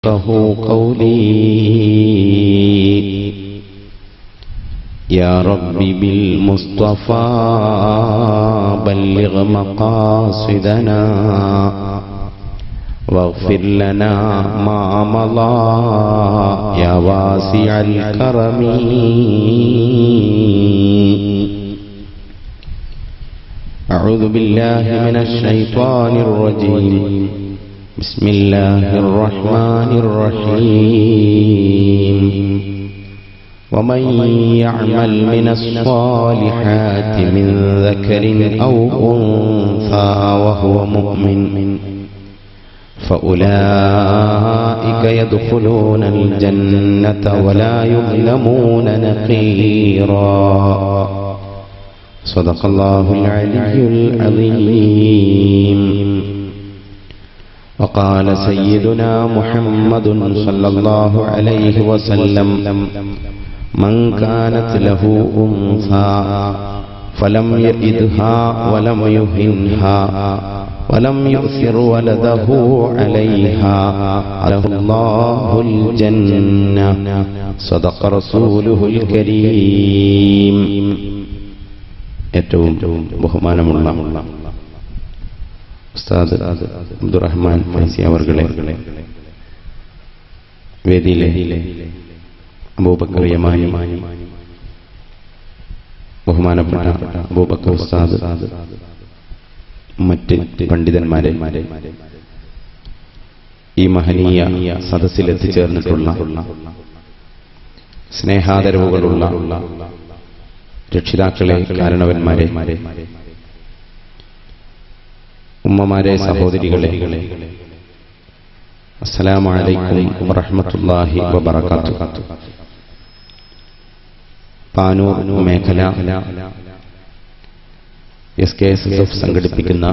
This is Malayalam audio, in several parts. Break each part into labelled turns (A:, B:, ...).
A: قولي يا رب بالمصطفى بلغ مقاصدنا واغفر لنا ما مضى يا واسع الكرم. أعوذ بالله من الشيطان الرجيم. بسم الله الرحمن الرحيم. ومن يعمل من الصالحات من ذكر أو أنثى وهو مؤمن فأولئك يدخلون الجنة ولا يظلمون نقيرا. صدق الله العلي العظيم. وقال سيدنا محمد صلى الله عليه وسلم: من كانت له أنثى فلم يئدها ولم يهنها ولم يؤثر ولده عليها له الله الجنة. صدق رسوله الكريم. ഏറ്റവും ബഹുമാനമുള്ള ഉസ്താദ് അബ്ദുറഹ്മാൻ ഫൈസി അവർകളെ, വേദിയിലെ അബൂബക്കർ യമാനി, ബഹുമാനപ്പെട്ട അബൂബക്കർ ഉസ്താദ്, മറ്റ് പണ്ഡിതന്മാരെ, ഈ മഹനീയ സദസ്സിൽ എത്തിച്ചേർന്നിട്ടുള്ള സ്നേഹാദരവുകളുള്ള രക്ഷിതാക്കളെ, കാരണവന്മാരെ, ഉമ്മമാരെ, സഹോദരികളെ, അസ്സലാമു അലൈക്കും വറഹ്മത്തുള്ളാഹി വബറകാതുഹു. പാനൂർ മേഖല SKSF സംഘടിപ്പിക്കുന്ന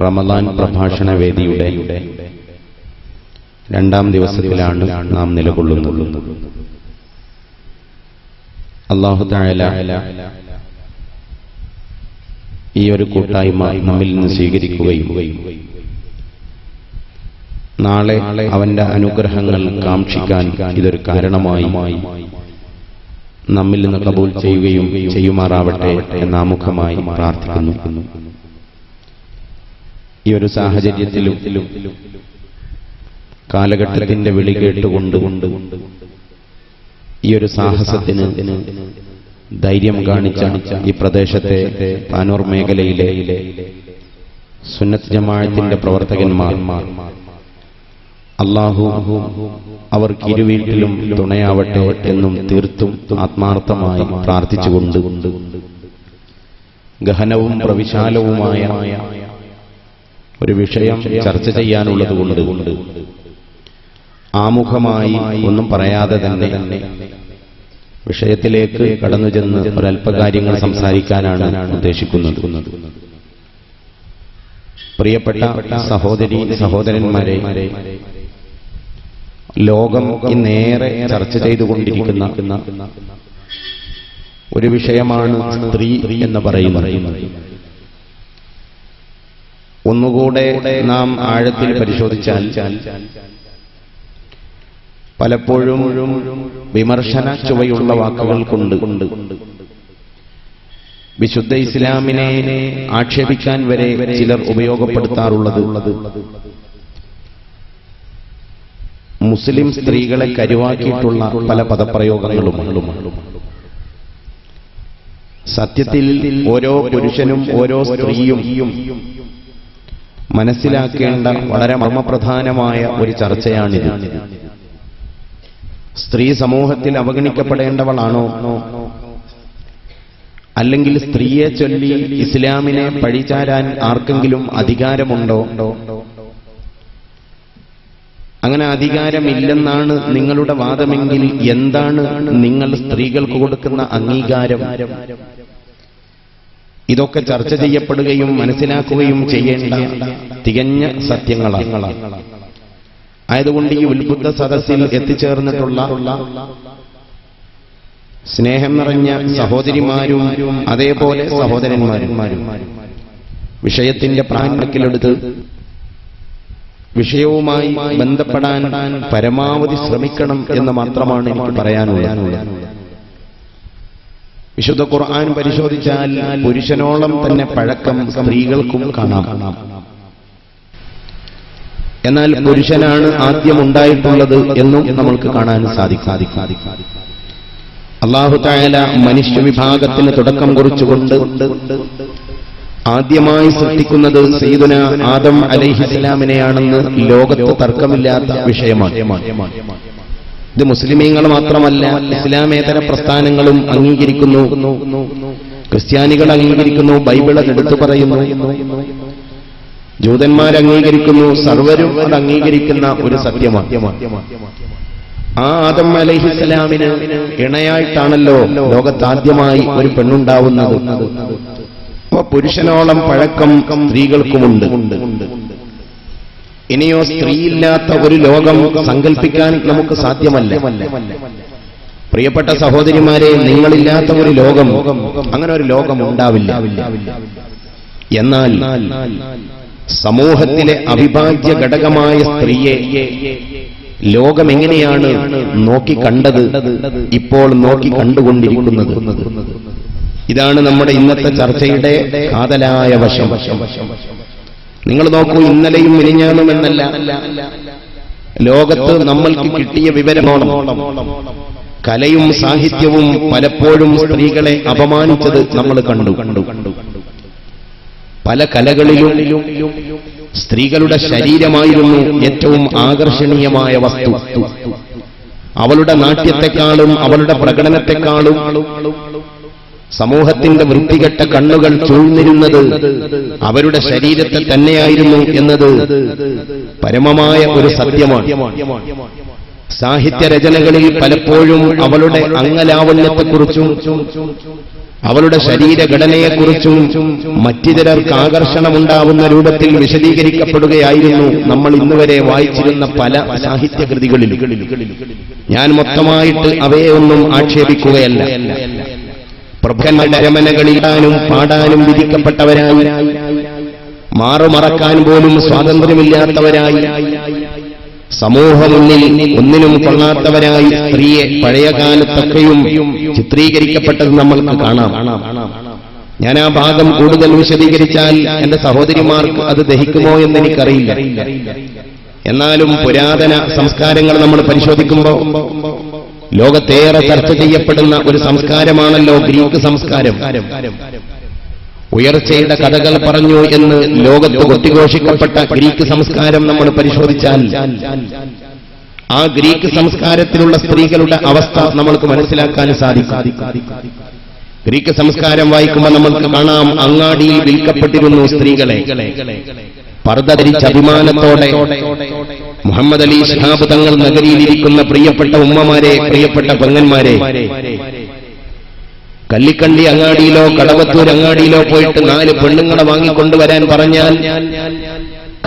A: റമദാൻ പ്രഭാഷണ വേദിയുടെ രണ്ടാം ദിവസത്തിലാണ് നാം നിലകൊള്ളുന്നത്. അല്ലാഹു തആല ഈ ഒരു കൂട്ടായ്മ നമ്മിൽ നിന്ന് സ്വീകരിക്കുകയും നാളെ അവന്റെ അനുഗ്രഹങ്ങൾ കാംക്ഷിക്കാൻ ഇതൊരു കാരണമായി നമ്മിൽ നിന്ന് കബൂൽ ചെയ്യുകയും ചെയ്യുമാറാവട്ടെ എന്നാമുഖമായി പ്രാർത്ഥിക്കുന്നു. ഈ ഒരു സാഹചര്യത്തിലും കാലഘട്ടത്തിന്റെ വിളി കേട്ടുകൊണ്ട് ഈ ഒരു സാഹസത്തിന് ധൈര്യം കാണിച്ച ഈ പ്രദേശത്തെ പാനൂർ മേഖലയിലെ സുന്നത്ത് ജമാഅത്തിന്റെ പ്രവർത്തകന്മാർ, അല്ലാഹു അവർക്ക് ഇരുവീട്ടിലും തുണയാവട്ടെ എന്നും തീർത്തും ആത്മാർത്ഥമായി പ്രാർത്ഥിച്ചുകൊണ്ട് ഗഹനവും പ്രവിശാലവുമായ ഒരു വിഷയം ചർച്ച ചെയ്യാനുള്ളതുകൊണ്ട് ആമുഖമായി ഒന്നും പറയാതെ തന്നെ വിഷയത്തിലേക്ക് കടന്നു ചെന്ന് ഒരല്പകാര്യങ്ങൾ സംസാരിക്കാനാണ് ഉദ്ദേശിക്കുന്നത്. പ്രിയപ്പെട്ട സഹോദരി സഹോദരന്മാരെ, ലോകം ഇന്നേറെ ചർച്ച ചെയ്തുകൊണ്ടിരിക്കുന്ന ഒരു വിഷയമാണ് സ്ത്രീ എന്ന് പറയുന്നത്. ഒന്നുകൂടെ നാം ആഴത്തിൽ പരിശോധിച്ചാൽ പലപ്പോഴും വിമർശന ചുവയുള്ള വാക്കുകൾ കൊണ്ട് വിശുദ്ധ ഇസ്ലാമിനെ ആക്ഷേപിക്കാൻ വരെ ചിലർ ഉപയോഗപ്പെടുത്താറുള്ളത് മുസ്ലിം സ്ത്രീകളെ കരുവാക്കിയിട്ടുള്ള പല പദപ്രയോഗങ്ങളുമാണ്. സത്യത്തിൽ ഓരോ പുരുഷനും ഓരോ സ്ത്രീയും മനസ്സിലാക്കേണ്ട വളരെ മർമ്മപ്രധാനമായ ഒരു ചർച്ചയാണിത്. സ്ത്രീ സമൂഹത്തിൽ അവഗണിക്കപ്പെടേണ്ടവളാണോ, അല്ലെങ്കിൽ സ്ത്രീയെ ചൊല്ലി ഇസ്ലാമിനെ പഴിചാരാൻ ആർക്കെങ്കിലും അധികാരമുണ്ടോ? അങ്ങനെ അധികാരമില്ലെന്നാണ് നിങ്ങളുടെ വാദമെങ്കിൽ എന്താണ് നിങ്ങൾ സ്ത്രീകൾക്ക് കൊടുക്കുന്ന അംഗീകാരം? ഇതൊക്കെ ചർച്ച ചെയ്യപ്പെടുകയും മനസ്സിലാക്കുകയും ചെയ്യേണ്ട തികഞ്ഞ സത്യങ്ങളാണ്. ആയതുകൊണ്ട് ഈ ഉത്ബുദ്ധ സദസ്സിൽ എത്തിച്ചേർന്നിട്ടുള്ള സ്നേഹം നിറഞ്ഞ സഹോദരിമാരും അതേപോലെ സഹോദരന്മാരും വിഷയത്തിന്റെ പ്രാധാന്യത്തിലെടുത്ത് വിഷയവുമായി ബന്ധപ്പെടാൻ പരമാവധി ശ്രമിക്കണം എന്ന് മാത്രമാണ് എനിക്ക് പറയാനുള്ളത്. വിശുദ്ധ ഖുർആൻ പരിശോധിച്ചാൽ പുരുഷനോളം തന്നെ പഴക്കം സ്ത്രീകൾക്കും കാണാം. എന്നാൽ പുരുഷനാണ് ആദ്യം ഉണ്ടായിട്ടുള്ളത് എന്നും നമ്മൾക്ക് കാണാൻ സാധിക്കും. അല്ലാഹു തആല മനുഷ്യവിഭാഗത്തിന് തുടക്കം കുറിച്ചുകൊണ്ട് ആദ്യമായി സൃഷ്ടിക്കുന്നത് സയ്യിദുനാ ആദം അലൈഹിസ്സലാമിനെയാണെന്ന് ലോകത്ത് തർക്കമില്ലാത്ത വിഷയമാണ്. ഇത് മുസ്ലിമീങ്ങൾ മാത്രമല്ല, ഇസ്ലാമേതര പ്രസ്ഥാനങ്ങളും അംഗീകരിക്കുന്നു, ക്രിസ്ത്യാനികൾ അംഗീകരിക്കുന്നു, ബൈബിൾ എടുത്തു പറയുന്നു, ജൂതന്മാർ അംഗീകരിക്കുന്നു, സർവരും അത് അംഗീകരിക്കുന്ന ഒരു സത്യമാണ്. ആ ആദം അലൈഹിസ്സലാമിന് ഇണയായിട്ടാണല്ലോ ലോകത്താദ്യമായി ഒരു പെണ്ണുണ്ടാവുന്നത്. അപ്പൊ പുരുഷനോളം പഴക്കം സ്ത്രീകൾക്കുമുണ്ട്. ഇനിയോ സ്ത്രീയില്ലാത്ത ഒരു ലോകം സങ്കല്പിക്കാൻ നമുക്ക് സാധ്യമല്ല. പ്രിയപ്പെട്ട സഹോദരിമാരെ, നിങ്ങളില്ലാത്ത ഒരു ലോകം, അങ്ങനെ ഒരു ലോകം ഉണ്ടാവില്ല. എന്നാൽ സമൂഹത്തിലെ അവിഭാജ്യ ഘടകമായ സ്ത്രീയെ ലോകം എങ്ങനെയാണ് നോക്കിക്കണ്ടത്, ഇപ്പോൾ നോക്കി കണ്ടുകൊണ്ടിരിക്കുന്നത്? ഇതാണ് നമ്മുടെ ഇന്നത്തെ ചർച്ചയുടെ കാതലായ വശം. നിങ്ങൾ നോക്കൂ, ഇന്നലെയും മിനിഞ്ഞാന്നും എന്നല്ല, ലോകത്ത് നമ്മൾക്ക് കിട്ടിയ വിവരമാണ് കലയും സാഹിത്യവും പലപ്പോഴും സ്ത്രീകളെ അപമാനിച്ചത് നമ്മൾ കണ്ടു. പല കലകളിലും സ്ത്രീകളുടെ ശരീരമായിരുന്നു ഏറ്റവും ആകർഷണീയമായ വസ്തു. അവളുടെ നാട്യത്തെക്കാളും അവളുടെ പ്രകടനത്തെക്കാളും സമൂഹത്തിന്റെ വൃത്തികെട്ട കണ്ണുകൾ ചൂഴ്ന്നിരുന്നത് അവരുടെ ശരീരത്തെ തന്നെയായിരുന്നു എന്നത് പരമമായ ഒരു സത്യമാണ്. സാഹിത്യരചനകളിൽ പലപ്പോഴും അവളുടെ അംഗലാവണ്യത്തെക്കുറിച്ചും അവളുടെ ശരീരഘടനയെക്കുറിച്ചും മറ്റിതരർക്ക് ആകർഷണമുണ്ടാവുന്ന രൂപത്തിൽ വിശദീകരിക്കപ്പെടുകയായിരുന്നു നമ്മൾ ഇന്നുവരെ വായിച്ചിരുന്ന പല സാഹിത്യകൃതികളിലും. ഞാൻ മൊത്തമായിട്ട് അവയെ ഒന്നും ആക്ഷേപിക്കുകയല്ല. പ്രഭുക്കന്മാരുടെ അരമനകളിടാനും പാടാനും വിധിക്കപ്പെട്ടവരായി, മാറുമറക്കാൻ പോലും സ്വാതന്ത്ര്യമില്ലാത്തവരായി, സമൂഹമുന്നിൽ ഒന്നിനും കൊള്ളാത്തവരായി സ്ത്രീയെ പഴയകാലത്തൊക്കെയും ചിത്രീകരിക്കപ്പെട്ടത് നമ്മൾക്ക് കാണാം. ഞാൻ ആ ഭാഗം കൂടുതൽ വിശദീകരിച്ചാൽ എന്റെ സഹോദരിമാർക്ക് അത് ദഹിക്കുമോ എന്ന് എനിക്കറിയില്ല. എന്നാലും പുരാതന സംസ്കാരങ്ങൾ നമ്മൾ പരിശോധിക്കുമ്പോൾ ലോകത്തേറെ ചർച്ച ചെയ്യപ്പെടുന്ന ഒരു സംസ്കാരമാണല്ലോ ഗ്രീക്ക് സംസ്കാരം. ഉയർച്ചയുടെ കഥകൾ പറഞ്ഞു എന്ന് ലോകത്ത് കൊട്ടിഘോഷിക്കപ്പെട്ട ഗ്രീക്ക് സംസ്കാരം നമ്മൾ പരിശോധിച്ചാൽ ആ ഗ്രീക്ക് സംസ്കാരത്തിലുള്ള സ്ത്രീകളുടെ അവസ്ഥ നമ്മൾക്ക് മനസ്സിലാക്കാൻ സാധിക്കും. ഗ്രീക്ക് സംസ്കാരം വായിക്കുമ്പോൾ നമ്മൾക്ക് കാണാം, അങ്ങാടിയിൽ വിൽക്കപ്പെട്ടിരുന്നു സ്ത്രീകളെ. പർദ്ദ ധരിച്ച അഭിമാനത്തോടെ മുഹമ്മദ് അലി ശിഹാബ് തങ്ങൾ നഗരിയിലിരിക്കുന്ന പ്രിയപ്പെട്ട ഉമ്മമാരെ, പ്രിയപ്പെട്ട പെങ്ങന്മാരെ, കല്ലിക്കണ്ടി അങ്ങാടിയിലോ കടവത്തൂർ അങ്ങാടിയിലോ പോയിട്ട് 4 പെണ്ണുങ്ങളെ വാങ്ങിക്കൊണ്ടുവരാൻ പറഞ്ഞാൽ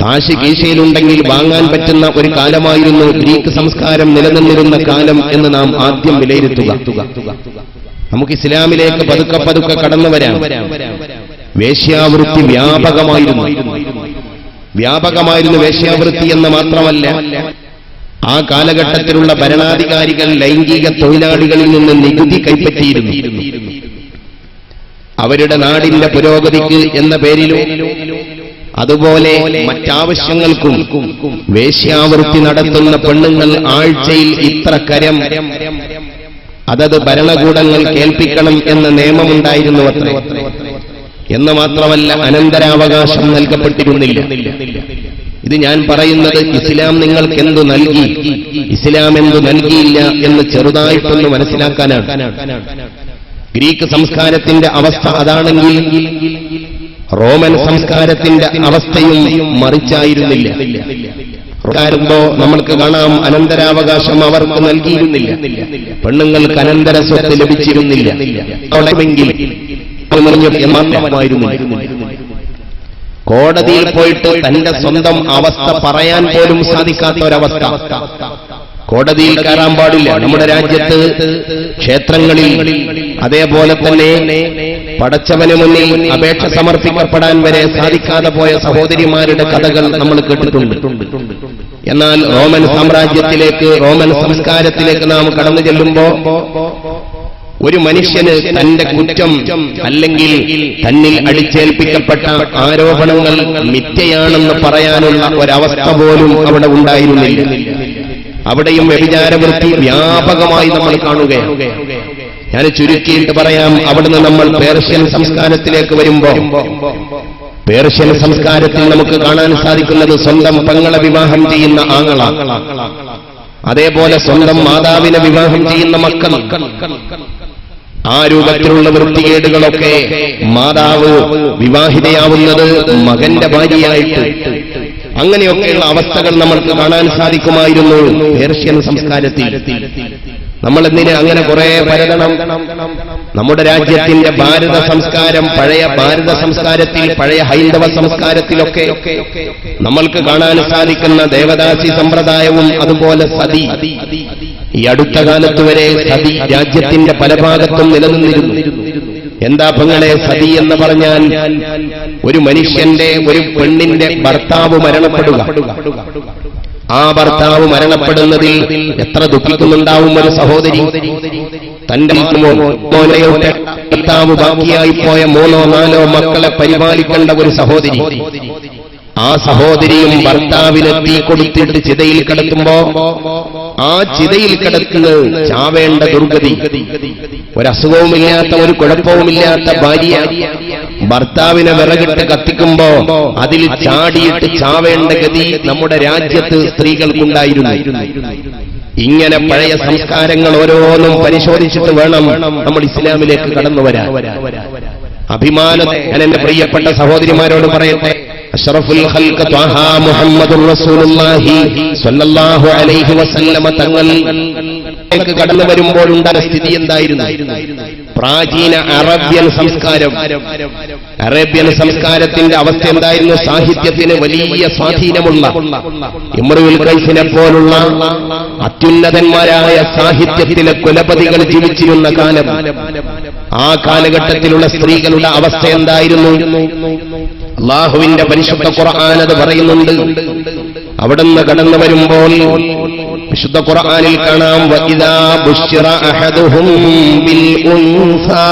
A: കാശ് കീശയിലുണ്ടെങ്കിൽ വാങ്ങാൻ പറ്റുന്ന ഒരു കാലമായിരുന്നു ഗ്രീക്ക് സംസ്കാരം നിലനിന്നിരുന്ന കാലം എന്ന് നാം ആദ്യം വിലയിരുത്തുക. നമുക്ക് ഇസ്ലാമിലേക്ക് പതുക്കെ പതുക്കെ കടന്നു വരാം. വേശ്യാവൃത്തി വ്യാപകമായിരുന്നു വേശ്യാവൃത്തി എന്ന് മാത്രമല്ല, ആ കാലഘട്ടത്തിലുള്ള ഭരണാധികാരികൾ ലൈംഗിക തൊഴിലാളികളിൽ നിന്ന് നികുതി കൈപ്പറ്റിയിരുന്നു. അവരുടെ നാടിന്റെ പുരോഗതിക്ക് എന്ന പേരിലും അതുപോലെ മറ്റാവശ്യങ്ങൾക്കും വേശ്യാവൃത്തി നടത്തുന്ന പെണ്ണുങ്ങൾ ആഴ്ചയിൽ ഇത്ര കരം അതത് ഭരണകൂടങ്ങൾ കേൾപ്പിക്കണം എന്ന നിയമമുണ്ടായിരുന്നു അത്രേ. എന്ന് മാത്രമല്ല, അനന്തരാവകാശം നൽകപ്പെട്ടിരുന്നില്ല. ഇത് ഞാൻ പറയുന്നത് ഇസ്ലാം നിങ്ങൾക്ക് എന്തു നൽകി, ഇസ്ലാം എന്തു നൽകിയില്ല എന്ന് ചെറുതായിട്ടൊന്ന് മനസ്സിലാക്കാനാണ്. ഗ്രീക്ക് സംസ്കാരത്തിന്റെ അവസ്ഥ അതാണെങ്കിൽ റോമൻ സംസ്കാരത്തിന്റെ അവസ്ഥയും മറിച്ചായിരുന്നില്ല. ോ നമ്മൾക്ക് കാണാം, അനന്തരാവകാശം അവർക്ക് നൽകിയിരുന്നില്ല. പെണ്ണുങ്ങൾക്ക് അനന്തര സ്വത്ത് ലഭിച്ചിരുന്നില്ല. കോടതിയിൽ പോയിട്ട് തന്റെ സ്വന്തം അവസ്ഥ പറയാൻ പോലും സാധിക്കാത്ത ഒരവസ്ഥ. കോടതിയിൽ കയറാൻ പാടില്ല. നമ്മുടെ രാജ്യത്ത് ക്ഷേത്രങ്ങളിൽ അതേപോലെ തന്നെ പടച്ചവന് മുന്നിൽ അപേക്ഷ സമർപ്പിക്കപ്പെടാൻ വരെ സാധിക്കാതെ പോയ സഹോദരിമാരുടെ കഥകൾ നമ്മൾ കേട്ടിട്ടുണ്ട്. എന്നാൽ റോമൻ സാമ്രാജ്യത്തിലേക്ക്, റോമൻ സംസ്കാരത്തിലേക്ക് നാം കടന്നു ചെല്ലുമ്പോ ഒരു മനുഷ്യന് തന്റെ കുറ്റം അല്ലെങ്കിൽ തന്നിൽ അടിച്ചേൽപ്പിക്കപ്പെട്ട ആരോപണങ്ങൾ മിഥ്യയാണെന്ന് പറയാനുള്ള ഒരവസ്ഥ പോലും അവിടെ ഉണ്ടായിരുന്നില്ല. അവിടെയും വ്യഭിചാരവൃത്തി വ്യാപകമായി നമ്മൾ കാണുകയാണ്. ഞാൻ ചുരുക്കിയിട്ട് പറയാം. അവിടുന്ന് നമ്മൾ പേർഷ്യൻ സംസ്കാരത്തിലേക്ക് വരുമ്പോ, പേർഷ്യൻ സംസ്കാരത്തിൽ നമുക്ക് കാണാൻ സാധിക്കുന്നത് സ്വന്തം പെങ്ങളെ വിവാഹം ചെയ്യുന്ന ആങ്ങള, അതേപോലെ സ്വന്തം മാതാവിനെ വിവാഹം ചെയ്യുന്ന മക്കൾ, ആ രൂപത്തിലുള്ള വൃത്തികേടുകളൊക്കെ മാതാവ് വിവാഹിതയാവുന്നത് മകന്റെ ഭാര്യയായിട്ട്, അങ്ങനെയൊക്കെയുള്ള അവസ്ഥകൾ നമ്മൾക്ക് കാണാൻ സാധിക്കുമായിരുന്നു പേർഷ്യൻ സംസ്കാരത്തിൽ. നമ്മളെന്തിന് അങ്ങനെ കുറെ പരതണം? നമ്മുടെ രാജ്യത്തിന്റെ ഭാരത സംസ്കാരം, പഴയ ഭാരത സംസ്കാരത്തിൽ, പഴയ ഹൈന്ദവ സംസ്കാരത്തിലൊക്കെ നമ്മൾക്ക് കാണാൻ സാധിക്കുന്ന ദേവദാസി സമ്പ്രദായവും അതുപോലെ സതി, ഈ അടുത്ത കാലത്ത് വരെ സതി രാജ്യത്തിന്റെ പല ഭാഗത്തും നിലനിന്നിരുന്നു. എന്താ പെങ്ങളെ സതി എന്ന് പറഞ്ഞാൽ? ഒരു മനുഷ്യന്റെ, ഒരു പെണ്ണിന്റെ ഭർത്താവ് മരണപ്പെടുക, ആ ഭർത്താവ് മരണപ്പെടുന്നതിൽ എത്ര ദുഃഖിക്കുന്നുണ്ടാവും ഒരു സഹോദരി. തന്റെ മോനയുടെ ഭർത്താവ് ബാക്കിയായി പോയ 3 or 4 മക്കളെ പരിപാലിക്കേണ്ട ഒരു സഹോദരി, ആ സഹോദരിയും ഭർത്താവിനെ തീ കൊടുത്തിട്ട് ചിതയിൽ കിടത്തുമ്പോ ആ ചിതയിൽ കിടക്കുന്നത് ചാവേണ്ട ദുർഗതി. ഒരസുഖവുമില്ലാത്ത, ഒരു കുഴപ്പവുമില്ലാത്ത ഭാര്യ ഭർത്താവിനെ വിറകിട്ട് കത്തിക്കുമ്പോ അതിൽ ചാടിയിട്ട് ചാവേണ്ട ഗതി നമ്മുടെ രാജ്യത്ത് സ്ത്രീകൾക്കുണ്ടായിരുന്നു. ഇങ്ങനെ പഴയ സംസ്കാരങ്ങൾ ഓരോന്നും പരിശോധിച്ചിട്ട് വേണം നമ്മൾ ഇസ്ലാമിലേക്ക് കടന്നു വരാൻ. അഭിമാനത്തെ ഞാൻ എന്റെ പ്രിയപ്പെട്ട സഹോദരിമാരോട് പറയട്ടെ, അഷ്റഫുൽ ഖൽഖ് ത്വഹ മുഹമ്മദുർ റസൂലുള്ളാഹി സ്വല്ലല്ലാഹു അലൈഹി വസല്ലമ തങ്ങളിലേക്ക് കടന്നു വരുമ്പോഴുണ്ടായ സ്ഥിതി എന്തായിരുന്നു? പ്രാചീന അറേബ്യൻ സംസ്കാരം, അറേബ്യൻ സംസ്കാരത്തിന്റെ അവസ്ഥ എന്തായിരുന്നു? സാഹിത്യത്തിന് വലിയ സ്വാധീനമുള്ള ഇമ്രുൽ ഖൈസിനെ പോലുള്ള അത്യുന്നതന്മാരായ സാഹിത്യത്തിലെ കുലപതികൾ ജീവിച്ചിരുന്ന കാലം. ആ കാലഘട്ടത്തിലുള്ള സ്ത്രീകളുടെ അവസ്ഥ എന്തായിരുന്നു? അല്ലാഹുവിന്റെ പരിശുദ്ധ ഖുർആൻ അത് പറയുന്നുണ്ട്. അവിടുന്ന് കടന്നു വരുമ്പോൾ വിശുദ്ധ ഖുർആനിൽ കാണാം, വഇദാ ബുശ്ശിറ അഹദുഹും ബിൽ ഉൻസാ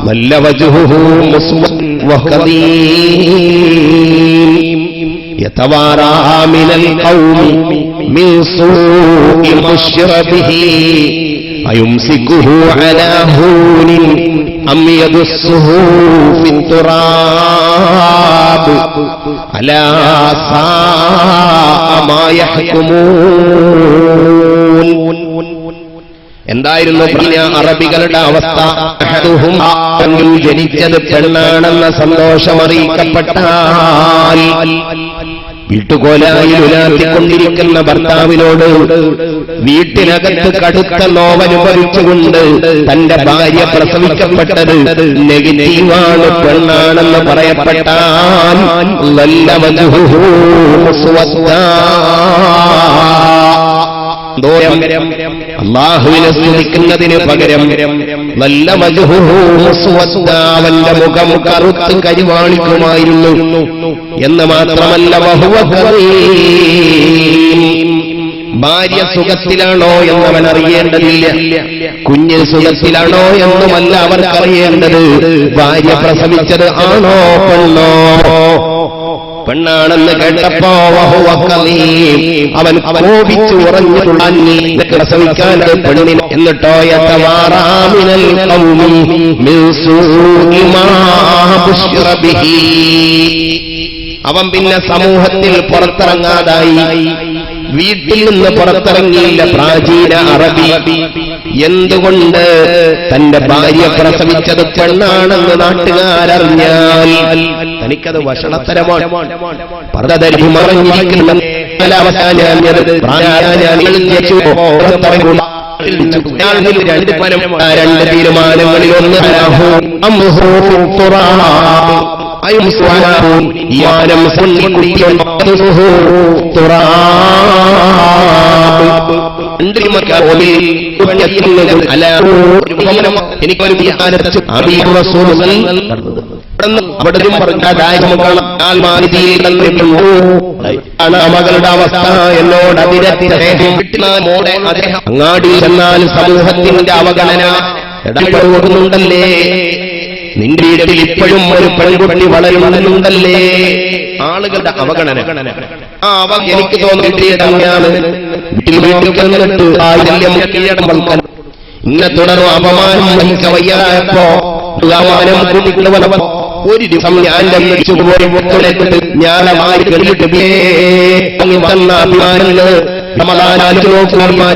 A: വല്ല വജ്ഹുഹു മുസ്വദ് വഖദീം യതവാറാ മിനൽ ഖൗമി മിൻ സൂഇ ബുശ്ശിറ ബിഹി അയുംസികുഹു അലാ ഹൂനിൻ അം യദുസ്സുഹു ഫിത്തുറാബ് അലാ സാഅ മാ യഹ്കുമൂൻ. എന്തായിരുന്നു അറബികളുടെ അവസ്ഥ? ജനിച്ചത് പെണ്ണാണെന്ന സന്തോഷമറിയിക്കപ്പെട്ടാൽ വീട്ടുകോലായിൽ ഉലാത്തിക്കൊണ്ടിരിക്കുന്ന ഭർത്താവിനോട് വീട്ടിനകത്ത് കടുത്ത നോവനുഭവിച്ചുകൊണ്ട് തന്റെ ഭാര്യ പ്രസവിക്കപ്പെട്ടത് നെഗറ്റീവാണ്, പെണ്ണാണെന്ന് പറയപ്പെട്ടാൽ വല്ല വജ്ഹുഹു മുസ്വദ്ദാ, അല്ലാഹുവിനെ സ്തുതിക്കുന്നതിന് പകരം വല്ല വജ്ഹുഹു മുസ്വദ്ദാ, അവന്റെ മുഖം കറുത്ത് കരിവാളിക്കുമായിരുന്നു. എന്ന് മാത്രമല്ല വഹുവ കരീം, ഭാര്യ സുഖത്തിലാണോ എന്നവൻ അറിയേണ്ടതില്ല, കുഞ്ഞ് സുഖത്തിലാണോ എന്നുമല്ല അവർക്കറിയേണ്ടത്, ഭാര്യ പ്രസവിച്ചത് ആണോ പെണ്ണോ. പെണ്ണാണെന്ന് കേട്ടപ്പോ വഹുവ കലീം, അവൻ കോപിച്ചു ഉറഞ്ഞിട്ടുള്ള പ്രസവിക്കാനത് പെണ്ണിന്. എന്നിട്ടോ യതവാറാ മിനൽ ഖൗമി മിൻ സൂഇ മാ ബുശ്ശിറ ബിഹി, അവൻ പിന്നെ സമൂഹത്തിൽ പുറത്തിറങ്ങാതായി, വീട്ടിൽ നിന്ന് പുറത്തിറങ്ങിയില്ല. പ്രാചീന അറബി എന്തുകൊണ്ട്? തന്റെ ഭാര്യ പ്രസവിച്ചത് പെണ്ണാണെന്ന് നാട്ടുകാരറിഞ്ഞാൽ തനിക്കത് വഷളത്തരമാണ്. പർദ്ദധരി മറഞ്ഞിരിക്കുന്ന രണ്ട് തീരുമാനങ്ങളിൽ ഒന്ന് എനിക്കൊരു മകളുടെ അവസ്ഥ എന്നോട് അങ്ങാടി ചെന്നാൽ സമൂഹത്തിന്റെ അവഗണന ഇടപെടുന്നുണ്ടല്ലേ, നിന്റെ വീട്ടിൽ ഇപ്പോഴും ഒരു പെൺകുട്ടി വളരുന്നുണ്ടല്ലേ, ആളുകളുടെ അവഗണന. ആ എനിക്ക് തോന്നിയിട്ടാണ് വീട്ടിൽ കീഴടമ്പൽക്കൽ ഇന്നെ തുടർന്ന് അപമാനം വഹിക്ക വയ്യായപ്പോ ഒരു ദിവസം ഞാൻ വെച്ചുപോയി ഞാനമായി കേട്ടിട്ടേ തന്ന അഭിമാനങ്ങൾ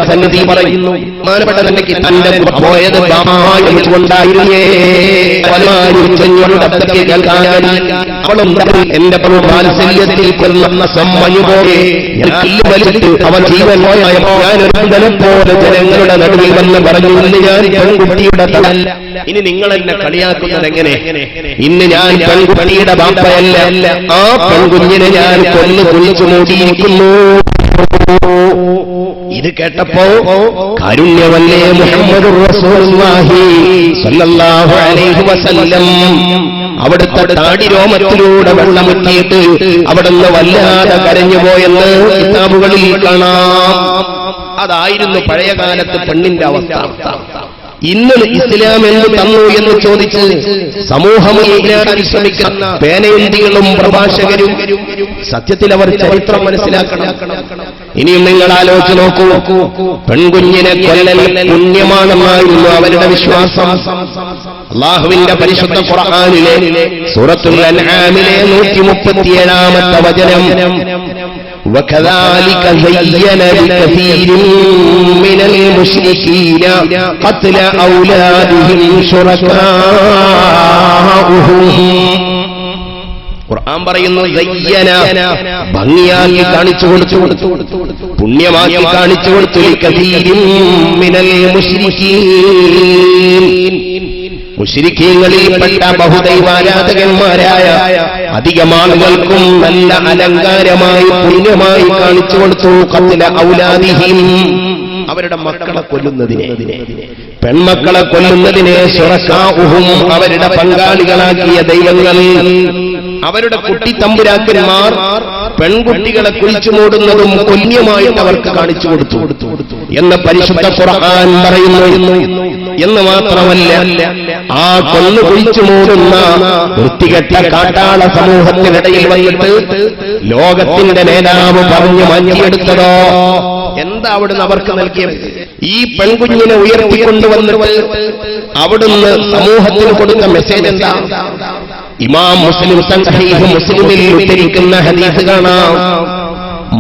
A: സന്നിധി പറയുന്നു. മാനപ്പെട്ട തന്നെക്ക് തന്റെ പോയത് കൊണ്ടായിരുന്നേ അവളും എന്റെ വാത്സല്യത്തിൽ കൊല്ലുന്ന സമ്മനുപോലെ അവൻ ജീവൻ പോയപ്പോ ഞാനൊരു പോലെ ജനങ്ങളുടെ നടുവിൽ വന്ന് പറഞ്ഞു, ഇന്ന് ഞാൻ പെൺകുട്ടിയുടെ തലല്ല. ഇനി നിങ്ങൾ എന്നെ കളിയാക്കുന്നത് എങ്ങനെ? ഇന്ന് ഞാൻ പെൺകുട്ടിയുടെ ബാപ്പയല്ല, ആ പെൺകുഞ്ഞിനെ ഞാൻ കൊന്നു കുളിച്ചു മൂടിയിരിക്കുന്നു. ഇത് കേട്ടപ്പോ കാരുണ്യമല്ലേ മുഹമ്മദുർ റസൂലുള്ളാഹി സ്വല്ലല്ലാഹു അലൈഹി വസല്ലം അവിടുത്തെ താടിരോമത്തിലൂടെ വെള്ളമുറ്റിയിട്ട് അവിടുന്ന് വല്ലാതെ കരഞ്ഞുപോയെന്ന് കിതാബുകളിൽ കാണാം. അതായിരുന്നു പഴയകാലത്ത് പെണ്ണിന്റെ അവസ്ഥ. ഇന്ന് ഇസ്ലാം എന്ത് തന്നു എന്ന് ചോദിച്ച് സമൂഹം ശ്രമിക്കുന്ന പേനയന്തികളും പ്രഭാഷകരും സത്യത്തിൽ അവർ ചരിത്രം മനസ്സിലാക്കണം. ഇനിയും നിങ്ങൾ ആലോചിച്ച് നോക്കൂ, പെൺകുഞ്ഞിനെ കൊല്ലൽ പുണ്യമാണെന്നായിരുന്നു അവരുടെ വിശ്വാസം. അല്ലാഹുവിന്റെ പരിശുദ്ധ ഖുർആനിലെ സൂറത്തുൽ അൻആമിലെ 137-ാമത്തെ വചനം, وكذلك زين لكثير من المشركين قتل أولادهم شركاؤهم. ഖുർആൻ പറയുന്നു സയ്യന, ഭംഗിയാക്കി കാണിച്ചു കൊടുത്തു, പുണ്യമാക്കി കാണിച്ചു കൊടുത്തു. കസീരിൻ മിനൽ മുശ്രിക്കീൻ, മുശ്രിക്കീങ്ങളിൽപ്പെട്ട ബഹുദൈവാരാധകന്മാരായ അധികം ആളുകൾക്കും നല്ല അലങ്കാരമായി പുണ്യമായി കാണിച്ചു കൊടുത്തു. ഖത്ല ഔലാദിഹിം, അവരുടെ മക്കളെ കൊല്ലുന്നതിനെ, പെൺമക്കളെ കൊല്ലുന്നതിനെ, ശുറക്കാഉഹും, അവരുടെ പങ്കാളികളാക്കിയ ദൈവങ്ങൾ, അവരുടെ കുട്ടിത്തമ്പുരാക്കന്മാർ പെൺകുട്ടികളെ കുഴിച്ചു മൂടുന്നതും പുണ്യമായിട്ട് അവർക്ക് കാണിച്ചു കൊടുത്തു എന്ന് പരിശുദ്ധ ഖുർആൻ പറയുന്നു. എന്ന് മാത്രമല്ല, ആ കൊന്നു കുഴിച്ചു മൂടുന്ന വൃത്തികെട്ട കാട്ടാള സമൂഹത്തിനിടയിൽ വന്നിട്ട് ലോകത്തിന്റെ നേതാവ് പറഞ്ഞു മാറ്റിയെടുത്തതോ എന്താ അവിടുന്ന് അവർക്ക് നൽകിയത്? ഈ പെൺകുഞ്ഞിനെ ഉയർത്തിക്കൊണ്ടുവന്നിട്ട് അവിടുന്ന് സമൂഹത്തിന് കൊടുത്ത മെസ്സേജ് എന്താ? ഇമാം മുസ്ലിം സഹീഹ് മുസ്ലിമിൽ ഉദ്ധരിക്കുന്ന ഹദീസ് കാണാം,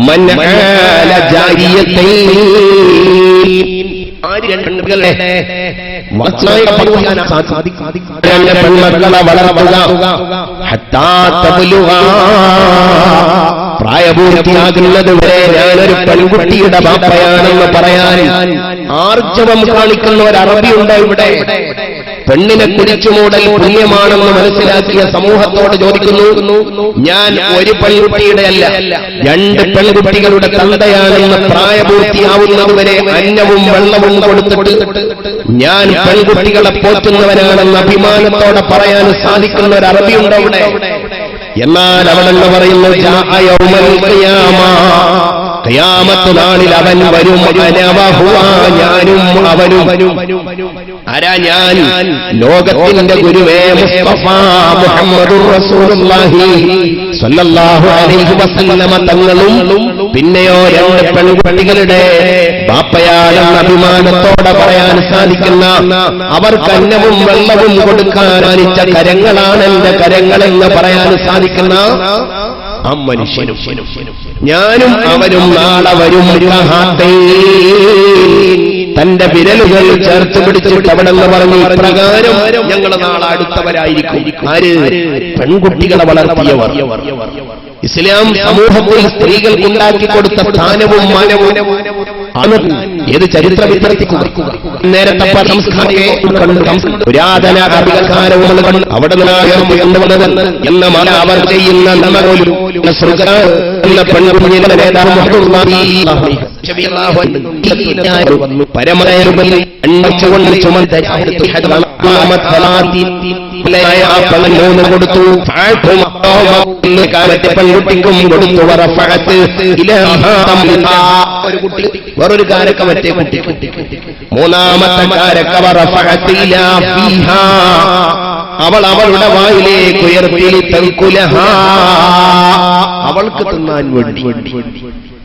A: മൻ ആല ജാരിയത്തൈൻ, പെൺമക്കളെ വളർത്തുക, ഹത്താ തബ്ലുഗ, പ്രായപൂർത്തിയാകുന്നത് വരെ ഞാനൊരു പെൺകുട്ടിയുടെ ബാപ്പയാണെന്ന് പറയാൻ ആർജവം കാണിക്കുന്ന ഒരു അറബിയുണ്ടോ ഇവിടെ? പെണ്ണിനെ കുഴിച്ചുമൂടൽ പുണ്യമാണെന്ന് മനസ്സിലാക്കിയ സമൂഹത്തോട് ചോദിക്കുന്നു, ഞാൻ ഒരു പെൺകുട്ടിയുടെ അല്ല, 2 പെൺകുട്ടികളുടെ തന്തയാണെന്ന് പ്രായപൂർത്തിയാവുന്നതുവരെ അന്നവും വെള്ളവും കൊടുത്തിട്ട് ഞാൻ പെൺകുട്ടികളെ പോറ്റുന്നവനാണെന്ന് അഭിമാനത്തോടെ പറയാൻ സാധിക്കുന്ന ഒരു അറബിയുണ്ടോ ഇവിടെ? എന്നാൽ അവളെന്ന് പറയുന്നു, ഖിയാമത്ത് നാളിൽ അവൻ വരും, ഞാനും അവനും. ആരാ ഞാൻ? ലോകത്തിന്റെ ഗുരുവേ മുസ്തഫ മുഹമ്മദുർ റസൂലുള്ളാഹി സ്വല്ലല്ലാഹു അലൈഹി വസല്ലമ തങ്ങളും പിന്നെയോ 2 പെൺകുട്ടികളുടെ ബാപ്പയാണെന്ന് അഭിമാനത്തോടെ പറയാൻ സാധിക്കുന്ന, അവർക്ക് അന്നവും വെള്ളവും കൊടുക്കാൻ അനിച്ച കരങ്ങളാണ് എന്റെ കരങ്ങളെന്ന് പറയാൻ സാധിക്കുന്ന ആ മനുഷ്യനും ഞാനും അവനും നാളെ വരും. തന്റെ വിരലുകൾ ചേർത്ത് പിടിച്ചിട്ട് അവിടെ നിന്ന് പറഞ്ഞു, ഇപ്രകാരം ഞങ്ങൾ നാളെ അടുത്തവരായിരിക്കും. ആര്? പെൺകുട്ടികളെ വളർത്തിയവർ. ഇസ്ലാം സമൂഹത്തിൽ സ്ത്രീകൾക്കുണ്ടാക്കി കൊടുത്ത സ്ഥാനവും മാനവും ഏത് ചരിത്ര വിദ്യാർത്ഥിക്കുക നേരത്തെ പുരാതന കവികാരവും അവിടെ നിന്നുവന്നത് എന്ന മല അവർ ചെയ്യുന്ന പെൺകുഞ്ഞിന്റെ നേതാവ് പരമേറുകളിൽ എണ്ണച്ചുകൊണ്ട് ചുമന്ന കൊടുത്തു പെൺകുട്ടിക്കും കൊടുത്തു ഒരു കുട്ടി വേറൊരു കാരക്ക മറ്റേ കുട്ടി മൂന്നാമത്തെ കാരക്ക അവൾ അവളുടെ വായിലേക്ക് ഉയർത്തി തൽക്കുലഹ അവൾക്ക് തിന്നാൻ വേണ്ടി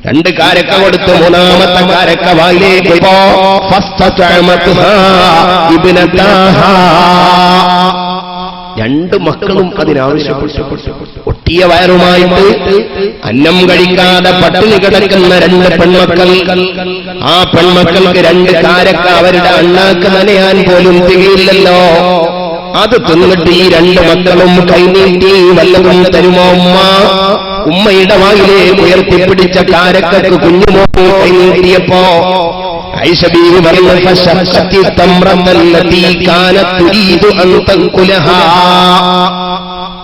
A: രണ്ട് കാരക്ക കൊടുത്ത് മൂന്നാമത്തെ കാരക്ക വായിലേക്ക് രണ്ട് മക്കളും അതിനാവശ്യപ്പെട്ടു. ഒട്ടിയ വയറുമായിട്ട് അന്നം കഴിക്കാതെ പട്ടിണി കിടക്കുന്ന രണ്ട് പെൺമക്കൾ. ആ പെൺമക്കൾക്ക് രണ്ട് കാരക്ക അവരുടെ അണ്ണാക്ക് നനയാൻ പോലും തികയില്ലല്ലോ. അത് തിന്നിട്ട് ഈ രണ്ട് മക്കളും കൈനീട്ടി വല്ലതും തരുമോ ഉമ്മ? ഉമ്മയുടെ വായിലേക്ക് ഉയർത്തിപ്പിടിച്ച കാരക്കക്ക് കുഞ്ഞുമോ കൈനീട്ടിയപ്പോ ആയിഷ ബീവി പറഞ്ഞു ഫശഖത്തി തംറത്തല്ലതി കാനത് തുരീദു അൻ തൻകുലഹാ.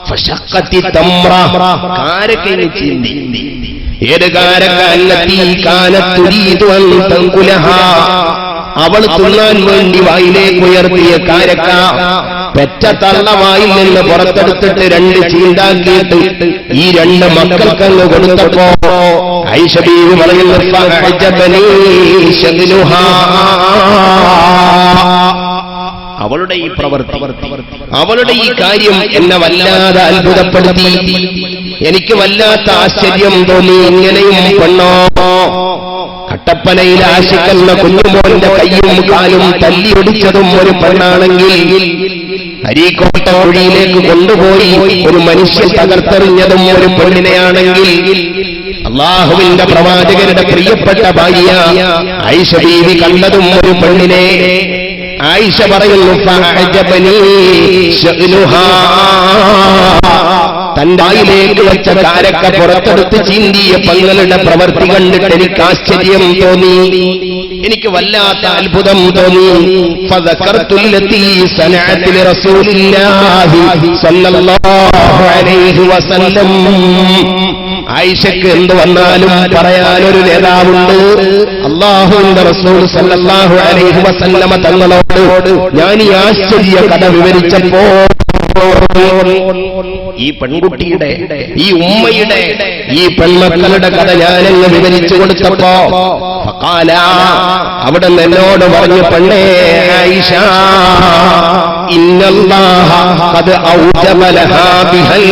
A: ഫശഖത്തി തംറ കാരക്കയെ ചീന്തി. ഏത് കാരക്ക? അല്ലതി കാനത് തുരീദു അൻ തൻകുലഹാ. അവൾ തിന്നാൻ വേണ്ടി വായിലേക്ക് ഉയർത്തിയ കാരക്ക പെറ്റ തള്ളവായിൽ നിന്ന് പുറത്തെടുത്തിട്ട് രണ്ട് ചീണ്ടാക്കിയിട്ട് ഈ രണ്ട് മക്കൾക്കങ്ങ് കൊടുത്തപ്പോ ആയിഷ ബീവി പറയുന്നു ഫഅജബനി ശഗ്ലുഹാ. അവളുടെ ഈ പ്രവൃത്തി, അവളുടെ ഈ കാര്യം എന്നെ വല്ലാതെ അത്ഭുതപ്പെടുത്തി. എനിക്ക് വല്ലാത്ത ആശ്ചര്യം തോന്നി. ഇങ്ങനെയും പെണ്ണോ? കട്ടപ്പനയിൽ ആശിക്കുന്ന കുഞ്ഞുമോന്റെ കയ്യും കാലും തല്ലിയൊടിച്ചതും ഒരു പെണ്ണാണെങ്കിൽ, അരീക്കോട്ട കുഴിയിലേക്ക് കൊണ്ടുപോയി ഒരു മനുഷ്യൻ തകർത്തെറിഞ്ഞതും ഒരു പെണ്ണിനെയാണെങ്കിൽ, അല്ലാഹുവിന്റെ പ്രവാചകരുടെ പ്രിയപ്പെട്ട ഭാര്യ ആയിഷ ബീവി കണ്ടതും ഒരു പെണ്ണിനെ. ആയിഷ പറയുന്നു ഫഅജബനി ശഅ്നുഹാ. തന്റെ വായിലേക്ക് വെച്ച കാരക്ക പുറത്തെടുത്ത് ചീന്തിയ പെങ്ങളുടെ പ്രവൃത്തി കണ്ടിട്ട് എനിക്ക് ആശ്ചര്യം തോന്നി. എനിക്ക് വല്ലാത്ത അത്ഭുതം തോന്നി. ഫദകർതുല്ലതി സനഅത് ലിറസൂലില്ലാഹി സ്വല്ലല്ലാഹു അലൈഹി വസല്ലം. ആയിഷയ്ക്ക് എന്ത് വന്നാലും പറയാനൊരു നേതാവുണ്ട്. അല്ലാഹുവിന്റെ റസൂൽ സ്വല്ലല്ലാഹു അലൈഹി വസല്ലമ തങ്ങളോട് ഞാൻ ഈ ആശ്ചര്യ കഥ വിവരിച്ചപ്പോ ഈ പെൺകുട്ടിയുടെ, ഈ ഉമ്മയുടെ, ഈ പെൺമക്കളുടെ കഥ ഞാനങ്ങ് വിവരിച്ചു കൊടുത്തപ്പോ ഫഖാല, അവിടെ എന്നോട് പറഞ്ഞു, പെണ്ണേ ആയിഷ, ഇന്നല്ലാഹ ഖദ് ഔജബ ലഹാ ബിഹൽ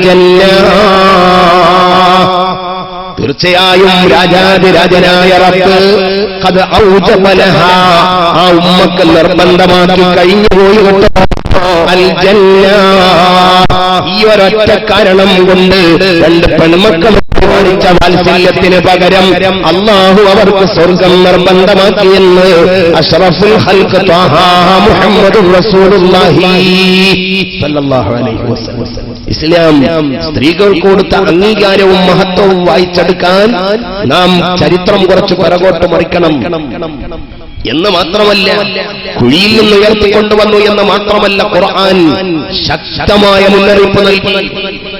A: ജന്ന. തീർച്ചയായും രാജാതിരാജനായ റബ്ബ് ഖദ് ഔജബ ലഹാ, ആ ഉമ്മക്ക് നിർബന്ധമാക്കി കഴിഞ്ഞുപോയി അൽ ജന്ന. ഈ ഒരൊറ്റ കാരണം കൊണ്ട് രണ്ട് പെൺമക്കൾ കാണിച്ച വാത്സല്യത്തിന് പകരം അല്ലാഹു അവർക്ക് സ്വർഗം നിർബന്ധമാക്കിയെന്ന് അഷ്റഫുൽ ഖൽഖ് ത്വാഹ മുഹമ്മദുർ റസൂലുള്ളാഹി സ്വല്ലല്ലാഹു അലൈഹി വസല്ലം. ഇസ്ലാം സ്ത്രീകൾക്ക് കൊടുത്ത അംഗീകാരവും മഹത്വവും വായിച്ചെടുക്കാൻ നാം ചരിത്രം കുറച്ച് പിറകോട്ട് മറിക്കണം എന്ന് മാത്രമല്ല, കുഴിയിൽ നിന്ന് ഉയർത്തിക്കൊണ്ടുവന്നു എന്ന് മാത്രമല്ല, ഖുർആൻ ശക്തമായ മുന്നറിയിപ്പ് നൽകി.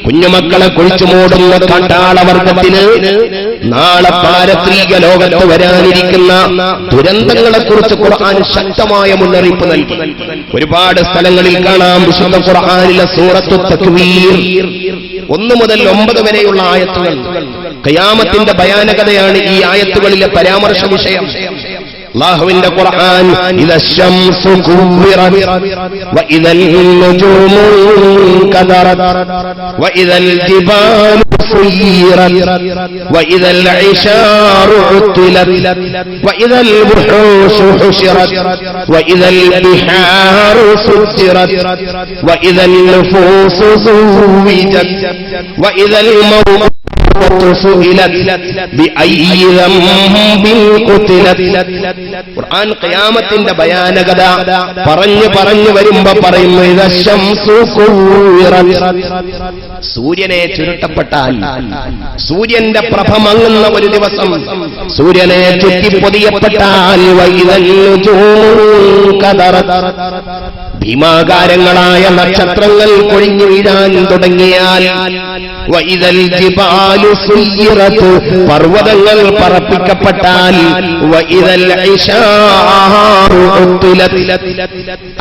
A: കുഞ്ഞുമക്കളെ കുഴിച്ചു മൂടുന്ന കാട്ടാളവർഗത്തിന് നാളെ പാരത്രിക ലോകത്ത് വരാനിരിക്കുന്ന ദുരന്തങ്ങളെക്കുറിച്ച് ഖുർആൻ ശക്തമായ മുന്നറിയിപ്പ് നൽകി. ഒരുപാട് സ്ഥലങ്ങളിൽ കാണാം. വിശുദ്ധ ഖുർആനിലെ സൂറത്തു തക്വീർ 1 മുതൽ 9 വരെയുള്ള ആയത്തുകൾ. ഖിയാമത്തിന്റെ ഭയാനകതയാണ് ഈ ആയത്തുകളിലെ പരാമർശ വിഷയം. അല്ലാഹുവിന്റെ ഖുർആൻ ഇദ ശംസു കുവ്വിറത് വഇദൽ നുജൂമു കദറത് വഇദൽ ജിബാലു സുയ്യിറത് വഇദൽ ഇശാറു ഉത്തിലത് വഇദൽ ബുഹൂഷു ഹുശിറത് വഇദൽ ബിഹാറു സുജ്ജിറത് വഇദൽ നുഫൂസു സുവിജത് വഇദൽ മൗ ഖുർആൻ ഖിയാമത്തിന്റെ ഭയാനകത പറഞ്ഞു വരുമ്പോ പറയുന്നു, സൂര്യനെ ചുരുട്ടപ്പെട്ടാൽ, സൂര്യന്റെ പ്രഭ മങ്ങുന്ന ഒരു ദിവസം, സൂര്യനെ ചുറ്റിപ്പൊതിയപ്പെട്ടാൽ, ഭീമാകാരങ്ങളായ നക്ഷത്രങ്ങൾ കൊഴിഞ്ഞു വീഴാൻ തുടങ്ങിയാൽ, പർവ്വതങ്ങൾ പറപ്പിക്കപ്പെട്ടാൽ,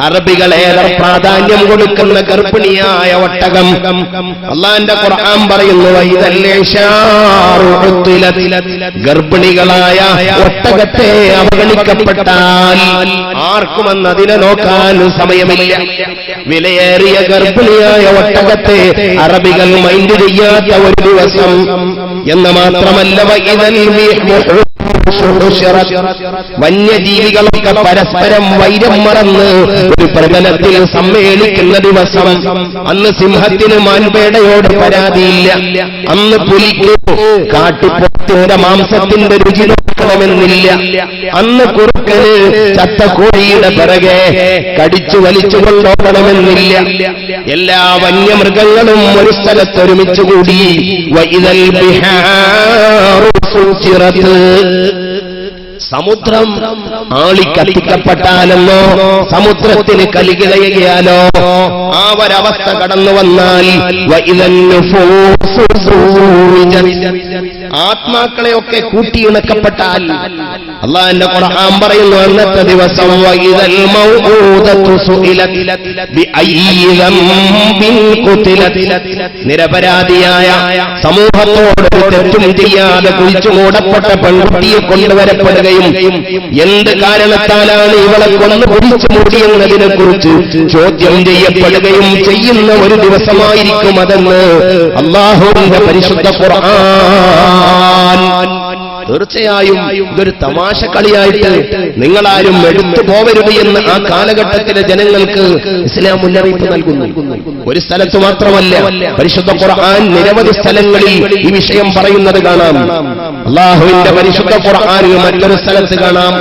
A: അറബികളേറെ പ്രാധാന്യം കൊടുക്കുന്ന ഗർഭിണിയായ ഒട്ടകം, അല്ലാഹുവിന്റെ ഖുർആൻ പറയുന്നു, ഗർഭിണികളായ ഒട്ടകത്തെ അവഗണിക്കപ്പെട്ടാൽ ആർക്കും അതിനെ നോക്കാൻ സമയമില്ല. വിലയേറിയ ഗർഭിണിയായ ഒട്ടകത്തെ അറബികൾ മൈൻഡ് ചെയ്യാത്ത ഒരു ദിവസം എന്ന് മാത്രമല്ല, വന്യജീവികളൊക്കെ പരസ്പരം വൈരം മറന്ന് ഒരു പ്രതലത്തിൽ സമ്മേളിക്കുന്ന ദിവസം. അന്ന് സിംഹത്തിന് മാൻപേടയോട് പരാതിയില്ല, അന്ന് പുലിക്ക് കാട്ടിപ്പോത്തിന്റെ മാംസത്തിന്റെ രുചി നോക്കണമെന്നില്ല, അന്ന് കുറുക്കന് ചത്തക്കോഴിയുടെ പിറകെ കടിച്ചു വലിച്ചു കൊണ്ടോക്കണമെന്നില്ല. എല്ലാ വന്യമൃഗങ്ങളും ഒരു സ്ഥലത്ത് ഒരുമിച്ചുകൂടി. വഇദൽ ബിഹാറു സുജിറത്, സമുദ്രം ആളിക്കത്തിക്കപ്പെട്ടാലെന്നോ സമുദ്രത്തിന് കലികിളയാലോ ആ ഒരവസ്ഥ കടന്നു വന്നാൽ, ആത്മാക്കളെയൊക്കെ കൂട്ടിയിണക്കപ്പെട്ടാൽ, അല്ലാഹുവിന്റെ ഖുർആൻ പറയുന്നു, അന്നത്തെ ദിവസം വഇദൽ മൗഊദതു സുഇലത് ബിഅയ്യി ദംബിൻ ഖുതിലത്, നിരപരാധിയായ സമൂഹത്തോട് തെറ്റും ചെയ്യാതെ കുഴിച്ചു മൂടപ്പെട്ട പെൺകുട്ടിയെ കൊണ്ടുവരപ്പെടുകയും, എന്ത് കാരണത്താലാണ് ഇവളെ കൊന്നു കുഴിച്ചു മൂടിയെന്നതിനെ കുറിച്ച് ചോദ്യം ചെയ്യപ്പെടുകയും ചെയ്യുന്ന ഒരു ദിവസമായിരിക്കും അതെന്ന് അല്ലാഹുവിന്റെ പരിശുദ്ധ ഖുർആൻ. തീർച്ചയായും ഇതൊരു തമാശ കളിയായിട്ട് നിങ്ങളാരും എടുത്തു പോവരുത് എന്ന് ആ കാലഘട്ടത്തിലെ ജനങ്ങൾക്ക് ഇസ്ലാം മുന്നറിയിപ്പ് നൽകുന്നു. ഒരു സ്ഥലത്ത് മാത്രമല്ല, പരിശുദ്ധ ഖുർആൻ നിരവധി സ്ഥലങ്ങളിൽ ഈ വിഷയം പറയുന്നത് കാണാം. അല്ലാഹുവിന്റെ പരിശുദ്ധ ഖുർആനിൽ മറ്റൊരു സ്ഥലത്ത് കാണാം,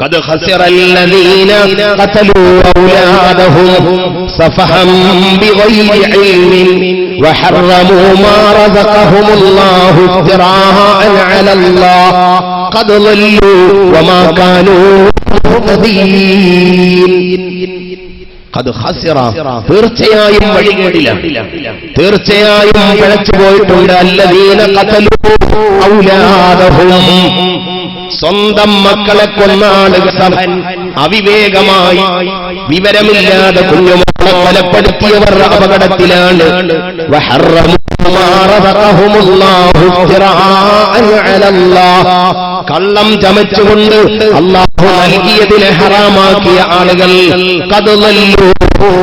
A: قد خسر الذين قتلوا أولادهم سفها بغير علم وحرموا ما رزقهم الله افتراء على الله قد ضلوا وما كانوا مهتدين. തീർച്ചയായും വഴികേടില്ല, തീർച്ചയായും പിഴച്ചുപോയിട്ടുണ്ട്. അല്ലദീന ഖതലൂ ഔലാദഹും, സ്വന്തം മക്കളെ കൊന്നാളുകൾ അവിവേകമായി വിവരമില്ലാതെ കുഞ്ഞുമക്കളെ കൊലപ്പെടുത്തിയവർ അപകടത്തിലാണ്. കള്ളം ചമച്ചുകൊണ്ട് അല്ലാഹു നൽകിയതിനെ ഹറാമാക്കിയ ആളുകൾ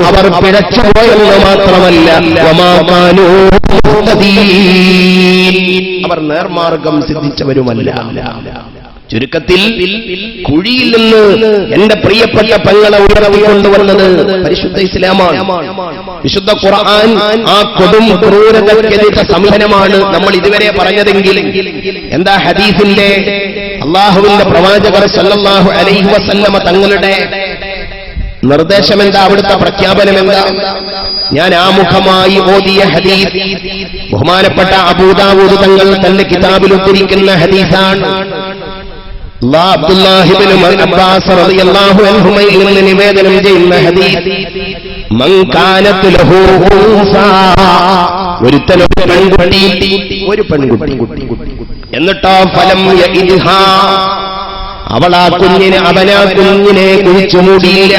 A: അവർ പിഴച്ചുപോയെന്ന് മാത്രമല്ല, അവർ നേർമാർഗം സിദ്ധിച്ചവരുമല്ല. ചുരുക്കത്തിൽ കുഴിയിൽ നിന്ന് എന്റെ പ്രിയപ്പെട്ട പെങ്ങളെ ഉയർത്തിക്കൊണ്ടുവന്നത് പരിശുദ്ധ ഇസ്ലാമാണ്. വിശുദ്ധ ഖുർആൻ ആ കൊടും ക്രൂരതയ്ക്കെതിരെ സംഹനമാണ് നമ്മൾ ഇതുവരെ പറഞ്ഞതെങ്കിൽ എന്താ ഹദീസിന്റെ അല്ലാഹുവിന്റെ പ്രവാചകർ സല്ലല്ലാഹു അലൈഹി വസല്ലമ തങ്ങളുടെ നിർദ്ദേശം എന്താ, അവിടുത്തെ പ്രഖ്യാപനം എന്താ? ഞാൻ ആമുഖമായി ഓതിയ ഹദീസ് ബഹുമാനപ്പെട്ട അബൂ ദാവൂദ് തങ്ങൾ തന്റെ കിതാബിൽ ഉദ്ധരിക്കുന്ന ഹദീസാണ്. അബ്ദുല്ലാഹി ഇബ്നു അബ്ബാസ് റളിയല്ലാഹു അൻഹുമയിൽ നിന്ന് നിവേദനം ചെയ്യുന്ന ഹദീസ്, മൻ കാനത് ലഹു ഉൻസാ, ഒരു പെൺകുട്ടി എന്നിട്ടോ ഫലം യഇദ്ഹാ, അവളാ കുഞ്ഞിനെ കുഴിച്ചു മൂടിയില്ല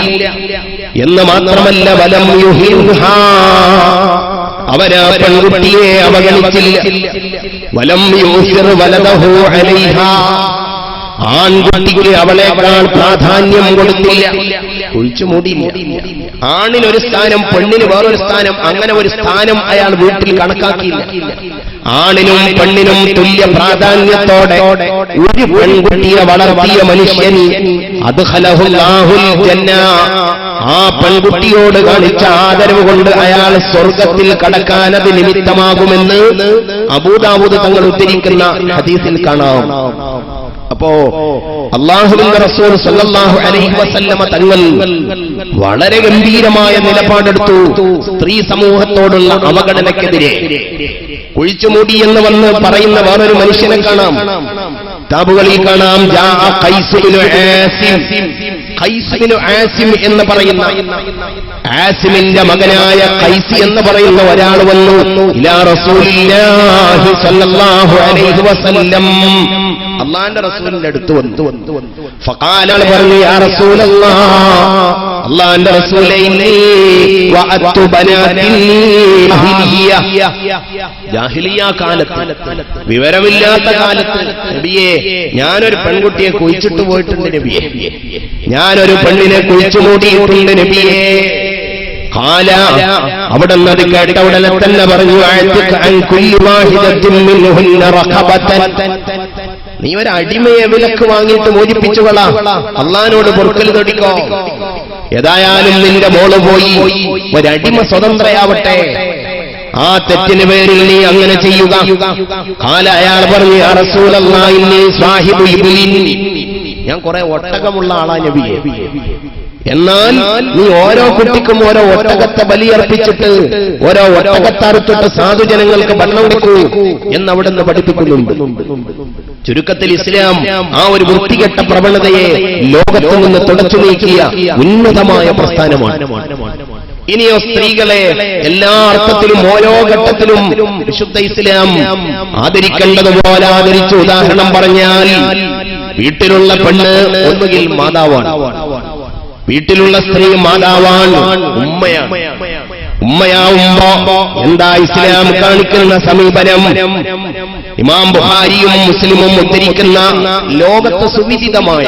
A: എന്ന് മാത്രമല്ല, വലം യുഹിൻഹാ, അവരാ പെൺകുട്ടിയെ അവഗണിച്ചില്ല, വലം യൂസിർ വലദഹു അലൈഹാ, ആൺകുട്ടിക്ക് അവളേക്കാൾ പ്രാധാന്യം കൊടുത്തില്ല, കുഴിച്ചുമൂടിയില്ല. ആണിനൊരു സ്ഥാനം, പെണ്ണിന് വേറൊരു സ്ഥാനം, അങ്ങനെ ഒരു സ്ഥാനം അയാൾ വീട്ടിൽ കണക്കാക്കിയില്ല. ആണിനും പെണ്ണിനും തുല്യ പ്രാധാന്യത്തോടെ ഒരു പെൺകുട്ടിയെ വളർത്തിയ മനുഷ്യൻ അദ്ഖലഹുല്ലാഹുൽ ജന്ന, ആ പെൺകുട്ടിയോട് കാണിച്ച ആദരവ് കൊണ്ട് അയാൾ സ്വർഗത്തിൽ കടക്കാൻ അത് നിമിത്തമാകുമെന്ന് അബൂദാവൂദ് തങ്ങൾ ഉദ്ധരിക്കുന്ന ഹദീസിൽ കാണാം. അപ്പോ അല്ലാഹുവിന്റെ റസൂൽ സല്ലല്ലാഹു അലൈഹി വസല്ലമ തങ്ങൾ വളരെ ഗംഭീരമായ നിലപാടെടുത്തു സ്ത്രീ സമൂഹത്തോടുള്ള അവഗണനയ്ക്കെതിരെ. കുഴിച്ചുമൂടി എന്ന് വന്ന് പറയുന്ന വേറൊരു മനുഷ്യനെ കാണാം, കിതാബുകളിൽ കാണാം. ഖൈസ് ബിനു ആസിം എന്ന് പറയുന്ന, ആസിമിന്റെ മകനായ ഖൈസ് എന്ന് പറയുന്ന ഒരാൾ വന്നു ഇലാ റസൂലില്ലാഹി സ്വല്ലല്ലാഹു അലൈഹി വസല്ലം, അല്ലാഹുവിന്റെ റസൂലിന്റെ അടുത്ത് വന്നു. ഫഖാല, പറഞ്ഞു, യാ റസൂലല്ലാഹ്, അല്ലാഹുവിന്റെ റസൂലേ, ഇന്നി വഅത്തു ബനാതിൽ ജാഹിലിയ്യ കാലത്ത്, വിവരമില്ലാത്ത കാലത്ത് നബിയെ ഞാനൊരു പെൺകുട്ടിയെ കുഴിച്ചിട്ട് പോയിട്ടുണ്ട് നബിയെ, ഞാനൊരു പെണ്ണിനെ കുഴിച്ചു മൂടിയിട്ടുണ്ട് നബിയെ. ഖാല, അവിടെ അത് കേട്ട ഉടനെ തന്നെ പറഞ്ഞു, നീ ഒരു അടിമയെ വിലക്ക് വാങ്ങിയിട്ട് മോചിപ്പിച്ചുകൊള്ളാം, അള്ളാഹിനോട് പൊറുക്കൽ തൊടിക്കോ. ഏതായാലും നിന്റെ മോള് പോയി, ഒരടിമ സ്വതന്ത്രയാവട്ടെ, ആ തെറ്റിന് പേരിൽ നീ അങ്ങനെ ചെയ്യുക. ഖാല, അയാൾ പറഞ്ഞു, യാ റസൂലല്ലാഹ്, ഇന്നി സാഹിബു ഇബ്ലിൻ, ഞാൻ കുറെ ഒട്ടകമുള്ള ആളാ നബിയെ, എന്നാൽ നീ ഓരോ കുട്ടിക്കും ഓരോ ഒട്ടകത്തെ ബലിയർപ്പിച്ചിട്ട് ഓരോ ഒട്ടകത്തറുത്തിട്ട് സാധുജനങ്ങൾക്ക് ഭക്ഷണം കൊടുക്കൂ എന്ന് അവിടുന്ന് പഠിപ്പിക്കുന്നുണ്ട്. ചുരുക്കത്തിൽ ഇസ്ലാം ആ ഒരു വൃത്തികെട്ട പ്രവണതയെ ലോകത്തു നിന്ന് തുടച്ചു നീക്കിയ ഉന്നതമായ പ്രസ്ഥാനമാണ്. ഇനിയോ സ്ത്രീകളെ എല്ലാ അർത്ഥത്തിലും ഓരോ ഘട്ടത്തിലും വിശുദ്ധ ഇസ്ലാം ആദരിക്കേണ്ടതുപോലെ ആദരിച്ചു. ഉദാഹരണം പറഞ്ഞാൽ, വീട്ടിലുള്ള പെണ്ണ് ഒന്നുകിൽ മാതാവാണ്, വീട്ടിലുള്ള സ്ത്രീ മാതാവാണ്, ഉമ്മയാണ്. ഉമ്മയാവുമ്പോ എന്താ ഇസ്ലാം കാണിക്കുന്ന സമീപനം? ഇമാം ബുഖാരിയും മുസ്ലിമും ഉദ്ധരിക്കുന്ന ലോകത്ത് സുവിദിതമായ,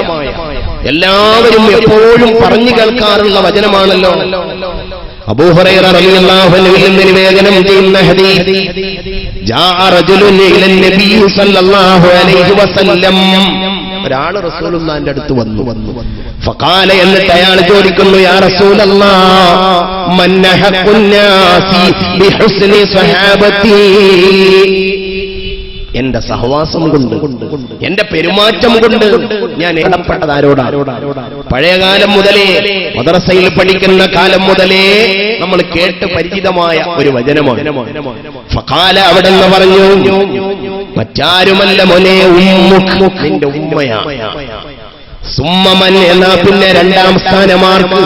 A: എല്ലാവരും എപ്പോഴും പറഞ്ഞു കേൾക്കാറുള്ള വചനമാണല്ലോ, അബൂ ഹുറൈറ റളിയല്ലാഹു അൻഹു നിവേദനം ചെയ്യുന്ന ഹദീസ്, ജാഅ റജുലുൻ ഇലൻ നബി സല്ലല്ലാഹു അലൈഹി വസല്ലം, ഒരാൾ റസൂലുള്ളാഹിന്റെ അടുത്ത് വന്നു. ഫഖാല, എന്നിട്ട് അയാൾ ചോദിക്കുന്നു, യാ റസൂലല്ലാഹ്, മൻ അഹഖുൻ നാസി ബിഹുസ്നി സ്വഹാബതി, എന്റെ സഹവാസം കൊണ്ട്, എന്റെ പെരുമാറ്റം കൊണ്ട് ഞാൻ ഇടപെട്ടത് ആരോടാണ്? പഴയകാലം മുതലേ, മദ്രസയിൽ പഠിക്കുന്ന കാലം മുതലേ നമ്മൾ കേട്ട് പരിചിതമായ ഒരു വചനമാണ്. ഫഖാല, അവിടെ നിന്ന് പറഞ്ഞു, മറ്റാരുമല്ല മോനെ, ഉമ്മുക്, നിന്റെ ഉമ്മയാണ്. സുമ്മമൻ എന്നാ പിന്നെ രണ്ടാം സ്ഥാനമാർക്ക്,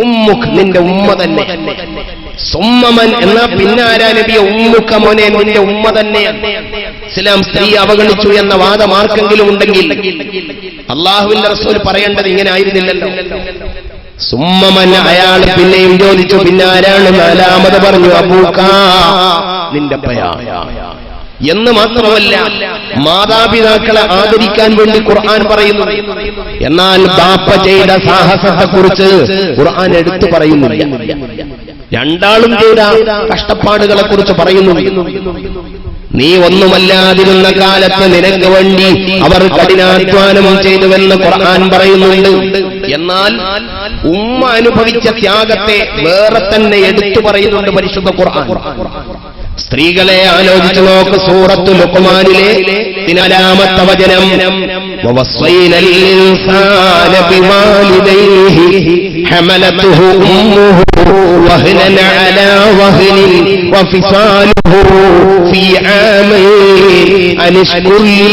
A: ഉമ്മുക്, നിന്റെ ഉമ്മ തന്നെ. സുമ്മമൻ എന്നാ പിന്നെ ആരാ നബിയെ? ഉമ്മുക്ക, മോനെ നിന്റെ ഉമ്മ തന്നെ. ഇസ്ലാം സ്ത്രീ അവഗണിച്ചു എന്ന വാദം ആർക്കെങ്കിലും ഉണ്ടെങ്കിൽ അള്ളാഹുവിന്റെ റസൂൽ പറയേണ്ടത് ഇങ്ങനെ ആയിരുന്നില്ലല്ലോ. സുമ്മമൻ, അയാൾ പിന്നെയും ചോദിച്ചു, പിന്നെ ആരാണ്? നാലാമത് പറഞ്ഞു, അബൂക്ക, നിന്റെ പയാ. എന്ന് മാത്രമല്ല, മാതാപിതാക്കളെ ആദരിക്കാൻ വേണ്ടി ഖുർആൻ പറയുന്നു, എന്നാൽ ബാപ്പ ചെയ്ത സാഹസത്തെക്കുറിച്ച് ഖുർആൻ എടുത്തു പറയുന്നില്ല. രണ്ടാളും ചെയ്ത കഷ്ടപ്പാടുകളെ കുറിച്ച് പറയുന്നു. നീ ഒന്നുമല്ലാതിരുന്ന കാലത്ത് നിനക്ക് വേണ്ടി അവർ കഠിനാധ്വാനം ചെയ്തുവെന്ന് ഖുർആൻ പറയുന്നുണ്ട്. എന്നാൽ ഉമ്മ അനുഭവിച്ച ത്യാഗത്തെ വേറെ തന്നെ എടുത്തു പറയുന്നുണ്ട് പരിശുദ്ധ ഖുർആൻ. സ്ത്രീകളെ ആലോചിച്ചു നോക്ക്. സൂറത്തു ലുഖ്മാനിലെ 4-ാമത്തെ വചനം, വവസ്വൈനൽ ഇൻസാന ബിവാലിദൈഹി ഹമലതുഹു ഉമ്മുഹു വഹ്നൻ അലാ വഹ്നിൻ വഫിസാലുഹു ഫീ ആമൈൻ അനിഷ്കുർ ലീ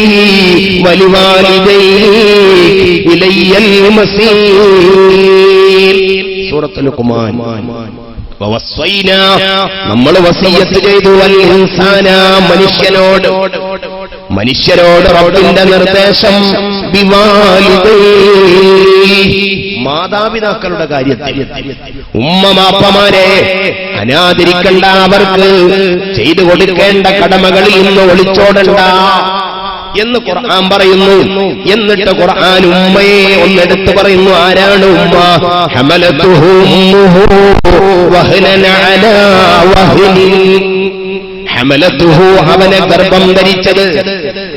A: വലിവാലിദൈഹി ഇലയ്യൽ മസീർ. സൂറത്തു ലുഖ്മാൻ. നമ്മൾ വസിയ്യത്ത് ചെയ്തു അൽ ഇൻസാന, മനുഷ്യരോട് റബ്ബിന്റെ നിർദ്ദേശം, മാതാപിതാക്കളുടെ കാര്യത്തിൽ ഉമ്മ ബാപ്പമാരെ അനാദരിക്കണ്ട, അവർക്ക് ചെയ്തു കൊടുക്കേണ്ട കടമകളിൽ നിന്ന് ഒളിച്ചോടണ്ട. എന്ന് ഖുർആൻ പറയുന്നു. എന്നിട്ട് ഖുർആൻ ഉമ്മയെ ഒന്നെടുത്ത് പറയുന്നു. ആരാണ് ഉമ്മ? ഹമലതുഹു ഉമ്മുഹു വഹ്നൻ അലാ വഹ്നിൻ. ഹമലതുഹു, അവനെ ഗർഭം ധരിച്ചത്.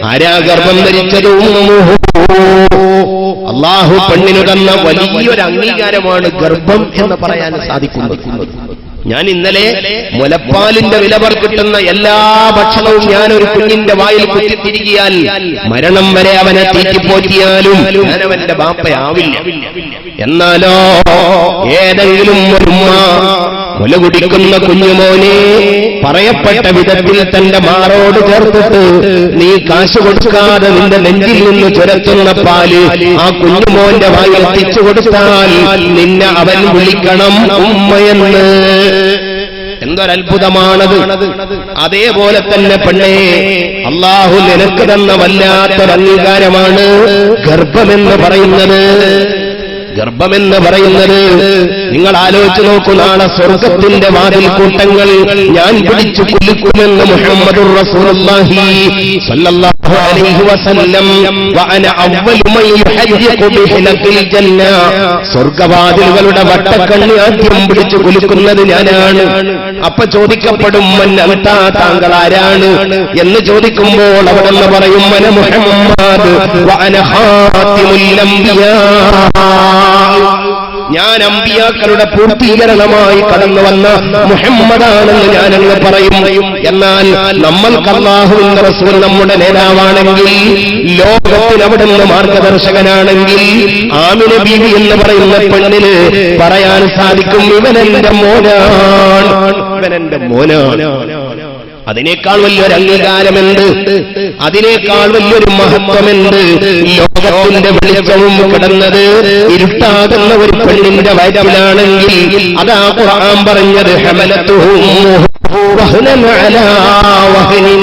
A: ആരാ ഗർഭം ധരിച്ചത്? ഉമ്മുഹു. അല്ലാഹു പെണ്ണിനു തന്ന വലിയൊരു അംഗീകാരമാണ് ഗർഭം എന്ന് പറയാൻ സാധിക്കുന്നത്. ഞാൻ ഇന്നലെ മുലപ്പാലിന്റെ വില കിട്ടുന്ന എല്ലാ ഭക്ഷണവും ഞാനൊരു കുഞ്ഞിന്റെ വായിൽ കുത്തിത്തിരികിയാൽ മരണം വരെ അവനെ തീറ്റിപ്പോറ്റിയാലും ഞാൻ അവന്റെ ബാപ്പയാവില്ല. എന്നാലോ ഏതെങ്കിലും ഒരു ഉമ്മ മുല കുടിക്കുന്ന കുഞ്ഞുമോനെ പറയപ്പെട്ട വിധത്തിൽ തന്റെ മാറോട് ചേർത്തിട്ട് നീ കാശ് കൊടുക്കാതെ നിന്റെ നെഞ്ചിൽ നിന്ന് ചുരത്തുന്ന പാല് ആ കുഞ്ഞുമോന്റെ വായിൽ എത്തിച്ചു കൊടുത്താൽ നിന്നെ അവൻ വിളിക്കണം ഉമ്മയെന്ന്. എന്തൊരത്ഭുതമാണത്! അതേപോലെ തന്നെ പെണ്ണേ, അല്ലാഹു നിനക്ക് തന്ന വല്ലാത്തൊരംഗീകാരമാണ് ഗർഭമെന്ന് പറയുന്നത്. ഗർഭമെന്ന് പറയുന്നത് നിങ്ങൾ ആലോചിച്ച് നോക്കൂ. നാളെ സ്വർഗത്തിന്റെ വാതിൽ കൂട്ടങ്ങൾ ഞാൻ പിടിച്ചു കുലുക്കുമെന്ന് മുഹമ്മദുർ റസൂലുള്ളാഹി സ്വല്ലല്ലാഹു അലൈഹി വസല്ലം. വഅന അവ്വലു മൻ യുഹജ്ജിഖു ബിഹിലഖിൽ ജന്ന. സ്വർഗവാതിലുകളുടെ വട്ടക്കണ്ണി ആദ്യം പിടിച്ചു കുലുക്കുന്നത് ഞാനാണ്. അപ്പൊ ചോദിക്കപ്പെടും മൻ അൻത, താങ്കൾ ആരാണ് എന്ന് ചോദിക്കുമ്പോൾ അവിടെ നിന്ന് പറയും മന മുഹമ്മദ് വഅന ഖാതിമുൽ അംബിയാ. ഞാൻ അമ്പിയാക്കളുടെ പൂർത്തീകരണമായി കടന്നു വന്ന മുഹമ്മദാണെന്ന് ഞാനങ്ങ് പറയും. എന്നാൽ നമ്മൾക്ക് അല്ലാഹുവിന്റെ റസൂൽ നമ്മുടെ നേതാവാണെങ്കിൽ, ലോകത്തിന് അവിടുന്ന് മാർഗദർശകനാണെങ്കിൽ, ആമിന ബീവി എന്ന് പറയുന്ന പെണ്ണിന് പറയാൻ സാധിക്കും ഇവനെന്റെ മോനാണ്, ഇവനെന്റെ മോനാണ്. അതിനേക്കാൾ വലിയൊരു അംഗീകാരമുണ്ട്, അതിനേക്കാൾ വലിയൊരു മഹത്വമുണ്ട്. ലോകത്തിന്റെ വെളിച്ചവും കിടന്നത് ഇരുട്ടാകുന്ന ഒരു പെണ്ണിന്റെ വയറ്റിലാണെങ്കിൽ അതാ ഖുർആൻ പറഞ്ഞത് ഹമലതുഹു വഹ്നൻ അലാ വഹ്നിൻ.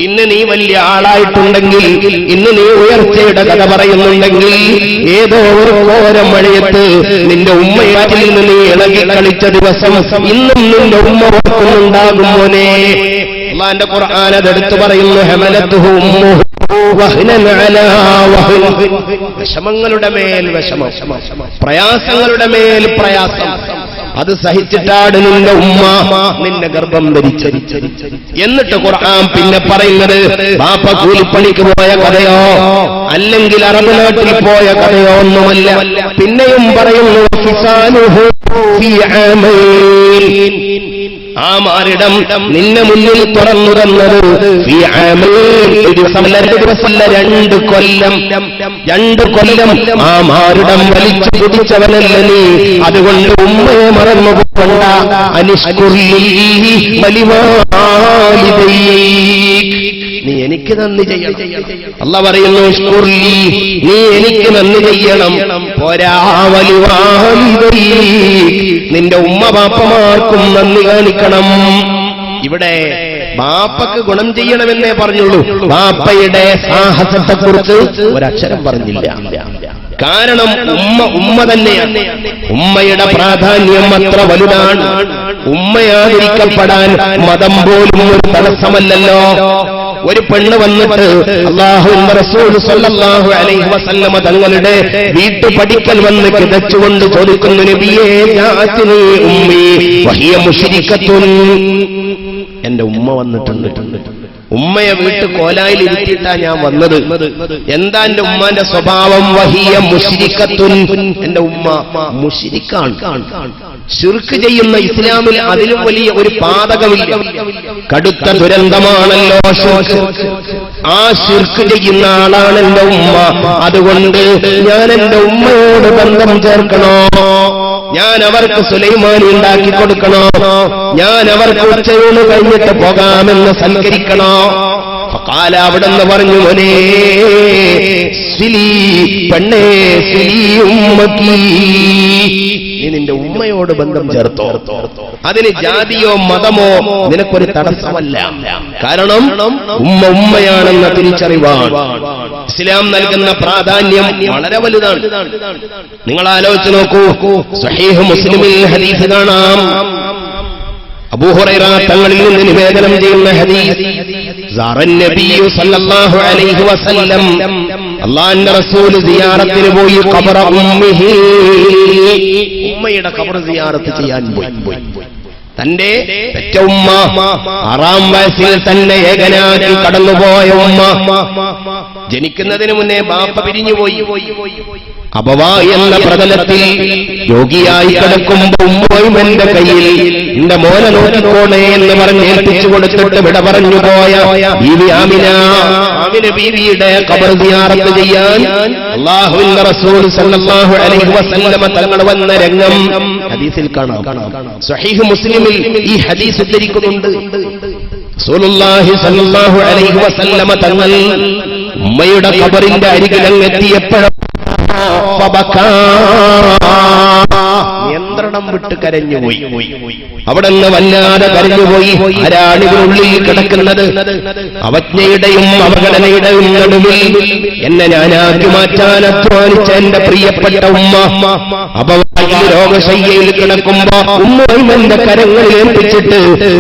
A: ഇന്ന് നീ വലിയ ആളായിട്ടുണ്ടെങ്കിൽ, ഇന്ന് നീ ഉയർച്ചയുടെ കഥ പറയുന്നുണ്ടെങ്കിൽ, ഏതോ ഒരു ഘോരം മഴയത്ത് നിന്റെ ഉമ്മയാറ്റിൽ നിന്ന് നീ ഇളകി കളിച്ച ദിവസം ഇന്നും നിന്റെ ഉമ്മ ഓർക്കുന്നുണ്ടാകും മോനെ. അല്ലാഹുവിന്റെ ഖുർആൻ അതെടുത്ത് പറയുന്നു ഹമലതുഹു ഉമ്മുഹു വഹ്നൻ അലാ വഹ്ൻ. വിഷമങ്ങളുടെ മേൽ വിഷമം, പ്രയാസങ്ങളുടെ മേൽ പ്രയാസം, അത് സഹിച്ചിട്ടാണ് നിന്റെ ഉമ്മ നിന്നെ ഗർഭം ധരിച്ചത്. എന്നിട്ട് ഖുർആൻ പിന്നെ പറയുന്നത് ബാപ്പ കൂലിപ്പണിക്ക് പോയ കഥയോ അല്ലെങ്കിൽ അറബ് നാട്ടിൽ പോയ കഥയോ ഒന്നുമല്ല. പിന്നെയും പറയുന്നു ഫിസാനുഹു ഫീ ആമൈൻ. ആ മാറിടം നിന്നെ മുന്നിൽ തുറന്നു തന്നത് ഫീ ആമൈൻ. ഒരു ദിവസമല്ല, 2 ദിവസമല്ല, 2 കൊല്ലം. 2 കൊല്ലം ആ മാറിടം വലിച്ചു കുടിച്ചവനല്ല നീ. അതുകൊണ്ട് ഉമ്മയെ മറന്നു പോകണ്ട. അനിഷ്കുറി വലിവാലിദൈക്. നീ എനിക്ക് നന്ദി ചെയ്യണം. അല്ലാഹു പറയുന്നു ഇഷ്കുറി, നീ എനിക്ക് നന്ദി ചെയ്യണം. പോരാ വലിവാലിദൈക്, നിന്റെ ഉമ്മ ബാപ്പമാർക്കും നന്ദി കാണിക്കണം. ഇവിടെ ബാപ്പക്ക് ഗുണം ചെയ്യണമെന്നേ പറഞ്ഞുള്ളൂ, ബാപ്പയുടെ സാഹസത്തെക്കുറിച്ച് ഒരക്ഷരം പറഞ്ഞില്ല. കാരണം ഉമ്മ തന്നെയാണ്. ഉമ്മയുടെ പ്രാധാന്യം അത്ര വലുതാണ്. ഉമ്മയാതിരിക്കപ്പെടാൻ മതം പോലും ഒരു തടസ്സമല്ലല്ലോ. ഒരു പെണ്ണ് വന്നിട്ട് അല്ലാഹുവിന്റെ റസൂൽ സ്വല്ലല്ലാഹു അലൈഹി വസല്ലമ തങ്ങളുടെ വീട്ടുപടിക്കൽ വന്ന് കിതച്ചുകൊണ്ട് ചോദിക്കുന്നു നബിയേ ജാഅത്നി ഉമ്മി വഹിയ മുശ്രികത്തുൻ. എന്റെ ഉമ്മ വന്നിട്ടുണ്ട്. ഉമ്മയെ വീട്ട് കോലായിൽ ഇരുത്തിയിട്ടാ ഞാൻ വന്നത്. എന്താ എന്റെ ഉമ്മാന്റെ സ്വഭാവം? വഹിയ മുശ്രികത്തുൻ. എന്റെ ഉമ്മ മുശ്രിക്കാണ്. ശിർക്ക് ചെയ്യുന്ന ഇസ്ലാമിൽ അതിലും വലിയ ഒരു പാതകമില്ല. കടുത്ത ദുരന്തമാണല്ലോ ശിർക്ക്. ആ ശിർക്ക് ചെയ്യുന്ന ആളാണ് എന്റെ ഉമ്മ. അതുകൊണ്ട് ഞാൻ എന്റെ ഉമ്മയോട് ബന്ധം ചേർക്കണോ? ഞാൻ അവർക്ക് സുലൈമാനി ഉണ്ടാക്കി കൊടുക്കണോ? ഞാൻ അവർക്ക് ഉച്ചയൂണ് കഴിഞ്ഞിട്ട് പോകാമെന്ന് സൽക്കരിക്കണോ? ഫഖാല, അവിടെന്ന് പറഞ്ഞു മോനെ സിലി, പെണ്ണേ സിലി ഉമ്മക്കി, നീ നിന്റെ ഉമ്മയോട് ബന്ധം ചേർത്തോ. അതിന് ജാതിയോ മതമോ നിനക്കൊരു തടസ്സമല്ല. കാരണം ഉമ്മയാണെന്ന തിരിച്ചറിവാണ്. ഇസ്ലാം നൽകുന്ന പ്രാധാന്യം വളരെ വലുതാണ്. നിങ്ങൾ ആലോചിച്ച് നോക്കൂ, സ്വഹീഹ് മുസ്ലിമിൽ ഹദീസ് കാണാം. അബൂ ഹുറൈറ തങ്ങളിൽ നിന്ന് നിവേദനം ചെയ്യുന്ന ഹദീസ്, സറൻ നബിയു സല്ലല്ലാഹു അലൈഹി വസല്ലം, അല്ലാഹുവിന്റെ റസൂൽ സിയാറത്തിന് പോയി ഖബറ ഉമ്മിഹി, ഉമ്മയുടെ ഖബർ സിയാറത്ത് ചെയ്യാൻ പോയി. തന്റെ പെറ്റ ഉമ്മ, 6-ാം വയസ്സിൽ തന്നെ ഏകനാക്കി കടന്നുപോയ ഉമ്മ, ജനിക്കുന്നതിന് മുന്നേ ബാപ്പ പിരിഞ്ഞുപോയി. അബവ എന്ന പ്രതലത്തിൽ രോഗിയായി കിടക്കുമ്പോൾ ഉമ്മയും എന്റെ കയ്യിൽ എന്റെ മോനെ നോക്കിക്കോണേ എന്ന് പറഞ്ഞ് ഏൽപ്പിച്ചു കൊടുത്തിട്ട് വിട പറഞ്ഞു പോയ ബീവി ആമിന ബീവിയുടെ ഖബർ സിയാറത്ത് ചെയ്യാൻ അല്ലാഹുവിന്റെ റസൂൽ സല്ലല്ലാഹു അലൈഹി വസല്ലം തങ്ങൾ വന്ന രംഗം ഹദീസിൽ കാണാം. സ്വഹീഹ് മുസ്ലിമിൽ ഈ ഹദീസ് ഉദ്ധരിക്കുന്നുണ്ട്. റസൂലുള്ളാഹി സല്ലല്ലാഹു അലൈഹി വസല്ലം തങ്ങൾ ഉമ്മയുടെ ഖബറിന്റെ അരികിലെത്തിയപ്പോൾ നിയന്ത്രണം വിട്ട് കരഞ്ഞുപോയി. അവിടെ നിന്ന് വല്ലാതെ കരഞ്ഞുപോയി. ആരാണ് ഇതിനുള്ളിൽ കിടക്കുന്നത്? അവജ്ഞയുടെയും അവഗണനയുടെയും നടുവിൽ എന്നെ ഞാനാക്കി മാറ്റാൻ അധ്വാനിച്ച എന്റെ പ്രിയപ്പെട്ട ഉമ്മ അപവാദ രോഗശയ്യയിൽ കിടക്കുമ്പോ ഉമ്മയും എന്റെ കരങ്ങളിൽ ഏൽപ്പിച്ചിട്ട്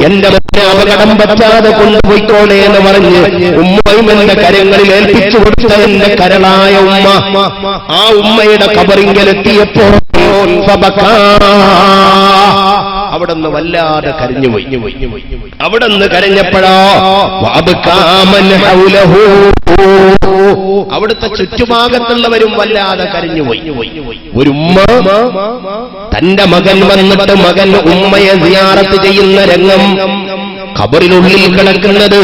A: എന്റെ മോനെ അപകടം പറ്റാതെ കൊണ്ടുപോയിക്കോളെ എന്ന് പറഞ്ഞ് ഉമ്മയും എന്റെ കരങ്ങളിൽ ഏൽപ്പിച്ചു കൊടുത്ത എന്റെ കരളായ ഉമ്മ, ആ ഉമ്മയുടെ ഖബറിങ്കലെത്തിയപ്പോൾ അവിടുന്ന് വല്ലാതെ കരഞ്ഞുപോയി. അവിടുന്ന് കരഞ്ഞപ്പോഴോ അവിടുത്തെ ചുറ്റുഭാഗത്തുള്ളവരും വല്ലാതെ കരഞ്ഞുപോയി. ഒരു ഉമ്മ തന്റെ മകൻ വന്നിട്ട് മകൻ ഉമ്മയെ സിയാറത്ത് ചെയ്യുന്ന രംഗം, ഖബറിനുള്ളിൽ കിടക്കുന്നത്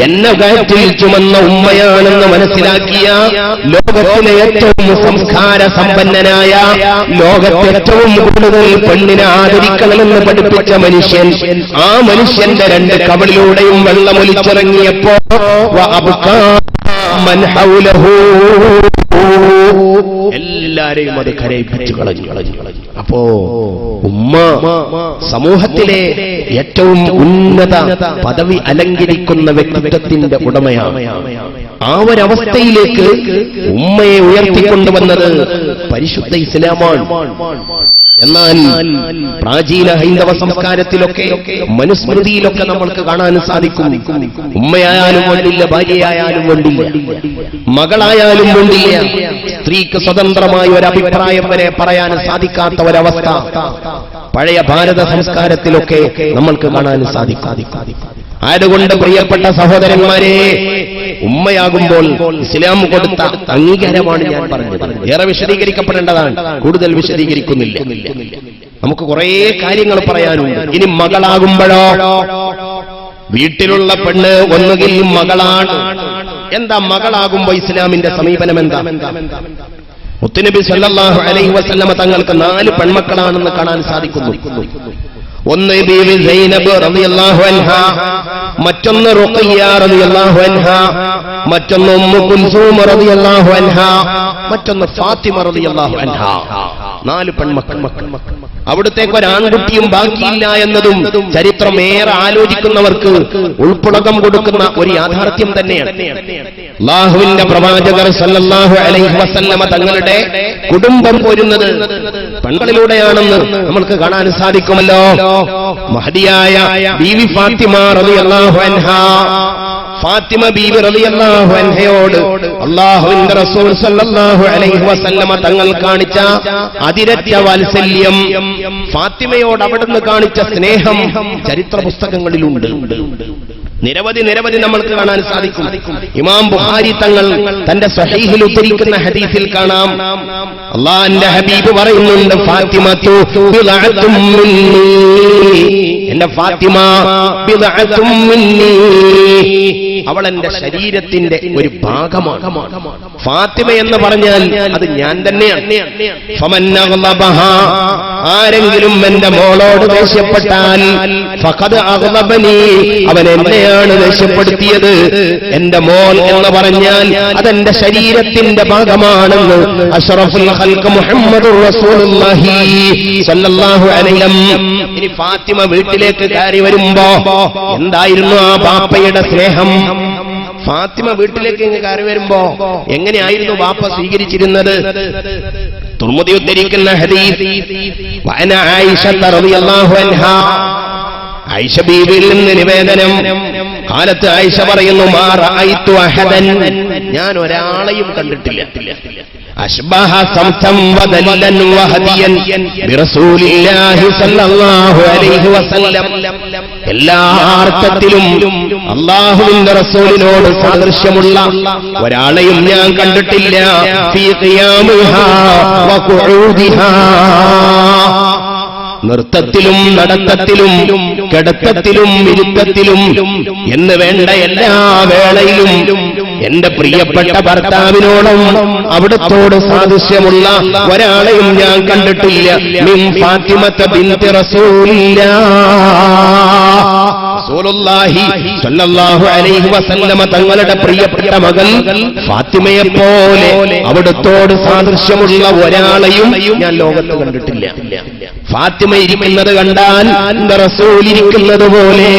A: എന്നെ വയറ്റിൽ ചുമന്ന ഉമ്മയാണെന്ന് മനസ്സിലാക്കിയ ലോകത്തിലെ ഏറ്റവും സംസ്കാര സമ്പന്നനായ, ലോകത്തെ ഏറ്റവും കൂടുതൽ പെണ്ണിനെ ആദരിക്കണമെന്ന് പഠിപ്പിച്ച മനുഷ്യൻ, ആ മനുഷ്യന്റെ 2 കവിളിലൂടെയും വെള്ളമൊലിച്ചിറങ്ങിയപ്പോ എല്ലാരെയും അത് കരയിപ്പിച്ചു കളഞ്ഞു. അപ്പോ ഉമ്മ സമൂഹത്തിലെ ഏറ്റവും ഉന്നത പദവി അലങ്കരിക്കുന്ന വ്യക്തിത്വത്തിന്റെ ഉടമയാണ്. ആ ഒരവസ്ഥയിലേക്ക് ഉമ്മയെ ഉയർത്തിക്കൊണ്ടുവന്നത് പരിശുദ്ധ ഇസ്ലാമാണ്. എന്നാൽ പ്രാചീന ഹൈന്ദവ സംസ്കാരത്തിലൊക്കെ മനുസ്മൃതിയിലൊക്കെ നമ്മൾക്ക് കാണാൻ സാധിക്കും, ഉമ്മയായാലും വേണ്ടില്ല, ഭാര്യയായാലും വേണ്ടില്ല, മകളായാലും വേണ്ടില്ല, സ്ത്രീക്ക് സ്വതന്ത്രമായ ഒരു അഭിപ്രായം വരെ പറയാൻ സാധിക്കാത്ത ഒരവസ്ഥ പഴയ ഭാരത സംസ്കാരത്തിലൊക്കെ നമ്മൾക്ക് കാണാൻ സാധിക്കും. അതുകൊണ്ട് പ്രിയപ്പെട്ട സഹോദരന്മാരെ, ഉമ്മയാകുമ്പോൾ ഇസ്ലാം കൊടുത്ത അംഗീകാരമാണ് ഞാൻ പറഞ്ഞത്. ഏറെ വിശദീകരിക്കപ്പെടേണ്ടതാണ്, കൂടുതൽ വിശദീകരിക്കുന്നില്ല. നമുക്ക് കുറേ കാര്യങ്ങൾ പറയാനുണ്ട്. ഇനി മകളാകുമ്പോഴോ, വീട്ടിലുള്ള പെണ്ണ് ഒന്നുകിൽ മകളാണ്. എന്താ മകളാകുമ്പോ ഇസ്ലാമിന്റെ സമീപനം എന്താ? മുത്തുനബി സല്ലല്ലാഹു അലൈഹി വസല്ലമ തങ്ങൾക്ക് 4 പെൺമക്കളാണെന്ന് കാണാൻ സാധിക്കുന്നു. ഒന്ന് ബീവി സൈനബ് റളിയല്ലാഹു അൻഹാ, മറ്റൊന്ന് റുഖയ്യ റളിയല്ലാഹു അൻഹാ, മറ്റൊന്ന് ഉമ്മു കുൽസൂം റളിയല്ലാഹു അൻഹാ, മറ്റൊന്ന് ഫാത്തിമ റളിയല്ലാഹു അൻഹാ. 4 പെൺമക്കൾ. അവിടുത്തേക്ക് ഒരാൺകുട്ടിയും ബാക്കിയില്ല എന്നതും ചരിത്രം ഏറെ ആലോചിക്കുന്നവർക്ക് ഉൾപ്പുളകം കൊടുക്കുന്ന ഒരു യാഥാർത്ഥ്യം തന്നെയാണ്. അല്ലാഹുവിന്റെ പ്രവാചകർ സല്ലല്ലാഹു അലൈഹി വസല്ലമ തങ്ങളുടെ കുടുംബം പോരുന്നത് പെൺകളിലൂടെയാണെന്ന് നമ്മൾക്ക് കാണാൻ സാധിക്കുമല്ലോ. മഹദിയായ ബീവി ഫാത്തിമ റളിയല്ലാഹു അൻഹാ, ഫാത്തിമ ബീവി റളിയല്ലാഹു അൻഹയോട് അല്ലാഹുവിന്റെ റസൂൽ സല്ലല്ലാഹു അലൈഹി വസല്ലമ തങ്ങൾ കാണിച്ച അതിരറ്റ വാത്സല്യം, ഫാത്തിമയോട് അവിടുന്ന് കാണിച്ച സ്നേഹം ചരിത്ര പുസ്തകങ്ങളിലുണ്ട്. നിരവധി നമ്മൾക്ക് കാണാൻ സാധിക്കും. ഇമാം ബുഖാരി തങ്ങൾ തന്റെ സ്വഹീഹിൽ ഉദ്ധരിക്കുന്ന ഹദീസിൽ കാണാം, അല്ലാഹുവിന്റെ ഹബീബ് പറയുന്നുണ്ട്, ഫാത്തിമതു ബിദഅത്തും മിന്നി, എന്റെ ഫാത്തിമ ബിദഅത്തും മിന്നി, അവൾ എന്റെ ശരീരത്തിന്റെ ഒരു ഭാഗമാണ്. ഫാത്തിമ എന്ന് പറഞ്ഞാൽ അത് ഞാൻ തന്നെയാണ്. ഫമൻ അഗ്ളബഹാ, ആരെങ്കിലും എന്റെ മോളോട് ദേഷ്യപ്പെട്ടാൽ ഫഖദ് അഗ്ളബനി, അവൻ എന്നെയാണ് ദേഷ്യപ്പെടുത്തിയത്. എന്റെ മോൾ എന്ന് പറഞ്ഞാൽ അതെന്റെ ശരീരത്തിന്റെ ഭാഗമാണെന്ന് അഷ്റഫുൽ ഖൽഖ് മുഹമ്മദുർ റസൂലുള്ളാഹി സ്വല്ലല്ലാഹു അലൈഹി വസല്ലം. ഇനി ഫാത്തിമ വീട്ടിലേക്ക് കയറി വരുമ്പോ എന്തായിരുന്നു ആ ബാപ്പയുടെ സ്നേഹം? ഫാത്തിമ വീട്ടിലേക്ക് കയറി വരുമ്പോ എങ്ങനെയായിരുന്നു ബാപ്പ സ്വീകരിച്ചിരുന്നത്? തുർമുദി ഉദ്ധരിക്കുന്ന ഹദീസ്, വഅന ആയിഷ റളിയല്ലാഹു അൻഹാ, ആയിഷ ബീവിയിൽ നിന്ന് നിവേദനം, കാലത്ത് ആയിഷ പറയുന്നു, മാ റഅയ്തു അഹദൻ, ഞാൻ ഒരാളെയും കണ്ടിട്ടില്ല, അശ്ബഹ സംസം വദല്ലൻ വഹദിയൻ ബിറസൂലില്ലാഹി സ്വല്ലല്ലാഹു അലൈഹി വസല്ലം, എല്ലാ അർത്ഥത്തിലും അല്ലാഹുവിന്റെ റസൂലിനോട് സാദൃശ്യമുള്ള ഒരാളെയും ഞാൻ കണ്ടിട്ടില്ല. ഫീ ഖിയാമിഹാ വഖുഊദിഹാ, നൃത്തത്തിലും നടത്തത്തിലും കിടത്തത്തിലും ഇരുത്തത്തിലും എന്ന് വേണ്ട എല്ലാ വേളയിലും എന്റെ പ്രിയപ്പെട്ട ഭർത്താവിനോടും അവിടത്തോട് സാദൃശ്യമുള്ള ഒരാളെയും ഞാൻ കണ്ടിട്ടില്ല. മിൻ ഫാത്തിമത ബിൻതി റസൂലുള്ളാഹി സ്വല്ലല്ലാഹു അലൈഹി വസല്ലമ തങ്ങളുടെ പ്രിയപ്പെട്ട മകൾ ഫാത്തിമയെ പോലെ അവിടത്തോട് സാദൃശ്യമുള്ള ഒരാളെയും ഞാൻ ലോകത്ത് കണ്ടിട്ടില്ല. ഫാത്തിമ ഇരിക്കുന്നത് കണ്ടാൽ എന്റെ റസൂൽ ഇരിക്കുന്നത് പോലെ,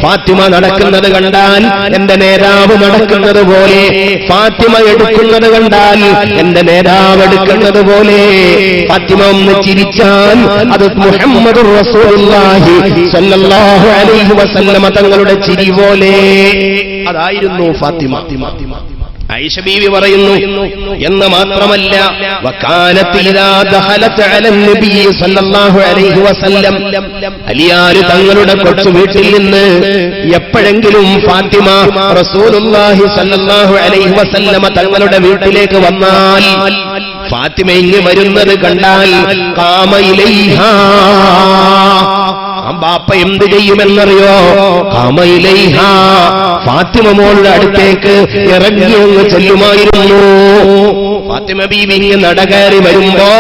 A: ഫാത്തിമ നടക്കുന്നത് കണ്ടാൽ എന്റെ നേതാവ് നടക്കുന്നത് പോലെ, ഫാത്തിമ എടുക്കുന്നത് കണ്ടാൽ എന്റെ നേതാവ് എടുക്കുന്നത് പോലെ, ഫാത്തിമ ഒന്ന് ചിരിച്ചാൽ അത് മുഹമ്മദുർ റസൂലുള്ളാഹി സ്വല്ലല്ലാഹു അലൈഹി വസല്ലമ തങ്ങളുടെ ചിരി പോലെ. അതായിരുന്നു ഫാത്തിമ. ആയിഷ ബീവി പറയുന്നു, എന്ന് മാത്രമല്ല, വകാനത്ത് ഇദാ ദഖലത് അലൻ നബി സല്ലല്ലാഹു അലൈഹി വസല്ലം, അലിയാർ തങ്ങളുടെ കൊച്ചു വീട്ടിൽ നിന്ന് എപ്പോഴെങ്കിലും ഫാത്തിമ റസൂലുള്ളാഹി സല്ലല്ലാഹു അലൈഹി വസല്ലമ തങ്ങളുടെ വീട്ടിലേക്ക് വന്നാൽ, ഫാത്തിമ ഇങ്ങ് വരുന്നത് കണ്ടാൽ ഖാമ ഇലൈഹാ, ബാപ്പ എന്ത് ചെയ്യുമെന്നറിയോ? ഖാമ ഇലൈഹാ, ഫാത്തിമ മോളുടെ അടുത്തേക്ക് ഇറങ്ങി അങ്ങ് ചെല്ലുമായിരുന്നു. ഫാത്തിമ ബീവി ഇങ്ങ് നടകയറി വരുമ്പോ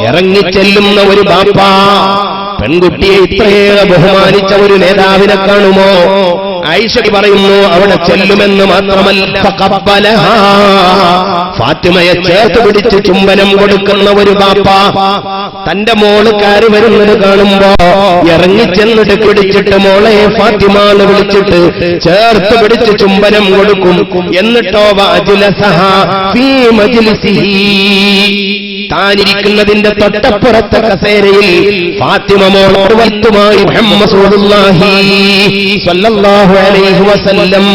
A: ഇറങ്ങിച്ചെല്ലുന്ന ഒരു ബാപ്പ പെൺകുട്ടിയെ ഇത്രയേറെ ബഹുമാനിച്ച ഒരു നേതാവിനെ കാണുമോ? ആയിഷ പറയുന്നു, അവിടെ ചെല്ലുമെന്ന് മാത്രമല്ല, ഫഖബ്ബലഹാ, ഫാത്തിമയെ ചേർത്ത് പിടിച്ച് ചുംബനം കൊടുക്കുന്ന ഒരു ബാപ്പ തന്റെ മോള് കയറി വരുന്നത് കാണുമ്പോ ഇറങ്ങിച്ചെന്നിട്ട് പിടിച്ചിട്ട് മോളെ ഫാത്തിമ എന്ന് വിളിച്ചിട്ട് ചേർത്ത് പിടിച്ച് ചുംബനം കൊടുക്കും. എന്നിട്ടോ വഅജ്ലസഹാ ഫീ മജ്ലിസിഹി, താനിരിക്കുന്നതിന്റെ തൊട്ടപ്പുറത്തെ കസേരയിൽ ഫാത്തിമ മോൾ വത്തുമായി മുഹമ്മദ് റസൂലുള്ളാഹി സ്വല്ലല്ലാഹു അലൈഹി വസല്ലം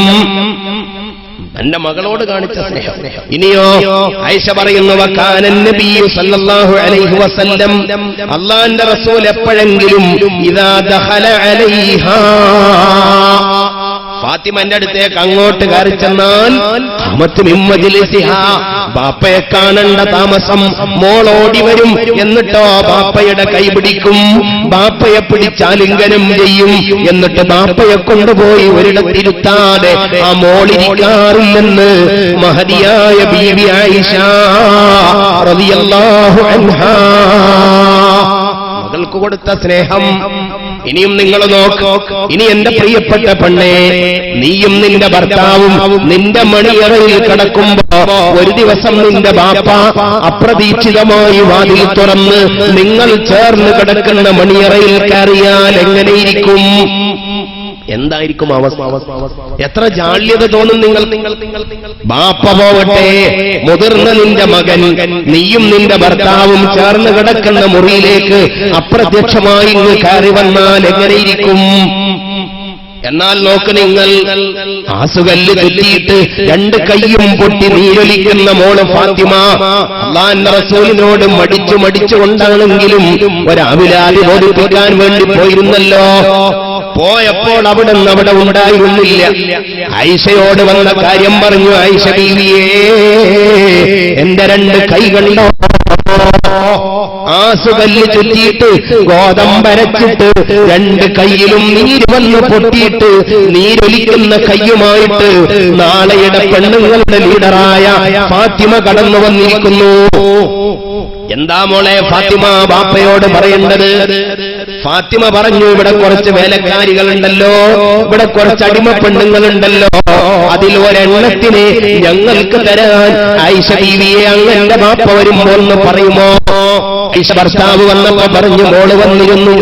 A: തന്റെ മകളോട് കാണിച്ച സ്നേഹം. ഇനിയോ ആയിഷ പറയുന്നു, വകാനൻ നബിയ്യു സല്ലല്ലാഹു അലൈഹി വസല്ലം, അല്ലാഹുവിന്റെ റസൂൽ എപ്പോഴെങ്കിലും ഇദാ ദഖല അലൈഹാ, ഫാത്തിമന്റെ അടുത്തേക്ക് അങ്ങോട്ട് കയറി ചെന്നാൽ ബാപ്പയെ കാണേണ്ട താമസം മോളോടി വരും. എന്നിട്ടോ ബാപ്പയുടെ കൈ പിടിക്കും, ബാപ്പയെ പിടിച്ചാലിംഗനം ചെയ്യും. എന്നിട്ട് ബാപ്പയെ കൊണ്ടുപോയി ഒരിടത്തിരുത്താതെ ആ മോളിരിക്കാറില്ലെന്ന് മഹദിയായ ബീവി ആയിഷ റളിയല്ലാഹു അൻഹാ മകൾക്ക് കൊടുത്ത സ്നേഹം. ഇനിയും നിങ്ങൾ നോക്ക്, ഇനി എന്റെ പ്രിയപ്പെട്ട പെണ്ണേ, നീയും നിന്റെ ഭർത്താവും നിന്റെ മണിയറയിൽ കിടക്കുമ്പോ ഒരു ദിവസം നിന്റെ ബാപ്പ അപ്രതീക്ഷിതമായി വാതിൽ തുറന്ന് നിങ്ങൾ ചേർന്ന് കിടക്കുന്ന മണിയറയിൽ കയറിയാൽ എങ്ങനെയിരിക്കും? എന്തായിരിക്കും അവസ്ഥ? എത്ര ജാള്യത തോന്നും നിങ്ങൾ. ബാപ്പ പോവട്ടെ, മുതിർന്ന നിന്റെ മകൻ നീയും നിന്റെ ഭർത്താവും ചേർന്ന് കിടക്കുന്ന മുറിയിലേക്ക് അപ്രത്യക്ഷമായി ഇങ്ങ് കയറി വന്നാൽ എങ്ങനെയിരിക്കും? എന്നാൽ നോക്ക് നിങ്ങൾ, ആസുകല്ല് ചുറ്റിയിട്ട് രണ്ട് കൈയും പൊട്ടി നീരൊലിക്കുന്ന മോള് ഫാത്തിമ അല്ലാഹുവിന്റെ റസൂലിനോട് മടിച്ചുകൊണ്ടാണെങ്കിലും ഒരാവിലാതി ബോധിപ്പിക്കാൻ വേണ്ടി പോയിരുന്നല്ലോ. പോയപ്പോൾ അവിടെ ഉണ്ടായിരുന്നില്ല. ആയിഷയോട് വന്ന കാര്യം പറഞ്ഞു, ആയിഷ ബീവിയേ, എന്റെ രണ്ട് കൈകളിലോ ആസുകല്ല് ചുറ്റിയിട്ട് ഗോതമ്പരച്ചിട്ട് രണ്ട് കൈയിലും നീര് വന്ന് പൊട്ടിയിട്ട് നീരൊലിക്കുന്ന കൈയുമായിട്ട് നാളെയുടെ പെണ്ണുങ്ങളുടെ ലീഡറായ ഫാത്തിമ കടന്നു വന്നിരിക്കുന്നു. എന്താ മോളെ ഫാത്തിമ ബാപ്പയോട് പറയേണ്ടത്? ഫാത്തിമ പറഞ്ഞു, ഇവിടെ കുറച്ച് വേലക്കാരികളുണ്ടല്ലോ, ഇവിടെ കുറച്ച് അടിമ പെണ്ണുങ്ങളുണ്ടല്ലോ, അതിൽ ഒരെണ്ണത്തിനെ ഞങ്ങൾക്ക് തരാൻ ആയിഷ ബീവിയെ അങ്ങന്റെ ബാപ്പ വരുമ്പോൾ എന്ന് പറയുമോ? ആയിഷ ഭർത്താവ് വന്നപ്പോ പറഞ്ഞു, മോള് വന്നിരുന്നു,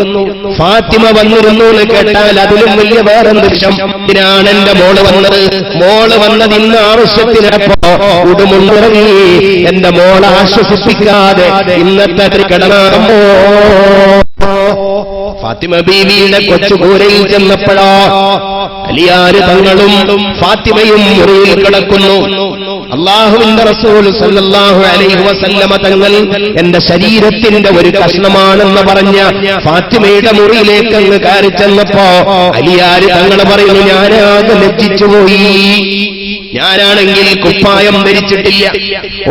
A: ഫാത്തിമ വന്നിരുന്നു എന്ന് കേട്ടാൽ അതിലും വലിയ വേറെന്ത് വിഷം. ഇതിനാണ് എന്റെ മോള് വന്നത്. മോള് വന്നത് ഇന്ന് ആവശ്യത്തിനപ്പോ ഉടുമുണ്ടിറങ്ങി എന്റെ മോളെ ആശ്വസിപ്പിക്കാതെ ഇന്നത്തെ കിടന്നാകുമ്പോ ഫാത്തിമ ബീവിയുടെ കൊച്ചുകൂരയിൽ ചെന്നപ്പോഴോ അലിയാര് തങ്ങളും ഫാത്തിമയും മുറിയിൽ കിടക്കുന്നു. അല്ലാഹുവിന്റെ റസൂൽ സല്ലല്ലാഹു അലൈഹി വസല്ലമ തങ്ങൾ എന്റെ ശരീരത്തിന്റെ ഒരു കഷ്ണമാണെന്ന് പറഞ്ഞ ഫാത്തിമയുടെ മുറിയിലേക്ക് അങ്ങ് കയറി ചെന്നപ്പോ അലിയാര് തങ്ങൾ പറയുന്നു, ഞാനാകെ ലജ്ജിച്ചുപോയി. ഞാനാണെങ്കിൽ കുപ്പായം ധരിച്ചിട്ടില്ല,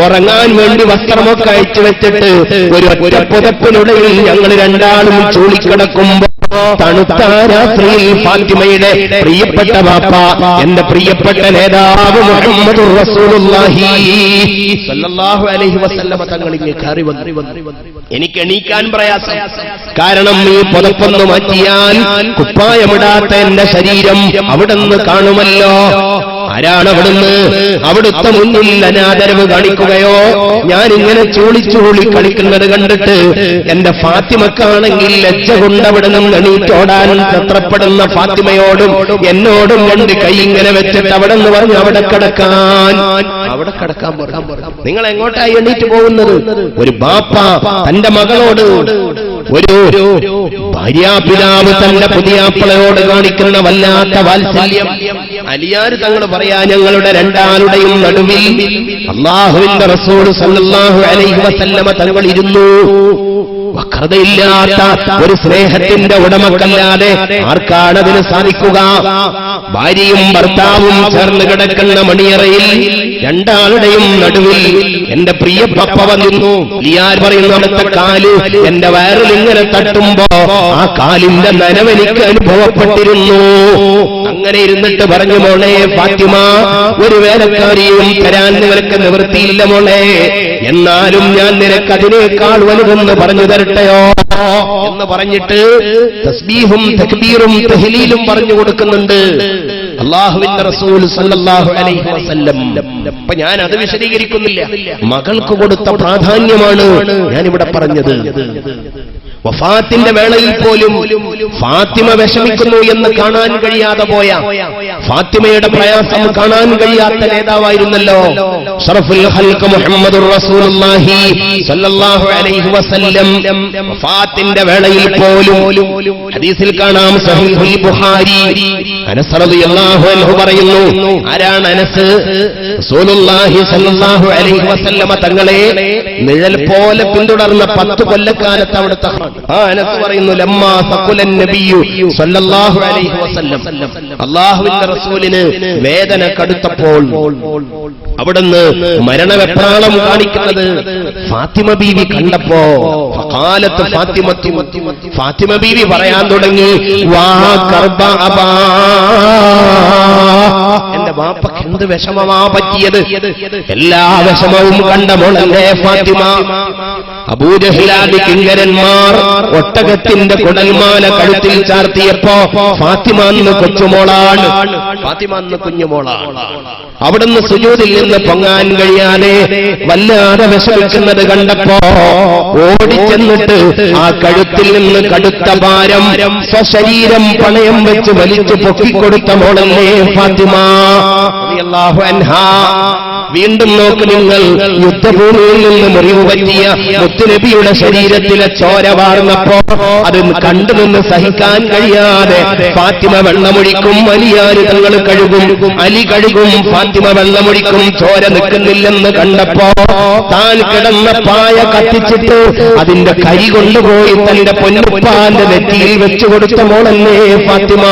A: ഉറങ്ങാൻ വേണ്ടി വസ്ത്രമൊക്കെ അയച്ചു വെച്ചിട്ട് ഒരു ഒറ്റ പുതപ്പിനുള്ളിൽ ഞങ്ങൾ രണ്ടാളും ചൂളിക്കിടക്കുമ്പോ തണുത്ത രാത്രിയിൽ ഫാത്തിമയുടെ പ്രിയപ്പെട്ട ബാപ്പ, എന്റെ പ്രിയപ്പെട്ട നേതാവ് മുഹമ്മദുർ റസൂലുള്ളാഹി സ്വല്ലല്ലാഹു അലൈഹി വസല്ലമ തങ്ങളിലേക്ക് കയറി വന്നു. എനിക്ക് എണീക്കാൻ പ്രയാസം, കാരണം ഈ പുതപ്പൊന്ന് മാറ്റിയാൽ കുപ്പായമിടാത്ത എന്റെ ശരീരം അവിടുന്ന് കാണുമല്ലോ. ആരാണ് അവിടുന്ന്? അവിടുത്തെ മുന്നിൽ അനാദരവ് കാണിക്കുകയോ? ഞാനിങ്ങനെ ചൂളിച്ചൂളി കളിക്കുന്നത് കണ്ടിട്ട് എന്റെ ഫാത്തിമക്കാണെങ്കിൽ ലജ്ജ കൊണ്ട് അവിടെ നിന്ന് എണീറ്റോടാൻ തത്രപ്പെടുന്ന ഫാത്തിമയോടും എന്നോടും രണ്ട് കൈ ഇങ്ങനെ വെച്ചിട്ട് അവിടെ നിന്ന് പറഞ്ഞു അവിടെ കിടക്കാൻ പറഞ്ഞു. നിങ്ങൾ എങ്ങോട്ടായി എണീറ്റ് പോകുന്നത്? ഒരു ബാപ്പ തന്റെ മകളോട്, ഒരു ഭാര്യാപിതാവ് തന്റെ പുതിയാപ്പിളയോട് കാണിക്കുന്ന വല്ലാത്ത വാത്സല്യം. അലിയാര് തങ്ങൾ പറയാ, ഞങ്ങളുടെ രണ്ടാളുടെയും നടുവിൽ അല്ലാഹുവിന്റെ റസൂൽ സല്ലല്ലാഹു അലൈഹി വസല്ലമ തങ്ങൾ ഇരുന്നു. വക്രതയില്ലാത്ത ഒരു സ്നേഹത്തിന്റെ ഉടമക്കല്ലാതെ ആർക്കാണതിന് സാധിക്കുക? ഭാര്യയും ഭർത്താവും ചേർന്ന് കിടക്കുന്ന മണിയറയിൽ രണ്ടാളുടെയും നടുവിൽ എന്റെ പ്രിയ പപ്പ വന്നിരുന്നു. ലിയാർ പറയുന്നു, അവിടുത്തെ കാല് എന്റെ വയറിൽ ഇങ്ങനെ തട്ടുമ്പോ ആ കാലിന്റെ നനവെനിക്ക് അനുഭവപ്പെട്ടിരുന്നു. അങ്ങനെ ഇരുന്നിട്ട് പറഞ്ഞു, മോളെ ഫാത്തിമ, ഒരു വേലക്കാരിയും തരാൻ നിനക്ക് നിവൃത്തിയില്ല മോളെ, എന്നാലും ഞാൻ നിനക്ക് അതിനേക്കാൾ വലുതെന്ന് പറഞ്ഞു തരട്ടെയോ എന്ന് പറഞ്ഞിട്ട് തസ്ബീഹും തക്ബീറും തഹ്ലീലും പറഞ്ഞു കൊടുക്കുന്നുണ്ട് അല്ലാഹുവിന്റെ റസൂൽ സല്ലല്ലാഹു അലൈഹി വസല്ലം. അപ്പൊ ഞാൻ അത് വിശദീകരിക്കുന്നില്ല, മകൾക്ക് കൊടുത്ത പ്രാധാന്യമാണ് ഞാനിവിടെ പറഞ്ഞത്. വഫാത്തിന്റെ വേളയിൽ പോലും ഫാത്തിമ വിഷമിക്കുന്നു എന്ന് കാണാൻ കഴിയാതെ പോയ, ഫാത്തിമയുടെ പ്രയാസം കാണാൻ കഴിയാത്ത നേതാവായിരുന്നല്ലോ ശറഫുൽ ഖൽഖ് മുഹമ്മദുർ റസൂലുള്ളാഹി സ്വല്ലല്ലാഹു അലൈഹി വസല്ലം. വഫാത്തിന്റെ വേളയിൽ പോലും ഹദീസിൽ കാണാം, സഹീഹുൽ ബുഖാരി, അനസ് റളിയല്ലാഹു അൻഹു പറയുന്നു. ആരാണ് അനസ്? റസൂലുള്ളാഹി സ്വല്ലല്ലാഹു അലൈഹി വസല്ലമ തങ്ങളെ നിഴൽ പോലെ പിന്തുടർന്ന 10 കൊല്ലക്കാലത്ത് അവിടുത്തെ അനസ് പറയുന്നു, ലമ്മാ സഖുലൻ നബിയ്യു സ്വല്ലല്ലാഹു അലൈഹി വസല്ലം, അല്ലാഹുവിന്റെ റസൂലിന് വേദന കടുത്തപ്പോൾ അവിടുന്ന് മരണവെപ്രാളം കാണിക്കുന്നത് ഫാത്തിമ ബീവി കണ്ടപ്പോ ഫഖാലത്ത് ഫാത്തിമത്തു, ഫാത്തിമ ബീവി പറയാൻ തുടങ്ങി, വാ കർബ അബാ, എന്റെ ബാപ്പക്ക് എന്ത് വിഷമമാ പറ്റിയത്? എല്ലാ വിഷമവും കണ്ട മോളല്ലേ ഫാത്തിമ. അബൂജഹ്ലാദി കിങ്കരന്മാർ ഒട്ടകത്തിന്റെ കുടൽമാല കഴുത്തിൽ ചാർത്തിയപ്പോ ഫാത്തിമ അന്ന് കൊച്ചുമോളാണ്, ഫാത്തിമ അന്ന് കുഞ്ഞുമോളാണ്. അവിടുന്ന് സുജൂദിൽ നിന്ന് പൊങ്ങാൻ കഴിയാതെ വല്ലാതെ വിഷമിക്കുന്നത് കണ്ടപ്പോ ഓടിച്ചെന്നിട്ട് ആ കഴുത്തിൽ നിന്ന് കടുത്ത ഭാരം സ്വശരീരം പണയം വെച്ച് വലിച്ചു പൊക്കിക്കൊടുത്ത മോളല്ലേ ഫാത്തിമ റളിയല്ലാഹു അൻഹാ. വീണ്ടും നോക്ക് നിങ്ങൾ, യുദ്ധഭൂമിയിൽ നിന്ന് മുറിവ് പറ്റിയ മുത്തുനബിയുടെ ശരീരത്തിലെ ചോര വാർന്നപ്പോ അത് കണ്ടുനിന്ന് സഹിക്കാൻ കഴിയാതെ ഫാത്തിമ വെള്ളമൊഴിക്കും, അലിയാര് തങ്ങൾ കഴുകും, അലി കഴുകും, ഫാത്തിമ വെള്ളമൊഴിക്കും, ചോര നിൽക്കുന്നില്ലെന്ന് കണ്ടപ്പോ താൻ കിടന്ന പായ കത്തിച്ചിട്ട് അതിന്റെ കരി കൊണ്ടുപോയി തന്റെ പൊന്നുപ്പാന്റെ നെറ്റിയിൽ വെച്ചു കൊടുത്ത മോളല്ലേ ഫാത്തിമ.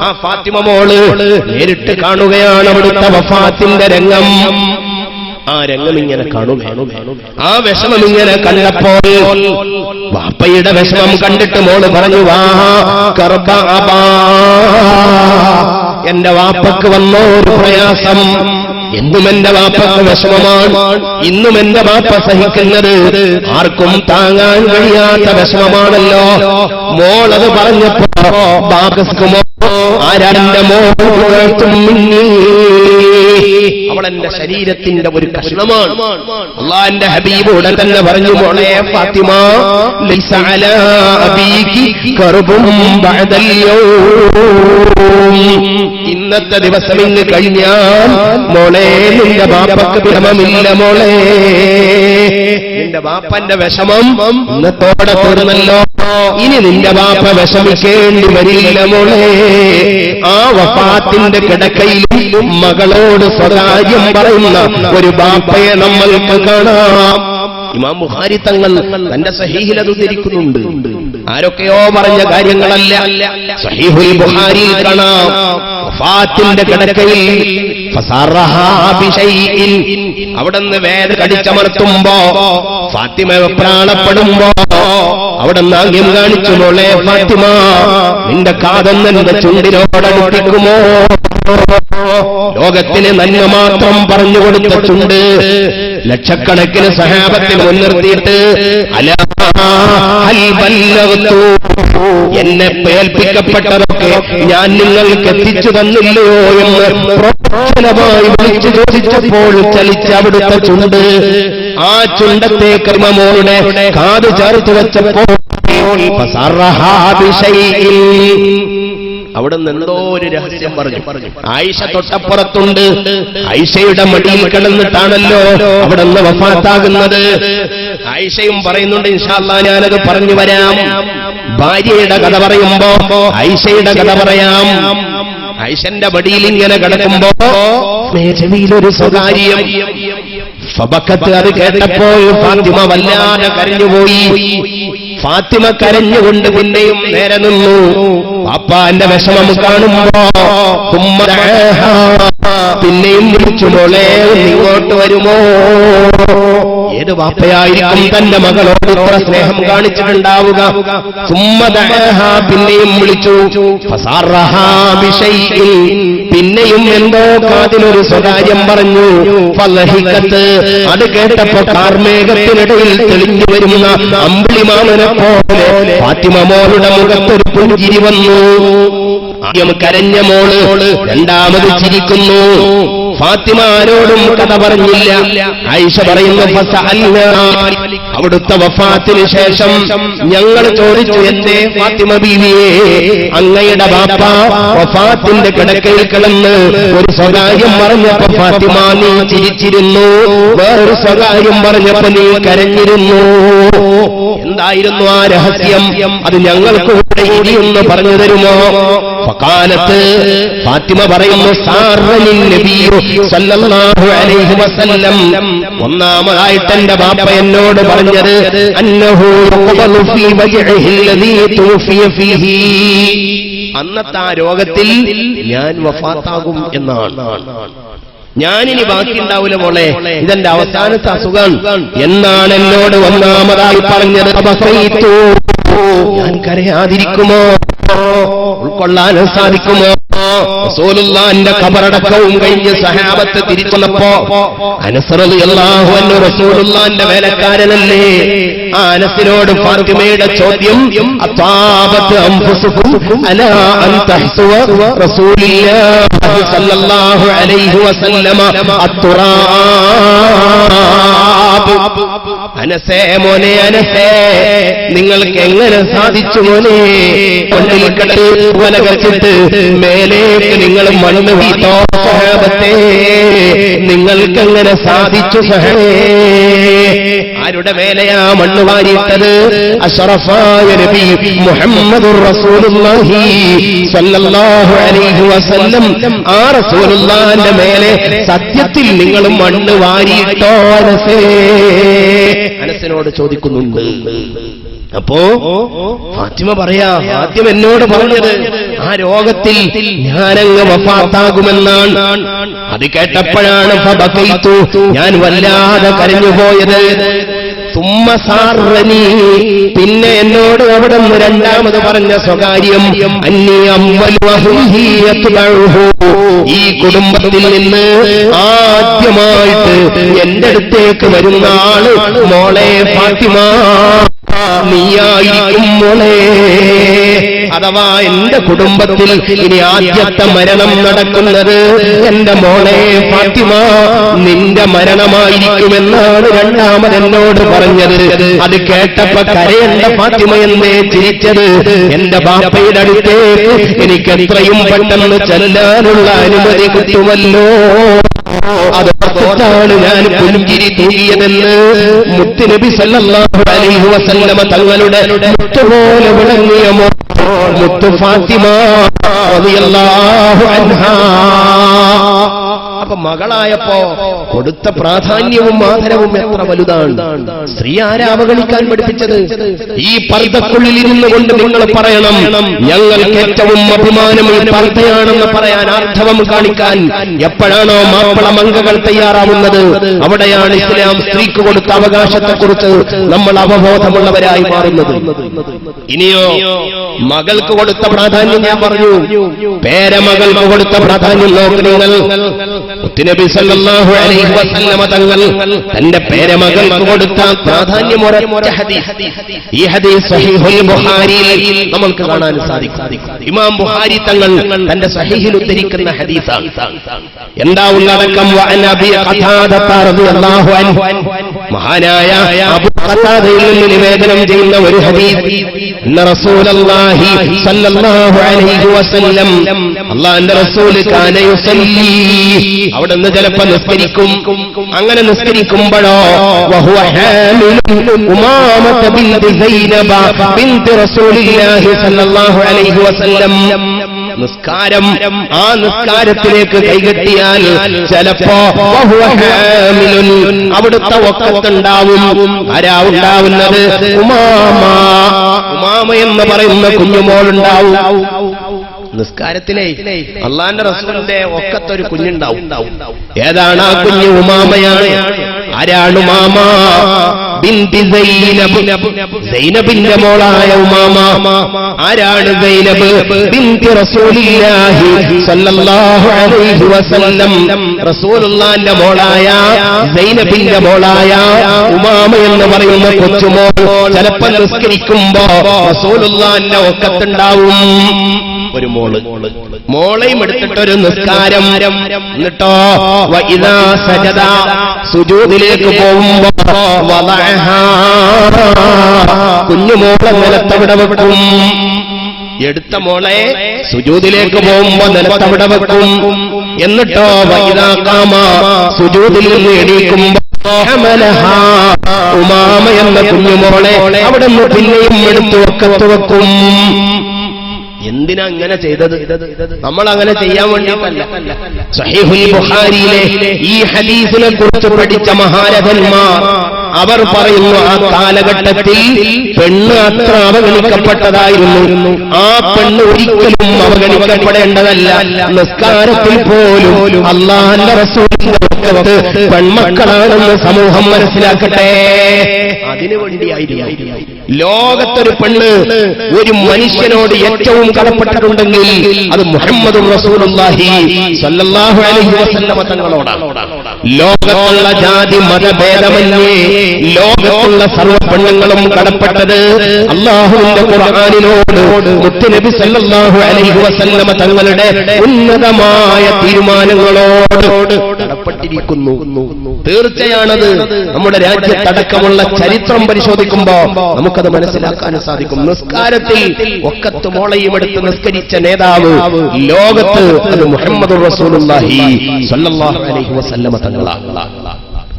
A: ആ ഫാത്തിമ മോള് നേരിട്ട് കാണുകയാണ് അവിടുത്തെ വഫാത്തിന്റെ രംഗം. ആ രംഗം ഇങ്ങനെ കാണും. ആ വിഷമം ഇങ്ങനെ കണ്ടപ്പോൾ വാപ്പയുടെ വിഷമം കണ്ടിട്ട് മോള് പറഞ്ഞു, വാ കർബ അബാ, എന്റെ വാപ്പക്ക് വന്നോ ഒരു പ്രയാസം. എന്നും എന്റെ വാപ്പക്ക് വിഷമമാണ്, ഇന്നും എന്റെ വാപ്പ സഹിക്കുന്നത് ആർക്കും താങ്ങാൻ കഴിയാത്ത വിഷമമാണല്ലോ. മോളത് പറഞ്ഞപ്പോ ബാബസ്കുമോ ആരാന്റെ മോട്ടും അവളെന്റെ ശരീരത്തിന്റെ ഒരു കഷ്ണമാണ്. അല്ലാഹുവിന്റെ ഹബീബ് ഉടൻ തന്നെ പറഞ്ഞു, മോളെ ഫാത്തിമ, ലൈസ അലാ അബീകി കർബും ബഅദൽ യൗം, ഇന്നത്തെ ദിവസം ഇന്ന് കഴിഞ്ഞാൽ മോളെ നിന്റെ ബാപ്പക്ക് ഭ്രമമില്ല മോളെ, നിന്റെ ബാപ്പന്റെ വിഷമം ഇന്നത്തോടെ തീർന്നല്ലോ, ഇനി നിന്റെ ബാപ്പ വിഷമിക്കേണ്ടി വരില്ല മോളെ. ആ വഫാത്തിന്റെ കിടക്കയിലും മകളോട് സ്വകാര്യം പറയുന്ന ഒരു ബാപ്പയെ നമ്മൾക്ക് കാണാം. ഇമാം ബുഖാരി തങ്ങൾ തന്റെ സഹീഹിൽ അത് ഉദ്ധരിക്കുന്നുണ്ട്. ആരൊക്കെയോ പറഞ്ഞ കാര്യങ്ങളല്ല, സഹീഹുൽ ബുഖാരിയിൽ കാണാം. വഫാത്തിന്റെ കിടക്കയിൽ അവിടുന്ന് വേദ കടിച്ചമർത്തുമ്പോ, ഫാത്തിമ പ്രാണപ്പെടുമ്പോ അവിടുന്ന് ആംഗ്യം കാണിച്ചു, മോളെ ഫാത്തിമ നിന്റെ കാതൊന്നെന്റെ ചുണ്ടിനോടടുപ്പിക്കുമോ? ലോകത്തിന് നന്മ മാത്രം പറഞ്ഞുകൊടുത്ത ചുണ്ട് ലക്ഷക്കണക്കിന് സഹാബത്തിൽ മുൻനിർത്തിയിട്ട് എന്നെ ഏൽപ്പിക്കപ്പെട്ടതൊക്കെ ഞാൻ നിങ്ങൾക്ക് എത്തിച്ചു തന്നില്ലയോ എന്ന് പ്രബലമായി വിളിച്ചു ചോദിച്ചപ്പോൾ ചലിച്ച അവിടുത്തെ ചുണ്ട്, ആ ചുണ്ടത്തെ കർമ്മമോളുടെ കാത് ചേർത്ത് വെച്ചപ്പോൾ അവിടുന്ന് എന്തോ ഒരു രഹസ്യം പറഞ്ഞു. ആയിഷ തൊട്ടപ്പുറത്തുണ്ട്. ആയിഷയുടെ മടിയിൽ കിടന്നിട്ടാണല്ലോ അവിടുന്ന് വഫാത്താകുന്നത്. ആയിഷയും പറയുന്നുണ്ട്, ഇൻഷാ അല്ലാഹ് ഞാനത് പറഞ്ഞു വരാം. ഭാര്യയുടെ കഥ പറയുമ്പോ ആയിഷയുടെ കഥ പറയാം. ആയിഷന്റെ മടിയിൽ ഇങ്ങനെ കിടക്കുമ്പോ ചെവിയിലൊരു സ്വകാര്യം ഫബക്കത്ത്. അത് കേട്ടപ്പോൾ ഫാത്തിമ വല്ലാതെ കരഞ്ഞുപോയി. ഫാത്തിമ കരഞ്ഞുകൊണ്ട് പിന്നെയും നേരെ നിന്നു. പാപ്പാന്റെ വിഷമം കാണുമ്പോ പിന്നെയും വിളിച്ചു, മോളെ ഇങ്ങോട്ട് വരുമോ? ഏത് വാപ്പയായിരിക്കും തന്റെ മകളോട് ഇത്ര സ്നേഹം കാണിച്ചിട്ടുണ്ടാവുക? പിന്നെയും വിളിച്ചു. പിന്നെയും എന്തോ കാതിലൊരു സ്വകാര്യം പറഞ്ഞു. അത് കേട്ടപ്പോ കാർമേഘത്തിനിടയിൽ തെളിഞ്ഞു വരുന്ന അമ്പിളിമാമനെ പോലെ ഫാത്തിമ മോളുടെ മുഖത്തൊരു പുഞ്ചിരി വന്നു. ആദ്യം കരഞ്ഞ മോള് രണ്ടാമത് ചിരിക്കുന്നു. ഫാത്തിമ ആരോടും കഥ പറഞ്ഞില്ല. ആയിഷ പറയുന്നു, അവിടുത്തെ വഫാത്തിന് ശേഷം ഞങ്ങൾ ചോദിച്ചു, എന്തേ ഫാത്തിമ ബീവിയെ അങ്ങയുടെ ബാപ്പ വഫാത്തിന്റെ കിടക്കയിൽ കിടന്ന് ഒരു സ്വകാര്യം പറഞ്ഞപ്പോ ഫാത്തിമ നീ ചിരിച്ചിരുന്നു, വേറൊരു സ്വകാര്യം പറഞ്ഞപ്പോ നീ കരഞ്ഞിരുന്നു. എന്തായിരുന്നു ആ രഹസ്യം? അത് ഞങ്ങൾക്ക് ഇവിടെ ഇരിയൊന്ന് പറഞ്ഞു തരുമോ? ഫഖാലത്ത് ഫാത്തിമ പറയുന്നു, സാറനിൻ നബിയു സല്ലല്ലാഹു അലൈഹി വസല്ലം, ഒന്നാമതായിട്ട് എന്റെ ബാപ്പ എന്നോട് പറഞ്ഞത് അന്നഹു യഖബലു ഫീ വജ്ഹിഹി അല്ലദീ തുഫിയ ഫീഹി, അന്നത്തെ ആ രോഗത്തിൽ ഞാൻ വഫാത്താകും എന്നാണ്. ഞാനിനി ബാക്കിയുണ്ടാവില്ല മോളെ, ഇതെന്റെ അവസാനത്തെ അസുഖം എന്നാണ് എന്നോട് ഒന്നാമതായി പറഞ്ഞത്. ഞാൻ കരയാതിരിക്കുമോ? ഉൾക്കൊള്ളാൻ സാധിക്കുമോ? റസൂലുള്ളാഹിന്റെ ഖബറടക്കവും കഴിഞ്ഞ് സഹാബത്ത് തിരിച്ചപ്പോ അനസ് റളിയല്ലാഹു അൻഹു റസൂലുള്ളാഹിന്റെ വേലക്കാരനല്ലേ? ആ അനസിനോട് ഫാത്തിമയുടെ ചോദ്യം, അതാബത്ത് അൻഫുസുകും അലാ അൻ തഹ്സുവ റസൂലുള്ളാഹി സ്വല്ലല്ലാഹു അലൈഹി വസല്ലമ അത്തുറാബ്. അനസേ മോനെ, അനസേ നിങ്ങൾക്ക് എങ്ങനെ സാധിച്ചു മോനെ? മണ്ണിൽ കെട്ട് വലകച്ചിട്ട് മേലേക്ക് നിങ്ങൾ മണ്ണ് വീട്ടോ സഹാബത്തെ, നിങ്ങൾക്കെങ്ങനെ സാധിച്ചു സഹേ? ആരുടെ മേലെയാ മണ്ണ് വാരിയിട്ടത്? അഷ്റഫായ നബി മുഹമ്മദുർ റസൂലുള്ളാഹി സ്വല്ലല്ലാഹു അലൈഹി വസല്ലം. ആ റസൂലുള്ളാഹിന്റെ മേലെ സത്യത്തിൽ നിങ്ങൾ മണ്ണ് വാരിയിട്ടോ അനസേ? അനസിനോട് ചോദിക്കുന്നുണ്ട്. അപ്പോ ഫാത്തിമ പറയാ, ആദ്യം എന്നോട് പറഞ്ഞത് ആ രോഗത്തിൽ ഞാനങ്ങ് വഫാത്താകുമെന്നാണ്. അത് കേട്ടപ്പോഴാണ് ഫബകൈതു, ഞാൻ വല്ലാതെ കരഞ്ഞുപോയത്. തുമ്മ സാറനി, പിന്നെ എന്നോട് അവിടെ നിന്ന് രണ്ടാമത് പറഞ്ഞ സ്വകാര്യം, അന്നി അവ്വലു അഹ്ലിഹി യത്ബഉഹു, ഈ കുടുംബത്തിൽ നിന്ന് ആദ്യമായിട്ട് എന്റെ അടുത്തേക്ക് വരുന്ന ആള് മോളെ ഫാത്തിമ നീയായിരിക്കും മോളെ. അഥവാ എന്റെ കുടുംബത്തിൽ ഇനി ആദ്യത്തെ മരണം നടക്കുന്നത് എന്റെ മോളെ ഫാത്തിമ നിന്റെ മരണമായിരിക്കുമെന്നാണ് രണ്ടാമത് എന്നോട് പറഞ്ഞത്. അത് കേട്ടപ്പോ കരയേണ്ട ഫാത്തിമ എന്നേ ചിരിച്ചത്. എന്റെ ബാപ്പയുടെ അടുത്തേക്ക് എനിക്ക് എത്രയും പെട്ടെന്ന് ചെല്ലാനുള്ള അനുമതി കിട്ടുമല്ലോ. അതോർത്താണ് ഞാൻ പുഞ്ചിരി തൂകിയതെന്ന് മുത്തുനബി സല്ലല്ലാഹു അലൈഹി വസല്ലമ തങ്ങളുടെ മുത്തുപോലെ വിളങ്ങിയ മുത്തു ഫാത്തിമ റളിയല്ലാഹു അൻഹാ. അപ്പൊ മകളായപ്പോ കൊടുത്ത പ്രാധാന്യവും ആദരവും എത്ര വലുതാണ്. സ്ത്രീ ആരാ അവഗണിക്കാൻ പഠിപ്പിച്ചത്? ഈ പർദ്ദക്കുള്ളിൽ ഇരുന്നു കൊണ്ട് നിങ്ങൾ പറയണം ഞങ്ങൾക്ക് ഏറ്റവും അഭിമാനം ഈ പർദ്ദയാണെന്ന് പറയാൻ, ആർദ്ധവം കാണിക്കാൻ എപ്പോഴാണോ മാപ്പിള മംഗകൾ തയ്യാറാവുന്നത് അവിടെയാണ് ഇസ്ലാം സ്ത്രീക്ക് കൊടുത്ത അവകാശത്തെക്കുറിച്ച് നമ്മൾ അവബോധമുള്ളവരായി മാറുന്നത്. ഇനിയോ മകൾക്ക് കൊടുത്ത പ്രാധാന്യം ഞാൻ പറഞ്ഞു, പേരമകൾക്ക് കൊടുത്ത പ്രാധാന്യം നോക്ക് നിങ്ങൾ. മുത്തുനബി സല്ലല്ലാഹു അലൈഹി വസല്ലമ തങ്ങൾ തന്റെ പേരമകൾക്ക് കൊടുത്ത പ്രാധാന്യം ഒരൊറ്റ ഹദീസ്. ഈ ഹദീസ് സഹീഹുൽ ബുഖാരിയിൽ നമുക്ക് കാണാൻ സാധിക്കും. ഇമാം ബുഖാരി തങ്ങൾ തന്റെ സഹീഹിൽ ഉദ്ധരിക്കുന്ന ഹദീസാണ്. എന്താ ഉള്ളടക്കം? വഅൻ അബീ ഖതാദ റളിയല്ലാഹു അൻഹു, മഹാനായ അബൂ ഖതാദയിൽ നിന്ന് നിവേദനം ചെയ്യുന്ന ഒരു ഹദീസ്. ഇന്ന റസൂലുള്ളാഹി സ്വല്ലല്ലാഹു അലൈഹി വസല്ലം, അല്ലാഹുവിന്റെ റസൂൽ കാന യുസല്ലി, അവിടുന്ന് ചിലപ്പോൾ നിസ്കരിക്കും. അങ്ങനെ നിസ്കരിക്കുമ്പോഴോ വഹുവ ഹാമിലുൻ ഉമാമത ബിൻത് സൈനബ ബിൻത് റസൂലില്ലാഹി സ്വല്ലല്ലാഹു അലൈഹി വസല്ലം, നിസ്കാരം ആ നിസ്കാരത്തിലേക്ക് കൈകെട്ടിയാൽ ചിലപ്പോ വഹുവ ഹാമിലുൻ, അവിടുത്തെ ഒക്കത്തുണ്ടാവും. ആരാ ഉണ്ടാവുന്നത്? ഉമാമ, ഉമാമ എന്ന് പറയുന്ന കുഞ്ഞുമോളുണ്ടാവും. നിസ്കാരത്തിലെ അള്ളാന്റെ റസൂലിന്റെ ഒക്കത്തൊരു കുഞ്ഞുണ്ടാവും. ഏതാണ് ആ കുഞ്ഞ്? ഉമാമയാണ്. ആരാണ് ഉമാമ? ബിൻതി സൈനബ്, സൈനബിന്റെ മോളായ ഉമാമ. ആരാണ് സൈനബ്? ബിൻതി റസൂലില്ലാഹി സ്വല്ലല്ലാഹു അലൈഹി വസല്ലം, റസൂലുള്ളാഹിന്റെ മോളായ സൈനബിന്റെ മോളായ ഉമാമ എന്ന് പറയുന്ന കൊച്ചുമോൾ ചിലപ്പോൾ നിസ്കരിക്കുമ്പോ റസൂലുള്ളാഹിന്റെ ഒക്കത്തുണ്ടാവും ഒരു മോള്. മോളെയും എടുത്തിട്ടൊരു നിസ്കാരം. എന്നിട്ടോ വഇദാ സജദ, സുജൂദിലേക്ക് പോകുമ്പോ വദഅഹാ, കുഞ്ഞുമോളെ നിലത്തവിടെ വെക്കും. എടുത്ത മോളെ സുജൂദിലേക്ക് പോകുമ്പോ നിലത്തവിടെ വെക്കും. എന്നിട്ടോ വഇദാ ഖാമ, സുജൂദിൽ നിന്ന് എണീക്കുമ്പോ ഹമലഹാ, ഉമാമ എന്ന കുഞ്ഞുമോളെ അവിടെ നിന്ന് പിന്നെയും എടുത്തു ഒക്കത്ത് വെക്കും. എന്തിനാ അങ്ങനെ ചെയ്തത്? നമ്മൾ അങ്ങനെ ചെയ്യാൻ വേണ്ടിയിട്ടല്ല. സഹീഹുൽ ബുഖാരിയിലെ ഈ ഹദീസിനെ കുറിച്ച് പഠിച്ച മഹാരഥന്മാർ അവർ പറയുന്നു, ആ കാലഘട്ടത്തിൽ പെണ്ണ് അത്ര അവഗണിക്കപ്പെട്ടതായിരുന്നു. ആ പെണ്ണ് ഒരിക്കലും അവഗണിക്കപ്പെടേണ്ടതല്ല. നിസ്കാരത്തിൽ പോലും അല്ലാഹുവിന്റെ റസൂലിന്റെ ഒക്കത്ത് പെൺമക്കളാണെന്ന് സമൂഹം മനസ്സിലാക്കട്ടെ. അതിനുവേണ്ടിയായിരുന്നു ലോകത്തൊരു പെണ്ണ് ഒരു മനുഷ്യനോട് ഏറ്റവും കടപ്പെട്ടിട്ടുണ്ടെങ്കിൽ അത് മുഹമ്മദുർ റസൂലുള്ളാഹി സ്വല്ലല്ലാഹു അലൈഹി വസല്ലമ തങ്ങളോടാണ്. ലോകത്തുള്ള ജാതി മതഭേദമന്യേ ലോകത്തുള്ള സർവ്വ പെണ്ണുങ്ങളും കടപ്പെട്ടത് അല്ലാഹുവിന്റെ ഖുർആനിനോട്, മുത്തുനബി സല്ലല്ലാഹു അലൈഹി വസല്ലമ തങ്ങളുടെ ഉന്നതമായ തീരുമാനങ്ങളോട് കടപ്പെട്ടിരിക്കുന്നു. തീർച്ചയാണത് നമ്മുടെ രാജ്യത്തടക്കമുള്ള ചരിത്രം പരിശോധിക്കുമ്പോ നമുക്കത് മനസ്സിലാക്കാൻ സാധിക്കും. നിസ്കാരത്തിൽ ഒക്കത്ത് മോളയും എടുത്ത് നിസ്കരിച്ച നേതാവ് ലോകത്ത് അത് മുഹമ്മദുർ റസൂലുള്ളാഹി സ്വല്ലല്ലാഹു അലൈഹി വസല്ലമ തങ്ങളാണ്.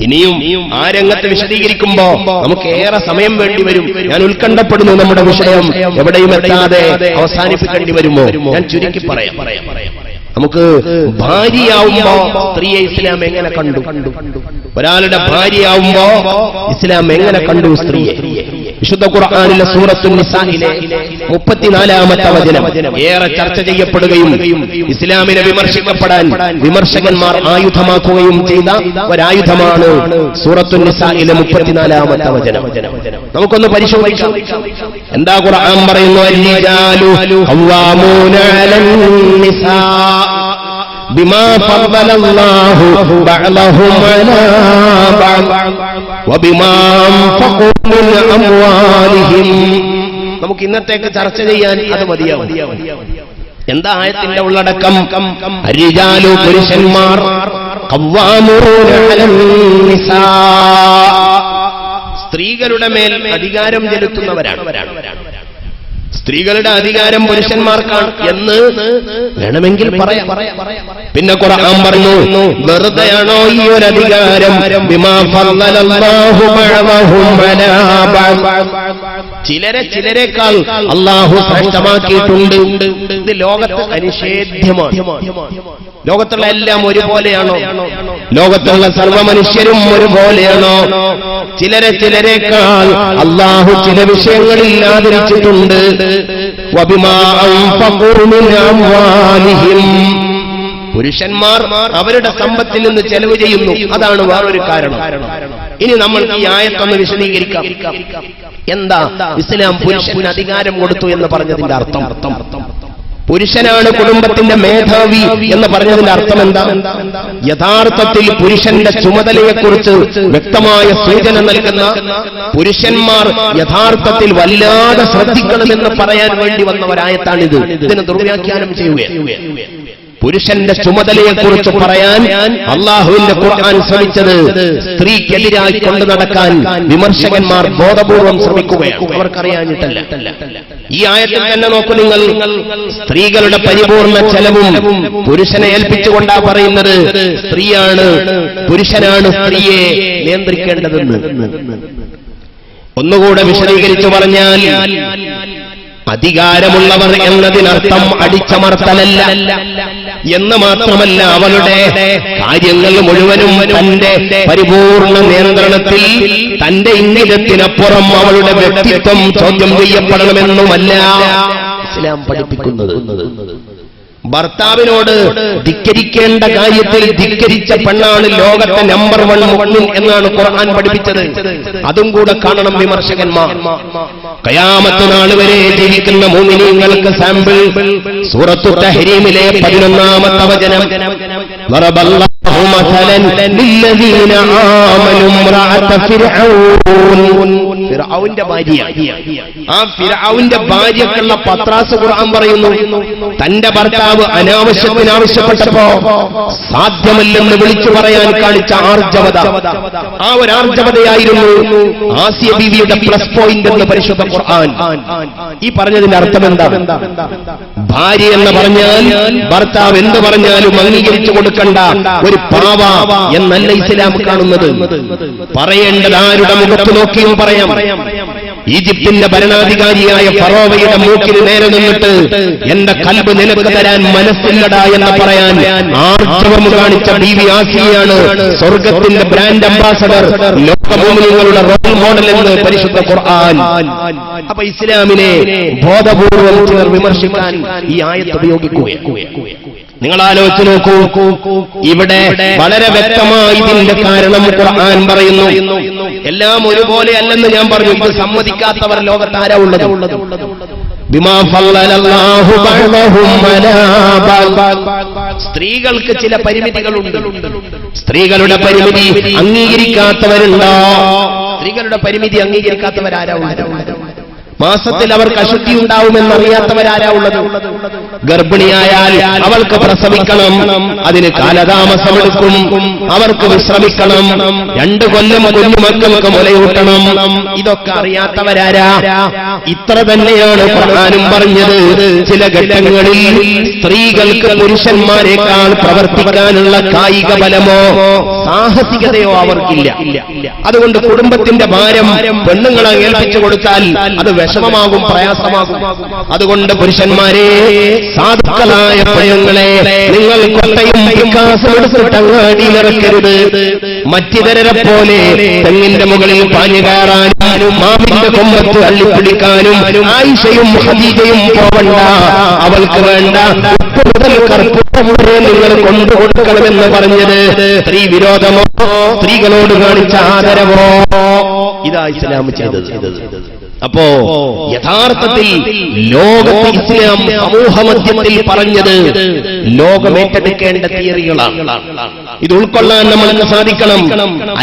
A: ഇനിയും ആ രംഗത്ത് വിശദീകരിക്കുമ്പോ നമുക്ക് ഏറെ സമയം വേണ്ടി വരും. ഞാൻ ഉത്കണ്ഠപ്പെടുന്നു, നമ്മുടെ വിഷയം എവിടെയും എത്താതെ അവസാനിപ്പിക്കേണ്ടി വരുമോ? ഞാൻ ചുരുക്കി പറയാം. നമുക്ക് ഭാര്യയാവുമ്പോ സ്ത്രീയെ ഇസ്ലാം എങ്ങനെ കണ്ടു? ഒരാളുടെ ഭാര്യയാവുമ്പോ ഇസ്ലാം എങ്ങനെ കണ്ടു സ്ത്രീയെ? വിശുദ്ധ ഖുർആനിലെ സൂറത്തുൻ നിസായിലെ 34-ാമത്തെ വചനം ഏറെ ചർച്ച ചെയ്യപ്പെടുകയും ഇസ്ലാമിനെ വിമർശിക്കപ്പെടാൻ വിമർശകന്മാർ ആയുധമാക്കുകയും ചെയ്ത ഒരായുധമാണ് സൂറത്തുൻ നിസായിലെ 34-ാമത്തെ വചനം. നമുക്കൊന്ന് പരിശോധിക്കാം. എന്താ ഖുർആൻ പറയുന്നു? അർരിജാലു ഖവ്വാമൂന അലൻ നിസാ ബിമാ ഫദ്ദലല്ലാഹു ബഅദഹും അലാ ബഅദ് വബിമാ അൻഫഖൂ മിൻ അംവാലിഹിം. നമുക്ക് ഇന്നത്തേക്ക് ചർച്ച ചെയ്യാൻ അത് മതിയാവും. എന്താ ആയത്തിന്റെ ഉള്ളടക്കം? അർരിജാലു, പുരുഷന്മാർ, ഖവ്വാമൂന അലൻ നിസാ, സ്ത്രീകളുടെ മേൽ അധികാരം ചെലുത്തുന്നവരാണ്. സ്ത്രീകളുടെ അധികാരം പുരുഷന്മാർക്കാണ് എന്ന് വേണമെങ്കിൽ പറയാം. പിന്നെ ഖുർആൻ പറഞ്ഞു, വെറുതെയാണോ ഈ ഒരു അധികാരം? ബിമാ ഫളലല്ലാഹു ബഅദഹും അലാ ബഅദ്, ചിലരെക്കാൾ അല്ലാഹു ശ്രേഷ്ഠമാക്കിയിട്ടുണ്ട്. ഇത് ലോകത്ത് അനിഷേധ്യമാണ്. ലോകത്തുള്ള എല്ലാം ഒരുപോലെയാണോ? ലോകത്തുള്ള സർവ്വ മനുഷ്യരും ഒരുപോലെയാണോ? ചിലരെക്കാൾ അല്ലാഹു ചില വിഷയങ്ങളിൽ ആദരിച്ചിട്ടുണ്ട്. വബിമാ അൻഫഖൂ മിൻ അംവാലിഹിം, പുരുഷന്മാർ അവരുടെ സമ്പത്തിൽ നിന്ന് ചെലവ് ചെയ്യുന്നു, അതാണ് വേറൊരു കാരണം. ഇനി നമ്മൾ ഈ ആയത്തൊന്ന് വിശദീകരിക്കാം. എന്താ ഇസ്ലാം പുരുഷന് അധികാരം കൊടുത്തു എന്ന് പറഞ്ഞതിന്റെ അർത്ഥം? പുരുഷനാണ് കുടുംബത്തിന്റെ മേധാവി എന്ന് പറഞ്ഞതിന്റെ അർത്ഥം എന്താ? യഥാർത്ഥത്തിൽ പുരുഷന്റെ ചുമതലയെക്കുറിച്ച് വ്യക്തമായ സൂചന നൽകുന്ന, പുരുഷന്മാർ യഥാർത്ഥത്തിൽ വല്ലാതെ ശ്രദ്ധിക്കണമെന്ന് പറയാൻ വേണ്ടി വന്ന ഒരായത്താണിത്. ഇതിന് ദുർവ്യാഖ്യാനം ചെയ്യുകയാണ്. പുരുഷന്റെ ചുമതലയെക്കുറിച്ച് പറയാൻ അള്ളാഹുവിന്റെ ഖുർആൻ ശ്രമിച്ചത് സ്ത്രീക്കെതിരായി കൊണ്ടു നടക്കാൻ വിമർശകന്മാർ ബോധപൂർവം ശ്രമിക്കുകയാണ്. അവർക്കറിയാഞ്ഞിട്ടല്ല. ഈ ആയത്തിൽ തന്നെ നോക്കൂ നിങ്ങൾ, സ്ത്രീകളുടെ പരിപൂർണ ചെലവും പുരുഷനെ ഏൽപ്പിച്ചുകൊണ്ടാ പറയുന്നത്. പുരുഷനാണ് സ്ത്രീയെ നിയന്ത്രിക്കേണ്ടതെന്ന്. ഒന്നുകൂടെ വിശദീകരിച്ചു പറഞ്ഞാൽ, അധികാരമുള്ളവർ എന്നതിനർത്ഥം അടിച്ചമർത്തലല്ല എന്ന് മാത്രമല്ല, അവളുടെ കാര്യങ്ങൾ മുഴുവനും തന്റെ പരിപൂർണ നിയന്ത്രണത്തിൽ, തന്റെ ഇംഗിതത്തിനപ്പുറം അവളുടെ വ്യക്തിത്വം ചോദ്യം ചെയ്യപ്പെടണമെന്നുമല്ല ഇസ്ലാം പഠിപ്പിക്കുന്നത്. ഭർത്താവിനോട് ധിക്കരിക്കേണ്ട കാര്യത്തിൽ ധിക്കരിച്ച പെണ്ണാണ് ലോകത്തെ നമ്പർ 1 മുഅ്മിൻ എന്നാണ് ഖുർആൻ പഠിപ്പിച്ചത്. അതും കൂടെ കാണണം വിമർശകന്മാർ. ഖിയാമത്ത് നാൾ വരെ ജീവിക്കുന്ന മുഅ്മിനീങ്ങൾക്ക് സാമ്പിൾ സൂറത്തു തഹ്രീമിലെ 11ാമത്തെ വചനം, വറബല്ലാഹു മസലൻ ലില്ലദീന ആമനു ഇംറഅത ഫിർഔൻ, ഫിർഔന്റെ ഭാര്യ. ആ ഫിർഔന്റെ ഭാര്യക്കുള്ള പത്രാസ് ഖുർആൻ പറയുന്നു, തന്റെ ഭർത്താവ് അനാവശ്യത്തിന് ആവശ്യപ്പെട്ടപ്പോ സാധ്യമല്ലെന്ന് വിളിച്ചു പറയാൻ കാണിച്ച ആർജവത, ആ ഒരു ആർജവതയായിരുന്നു ആസിയ ബീവിയുടെ പ്ലസ് പോയിന്റ് എന്ന് പരിശുദ്ധ ഖുർആൻ. ഈ പറഞ്ഞതിന്റെ അർത്ഥം എന്താ? ഭാര്യ എന്ന് പറഞ്ഞാൽ ഭർത്താവ് എന്ത് പറഞ്ഞാലും അംഗീകരിച്ചു കൊടുക്കണ്ട ഒരു പാവ എന്നല്ല ഇസ്ലാം കാണുന്നത്. പറയേണ്ടത് ആരുടെ മുഖത്ത് നോക്കിയും പറയാം. ഈജിപ്തിന്റെ ഭരണാധികാരിയായ ഫറോവയുടെ മൂക്കിന് നേരെ നിന്നിട്ട് എന്റെ കൽബ് നിനക്ക് തരാൻ മനസ്സില്ലടാ എന്ന് പറയാൻ ആർജവം കാണിച്ച ബീവി ആസിയയാണ് സ്വർഗത്തിന്റെ ബ്രാൻഡ് അംബാസഡർ, ലോകമുഅ്മിനീങ്ങളുടെ റോൾ മോഡൽ എന്ന് പരിശുദ്ധ ഖുർആൻ. അപ്പൊ ഇസ്ലാമിനെ ബോധപൂർവം ചിലർ വിമർശിക്കാൻ ഈ ആയത്ത് ഉപയോഗിക്കുകയാണ്. നിങ്ങൾ ആലോചിച്ച് നോക്കൂ, ഇവിടെ വളരെ വ്യക്തമായി ഇതിന്റെ കാരണം ഖുർആൻ പറയുന്നു. എല്ലാം ഒരുപോലെ അല്ലെന്ന് ഞാൻ പറഞ്ഞു. ഇത് സമ്മതിക്കാത്തവർ ലോകത്താരാ ഉള്ളത്? ബിമാ ഫളലല്ലാഹു ബഅദഹും അലാ ബഅദ്, സ്ത്രീകൾക്ക് ചില പരിമിതികളുണ്ട്. സ്ത്രീകളുടെ പരിമിതി അംഗീകരിക്കാത്തവരുണ്ടോ? സ്ത്രീകളുടെ പരിമിതി അംഗീകരിക്കാത്തവരാരാ ഉള്ളത്? മാസത്തിൽ അവർക്ക് അശുദ്ധി ഉണ്ടാവുമെന്നറിയാത്തവരാരാ ഉള്ളത്? ഗർഭിണിയായാൽ അവൾക്ക് പ്രസവിക്കണം, അതിന് കാലതാമസമെടുക്കും, അവർക്ക് വിശ്രമിക്കണം, 2 കൊല്ലം കുഞ്ഞുമക്കൾക്ക് മുലയൂട്ടണം, ഇതൊക്കെ അറിയാത്തവരാരാ? ഇത്ര തന്നെയാണ് ഖുർആനും പറഞ്ഞത്. ചില ഘട്ടങ്ങളിൽ സ്ത്രീകൾക്ക് പുരുഷന്മാരെക്കാൾ പ്രവർത്തിക്കാനുള്ള കായിക ബലമോ സാഹസികതയോ അവർക്കില്ല. അതുകൊണ്ട് കുടുംബത്തിന്റെ ഭാരം പെണ്ണുങ്ങളെ ഏൽപ്പിച്ചു കൊടുത്താൽ അത് വിഷമമാകും, പ്രയാസമാകും. അതുകൊണ്ട് പുരുഷന്മാരെ, സാധുക്കളായ പെണ്ണുങ്ങളെ, നിങ്ങൾ കൊട്ടയും വികാസം എടുത്തിട്ട് അങ്ങാടിയിലിറക്കരുത്. മറ്റിതരരെ പോലെ തെങ്ങിന്റെ മുകളിൽ പാഞ്ഞു കയറാനും മാവിന്റെ കൊമ്പത്ത് അള്ളിപ്പിടിക്കാനും ആയിഷയും ഖദീജയും പോവണ്ട. അവൾക്ക് വേണ്ട ഉപ്പ് മുതൽ കർപ്പൂരം വരെ നിങ്ങൾ കൊണ്ടുകൊടുക്കണമെന്ന് പറഞ്ഞത് സ്ത്രീ വിരോധമോ സ്ത്രീകളോട് കാണിച്ച ആദരവോ? ഇതാ ഇസ്ലാം ചെയ്തത്. അപ്പോ യഥാർത്ഥത്തിൽ ലോകത്ത് ഇസ്ലാം സമൂഹമധ്യത്തിൽ പറഞ്ഞത് ലോകം ഏറ്റെടുക്കേണ്ട തിയറികളാണ്. ഇത് ഉൾക്കൊള്ളാൻ നമ്മൾക്ക് സാധിക്കണം.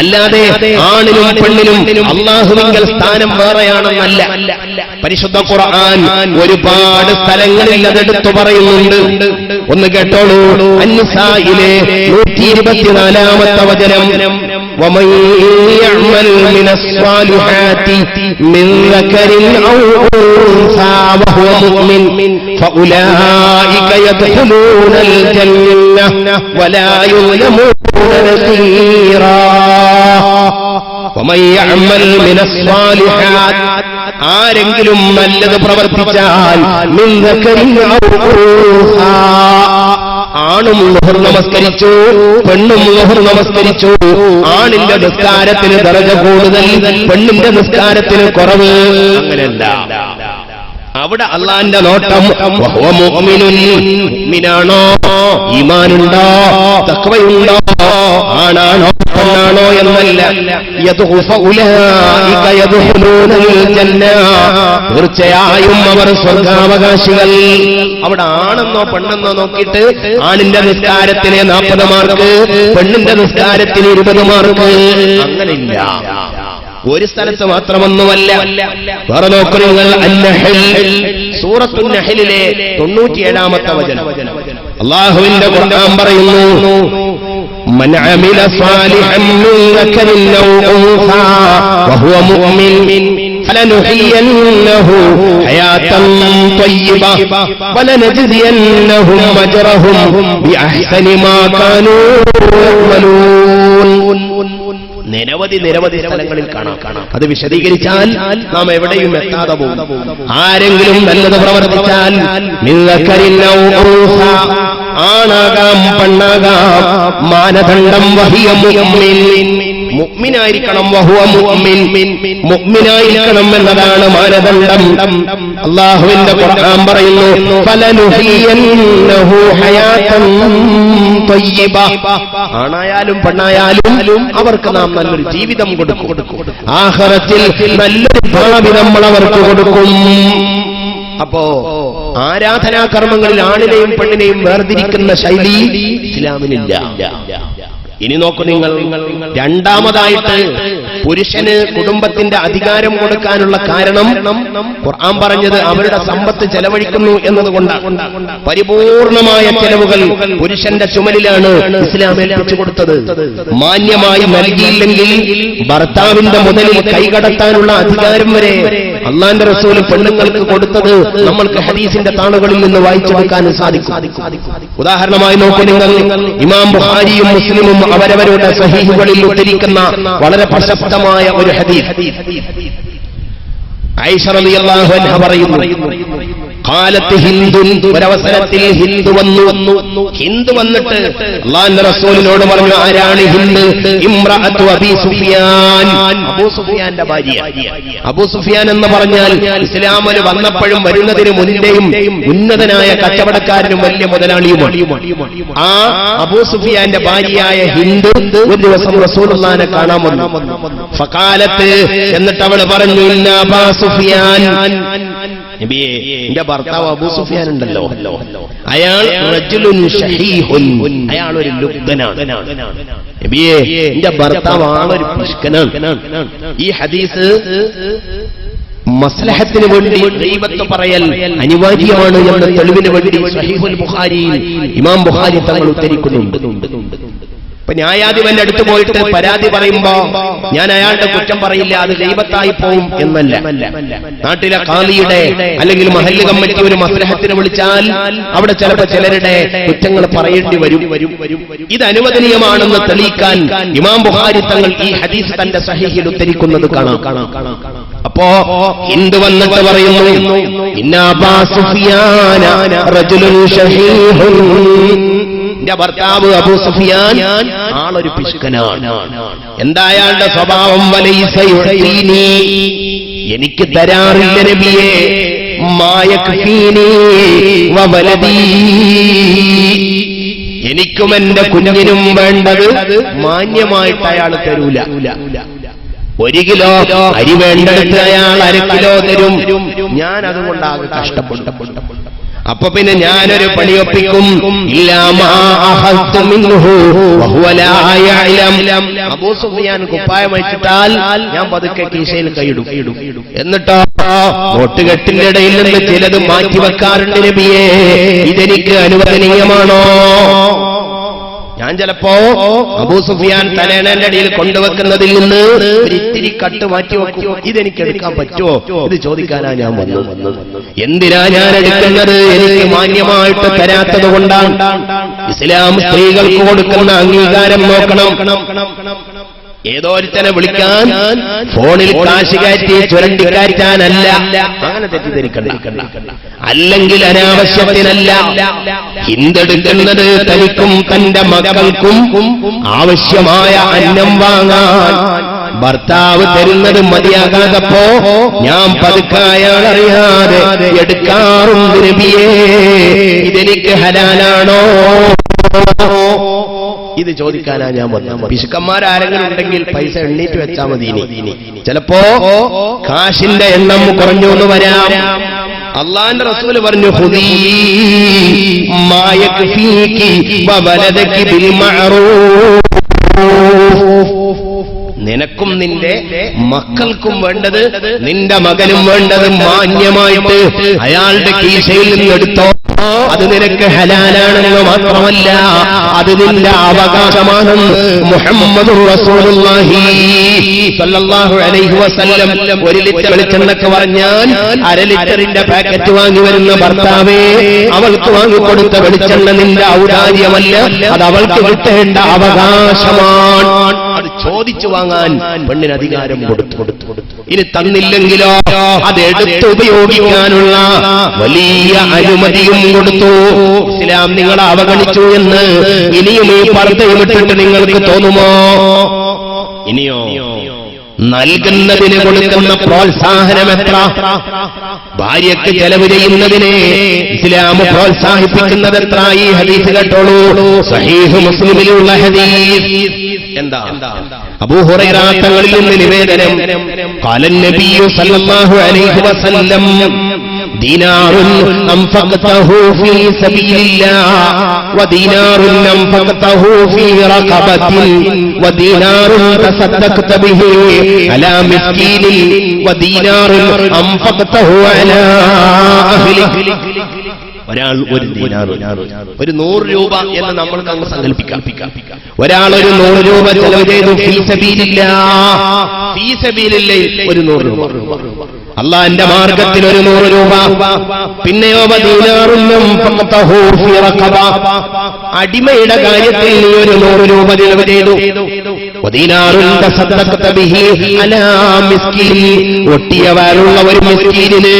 A: അല്ലാതെ ആണിനും പെണ്ണിനും അല്ലാഹുവിങ്കൽ സ്ഥാനം വേറെയാണെന്നല്ല. പരിശുദ്ധ ഖുർആൻ ഒരുപാട് സ്ഥലങ്ങളിൽ അതെടുത്തു പറയുന്നുണ്ട്. ഒന്ന് കേട്ടോളൂ, അന്നിസായിലെ 24-ാമത്തെ വചനം ومن يعمل من الصالحات من ذكر أو أنثى وهو مؤمن فأولئك يدخلون الجنة ولا يظلمون نقيرا ومن يعمل من الصالحات ആരെങ്കിലും നല്ലത് പ്രവർത്തിച്ചാൽ മിൻ ദക്കറിൻ ഔ ഉൻസാ ആണും ളുഹർ നമസ്കരിച്ചു പെണ്ണും ളുഹർ നമസ്കരിച്ചു ആണിന്റെ നിസ്കാരത്തിന് ദറജ കൂടുതൽ പെണ്ണിന്റെ നിസ്കാരത്തിന് കുറവ് അങ്ങനെയല്ല അവിടെ അള്ളാന്റെ നോട്ടം വഹുവ മുഅ്മിനുൻ മുഅ്മിനാണോ ഈമാനുണ്ടോ തഖ്വയുണ്ടോ ആണാണോ പെണ്ണാണോ എന്നല്ല തീർച്ചയായും അവർ സ്വർഗാവകാശികൾ അവിടെ ആണെന്നോ പെണ്ണെന്നോ നോക്കിയിട്ട് ആണിന്റെ നിസ്കാരത്തിന് 40 മാർക്ക് പെണ്ണിന്റെ നിസ്കാരത്തിന് 20 മാർക്ക് അങ്ങനെയില്ല ഒരു സ്ഥലത്ത് മാത്രമൊന്നുമല്ല വേറെ നോക്കുക സൂറത്തുൻ നഹ്ലിലെ 97-ാമത്തെ വചനം അല്ലാഹുവിന്റെ ഖുർആൻ പറയുന്നു من عمل صالحا من ذكر أو أنثى وهو مؤمن فلنحيينه حياة طيبة ولنجزينهم أجرهم بأحسن ما كانوا يعملون നിരവധി സ്ഥലങ്ങളിൽ കാണാം അത് വിശദീകരിച്ചാൽ നാം എവിടെയും എത്താതെ പോകും ആരെങ്കിലും നല്ലത് പ്രവർത്തിച്ചാൽ ആണാകാം പെണ്ണാകാം മാനദണ്ഡം വഹിയ മുഅ്മിൻ മുഅ്മിനായിരിക്കണം വഹുവ മുഅ്മിൻ മുഅ്മിനായിരിക്കണം എന്നതാണ് മാനദണ്ഡം അല്ലാഹുവിന്റെ ഖുർആൻ പറയുന്നു ഫലനുഹിയന്നഹു ഹയാതൻ തയ്യിബ ആണായാലും പെണ്ണായാലും അവർക്ക് നാം നല്ലൊരു ജീവിതം കൊടുക്കും ആഖിറത്തിൽ നല്ലൊരു ഭാവി നമ്മൾ അവർക്ക് കൊടുക്കും അപ്പോ ആരാധനാ കർമ്മങ്ങളിൽ ആണിനെയും പെണ്ണിനെയും വേർതിരിക്കുന്ന ശൈലി ഇസ്ലാമിലില്ല ഇനി നോക്കൂ നിങ്ങൾ രണ്ടാമതായിട്ട് പുരുഷന് കുടുംബത്തിന്റെ അധികാരം കൊടുക്കാനുള്ള കാരണം ഖുർആൻ പറഞ്ഞത് അവരുടെ സമ്പത്ത് ചെലവഴിക്കുന്നു എന്നതുകൊണ്ടാണ് പരിപൂർണമായ ചെലവുകൾ പുരുഷന്റെ ചുമലിലാണ് ഇസ്ലാം ഏൽപ്പിച്ചു കൊടുത്തത് മാന്യമായി നൽകിയില്ലെങ്കിൽ ഭർത്താവിന്റെ മുതലിൽ കൈകടത്താനുള്ള അധികാരം വരെ അല്ലാഹുവിന്റെ റസൂൽ പെണ്ണുങ്ങൾക്ക് കൊടുത്തത് നമ്മൾക്ക് ഹദീസിന്റെ താളുകളിൽ നിന്ന് വായിച്ചെടുക്കാൻ സാധിക്കും ഉദാഹരണമായി നോക്കൂ നിങ്ങൾ ഇമാം ബുഖാരിയും മുസ്ലിമും അവരവരുടെ സഹീഹുകളിൽ ഉദ്ധരിക്കുന്ന വളരെ പ്രശസ്തമായ ഒരു ഹദീസ് ആയിഷ റളിയല്ലാഹു അൻഹ പറയുന്നു ഖാലത്ത് ഹിന്ദുൻ ഒരവസരത്തിൽ ഹിന്ദു വന്നിട്ട് അല്ലാഹുവിന്റെ റസൂലിനോട് പറഞ്ഞു ആരാണ് ഹിന്ദ് ഇംറഅത്തു അബീ സുഫിയാൻ അബൂ സുഫിയാന്റെ ഭാര്യ അബൂ സുഫിയാൻ എന്ന് പറഞ്ഞാൽ ഇസ്ലാമിൽ വന്നപ്പോഴും വരുന്നതിന് മുന്നേയും ഉന്നതനായ കച്ചവടക്കാരനും വലിയ മുതലാളിയുമാണ് ആ അബൂ സുഫിയാന്റെ ഭാര്യയായ ഹിന്ദ് ഒരു ദിവസം റസൂലുള്ളാഹിനെ കാണാൻ വന്നു ഫഖാലത്ത് എന്നിട്ട് അവൾ പറഞ്ഞു ഇന്ന അബൂ സുഫിയാൻ നബിയേ എന്റെ ഭർത്താവ് അബൂ സുഫിയാൻ ഉണ്ടല്ലോ അയാൾ റജുലുൻ ശഹീഹുൻ അയാൾ ഒരു ലുബ്ധനാണ് നബിയേ എന്റെ ഭർത്താവ് ആളൊരു പിശുക്കനാണ് ഈ ഹദീസ് മസ്ലഹത്തിന് വേണ്ടി ഗീബത്ത് പറയൽ അനിവാര്യമാണ് എന്ന തെളിവിന് വേണ്ടി സഹീഹുൽ ബുഖാരിയിൽ ഇമാം ബുഖാരി തങ്ങൾ ഉദ്ധരിക്കുന്നുണ്ട് ഇപ്പൊ ന്യായാധിപന്റെ അടുത്ത് പോയിട്ട് പരാതി പറയുമ്പോ ഞാൻ അയാളുടെ കുറ്റം പറയില്ല അത് ഗീബത്തായി പോവും എന്നല്ല നാട്ടിലെ ഖാദിയുടെ അല്ലെങ്കിൽ മഹല്ല് കമ്മിറ്റി ഒരു മസ്ലഹത്തിന് വിളിച്ചാൽ അവിടെ ചിലപ്പോൾ ചിലരുടെ കുറ്റങ്ങൾ പറയേണ്ടി വരും ഇത് അനുവദനീയമാണെന്ന് തെളിയിക്കാൻ ഇമാം ബുഖാരി തങ്ങൾ ഈ ഹദീസ് തന്റെ സഹീഹിൽ ഉദ്ധരിക്കുന്നത് കാണാം അപ്പോ ഹിന്ദ് വന്നിട്ട് പറയുന്നു ഇന്നാ അബൂ സുഫിയാന റജുലുൻ ശഹീഹുൻ എന്റെ ഭർത്താവ് അബൂ സുഫിയാൻ ആളൊരു പിശുക്കനാണ് എന്താ അയാളുടെ സ്വഭാവം വലൈസ യുഅ്തീനി എനിക്ക് തരാറില്ല നബിയേ മാ യക്ഫീനി വവലദീ എനിക്കും എന്റെ കുഞ്ഞിനും വേണ്ടത് മാന്യമായിട്ട് അയാൾ തരൂല 1 കിലോ അരി വേണ്ടെടുത്ത് അയാൾ 1/2 കിലോ തരും ഞാൻ അതുകൊണ്ടാകെ കഷ്ടപ്പെട്ടു അപ്പൊ പിന്നെ ഞാനൊരു പണിയൊപ്പിക്കും അബൂ സുഫിയാൻ കുപ്പായം വെച്ചിട്ടാൽ ഞാൻ പതുക്കെ കീശയിൽ കൈയിടും എന്നിട്ടോ നോട്ടുകെട്ടിന്റെ ഇടയിൽ നിന്ന് ചിലത് മാറ്റിവെക്കാറുണ്ട് നബിയേ ഇതെനിക്ക് അനുവദനീയമാണോ ഞാൻ ചിലപ്പോ അബൂ സുഫിയാൻ തലേണന്റെ അടിയിൽ കൊണ്ടുവെക്കുന്നതിൽ നിന്ന് ഒരിത്തിരി കട്ട് മാറ്റി വെക്കും. ഇതെനിക്ക് എടുക്കാൻ പറ്റുമോ? ഇത് ചോദിക്കാനാ ഞാൻ വന്നത്. എന്തിനാ ഞാൻ എടുക്കുന്നത്? എനിക്ക് മാന്യമായിട്ട് തരാത്തത് കൊണ്ടാണ്. ഇസ്ലാം സ്ത്രീകൾക്ക് കൊടുക്കുന്ന അംഗീകാരം നോക്കണം. ഏതോ ഒരുത്തനെ വിളിക്കാൻ ഫോണിൽ കാശ് കയറ്റി ചുരണ്ടിക്കയറ്റാനല്ല, അങ്ങനെ തെറ്റിദ്ധരിക്കണ്ട. അല്ലെങ്കിൽ അനാവശ്യത്തിനല്ല. ഹിന്ദെടുക്കുന്നത് തനിക്കും തന്റെ മക്കൾക്കും ആവശ്യമായ അന്നം വാങ്ങാൻ ഭർത്താവ് തരുന്നത് മതിയാകാതപ്പോ ഞാൻ പതുക്കായാളറിയാതെ എടുക്കാറുണ്ട് നബിയേ, ഇതെനിക്ക് ഹലാലാണോ? ഇത് ചോദിക്കാനാ ഞാൻ വന്നത്. പിശുക്കന്മാരാരെങ്കിലും ഉണ്ടെങ്കിൽ പൈസ എണ്ണീറ്റ് വെച്ചാൽ മതി. ഇനി ചിലപ്പോ കാശിന്റെ എണ്ണം കുറഞ്ഞു എന്ന് വരാം. അള്ളാന്റെ റസൂല് പറഞ്ഞു, ഖുദീ മാ യക്ഫീകി വവലദകി ബിൽ മഅറൂഫ്. നിനക്കും നിന്റെ മക്കൾക്കും വേണ്ടത്, നിന്റെ മകനും വേണ്ടത് മാന്യമായിട്ട് അയാളുടെ കീശയിൽ നിന്നെടുത്തോ. അത് നിനക്ക് ഹലാലാണെന്ന് മാത്രമല്ല, അത് നിന്റെ അവകാശമാണെന്ന് മുഹമ്മദുർ റസൂലുള്ളാഹി സ്വല്ലല്ലാഹു അലൈഹി വസല്ലം. 1 ലിറ്റർ വെളിച്ചെണ്ണക്ക് പറഞ്ഞാൽ 1/2 ലിറ്ററിന്റെ പാക്കറ്റ് വാങ്ങി വരുന്ന ഭർത്താവേ, അവൾക്ക് വാങ്ങിക്കൊടുത്ത വെളിച്ചെണ്ണ നിന്റെ ഔദാര്യമല്ല, അത് അവൾക്ക് കിട്ടേണ്ട അവകാശമാണ്. അത് ചോദിച്ചു വാങ്ങാൻ പെണ്ണിന് അധികാരം കൊടുത്തു. ഇനി തന്നില്ലെങ്കിലോ അത് എടുത്തുപയോഗിക്കാനുള്ള വലിയ അനുമതിയും കൊടുത്തു. ഇസ്ലാം നിങ്ങളെ അവഗണിച്ചു എന്ന് ഇനിയും ഈ പർദ്ദയും ഇട്ടിട്ട് നിങ്ങൾക്ക് തോന്നുമോ? ഇനിയോ നൽകുന്നതിന് കൊടുക്കുന്ന പ്രോത്സാഹനം എത്ര? ഭാര്യയ്ക്ക് ചെലവ് ചെയ്യുന്നതിനെ ഇസ്ലാം പ്രോത്സാഹിപ്പിക്കുന്നത് എത്ര? ഈ ഹദീസ് കേട്ടോളൂ, സഹീഹ് മുസ്ലിമിലുള്ള ഹദീസ്. എന്താ? അബൂ ഹുറൈറ തങ്ങളിൽ നിന്ന് നിവേദനം, ഖാല നബിയു സല്ലല്ലാഹു അലൈഹി വസല്ലം, ദീനാറുൻ അൻഫഖതഹു ഫീ സബീലില്ലാഹ് വദീനാറുൻ അൻഫഖതഹു ഫീ റഖബത്തിൻ വദീനാറുൻ തസദ്ദഖത ബിഹി അലാ മിസ്കീനിൻ വദീനാറുൻ അൻഫഖതഹു അലാ അഹ്ലിക്. ഒരാൾ 1 ദീനാർ, ഒരു 100 രൂപ എന്ന് നമ്മൾക്ക് അങ്ങ് സങ്കല്പിക്കാം. ഒരാൾ ഒരു 100 രൂപ ചെലവ് ചെയ്തു ഫീ സബീലില്ലാഹ്. ഫീ സബീലില്ലാഹ് ഒരു 100 രൂപ, അല്ലാഹുവിന്റെ മാർഗത്തിൽ ഒരു 100 രൂപ. പിന്നെയോ അടിമയുടെ കാര്യത്തിൽ നീ ഒരു 100 രൂപ ചെലവ് ചെയ്തു. ഒട്ടിയവാറുള്ള ഒരു മിസ്കീനിന്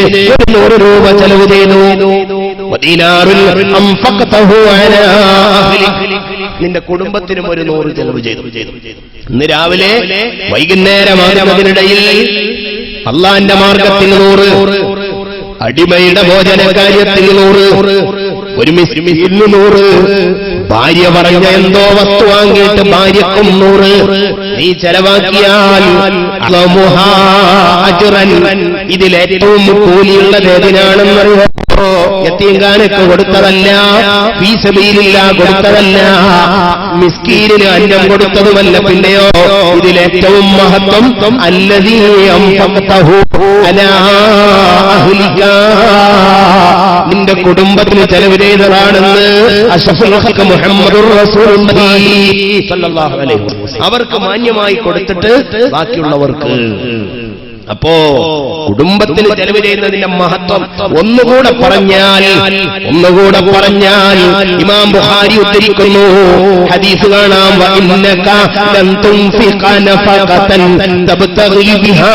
A: 100 രൂപ ചെലവ് ചെയ്തു. നിന്റെ കുടുംബത്തിനും ഒരു 100 ചെലവ് ചെയ്തു. ഇന്ന് രാവിലെ വൈകുന്നേരമാകുന്നതിനിടയിൽ അള്ളാന്റെ മാർഗത്തിൽ 100, അടിമയുടെ ഭോജന കാര്യത്തിൽ 100, ഒരു മിസ്കിന് 100, ഭാര്യ പറഞ്ഞ എന്തോ വസ്തു വാങ്ങിയിട്ട് ഭാര്യക്കും 100 നീ ചെലവാക്കിയാൽ ഇതിലേറ്റവും കൂലിയുള്ളത് ഏതിനാണെന്നറിയോ? യതീംഖാനക്ക് കൊടുത്തതല്ല, ഫീ സബീലില്ലാഹ് കൊടുത്തതല്ല, മിസ്കീനിന് അന്നം കൊടുത്തതുമല്ല. പിന്നെയോ ഇതിലേറ്റവും മഹത്വം അല്ലദീ അൻഫഖതഹു അലാ അഹ്ലിക, നിന്റെ കുടുംബത്തിന് ചെലവ് ചെയ്തതാണെന്ന് അഷ്റഫുൽ ഖൽഖ് മുഹമ്മദുർ റസൂലുള്ളാഹി സ്വല്ലല്ലാഹു അലൈഹി വസല്ലം. അവർക്ക് മാന്യമായി കൊടുത്തിട്ട് ബാക്കിയുള്ളവർക്ക്. അപ്പോ കുടുംബത്തിന് ചെലവ് ചെയ്യുന്നതിന്റെ മഹത്വം ഒന്നുകൂടെ പറഞ്ഞാൽ ഇമാം ബുഖാരി ഉദ്ധരിക്കുന്നു, ഹദീസ് കാണാം, വഇന്നക ലൻ തുൻഫിഖ നഫഖതൻ തബ്തഗി ബിഹാ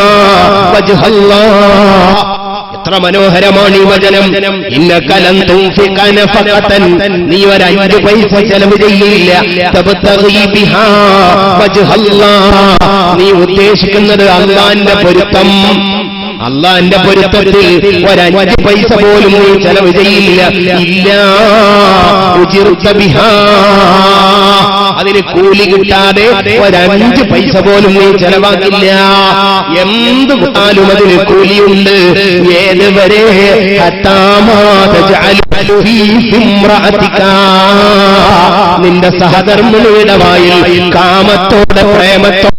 A: വജ്ഹല്ലാഹ്. എത്ര മനോഹരമാണ് ഈ വചനം. ഇന്നക ലൻ തുൻഫിഖ നഫഖതൻ, നീ ഒരു 5 പൈസ ചെലവ് ചെയ്യില്ല, തബ്തഗി ബിഹാ വജ്ഹല്ലാഹ്, നീ ഉദ്ദേശിക്കുന്നത് അല്ലാഹുവിന്റെ പൊരുത്തം. അല്ലാഹുവിന്റെ പൊരുത്തത്തിൽ ഒരു 5 പൈസ പോലും നീ ചെലവ് ചെയ്യില്ല. ഇല്ലാ ഉജിർത ബിഹാ, അതിന് കൂലി കിട്ടാതെ ഒരു 5 പൈസ പോലും നീ ചെലവാക്കില്ല. എന്ത് കിട്ടാലും അതിന് കൂലിയുണ്ട്. ഏതുവരെ? നിന്റെ സഹധർമ്മിണിയുടെ വായിൽ കാമത്തോടെ പ്രേമത്തോടെ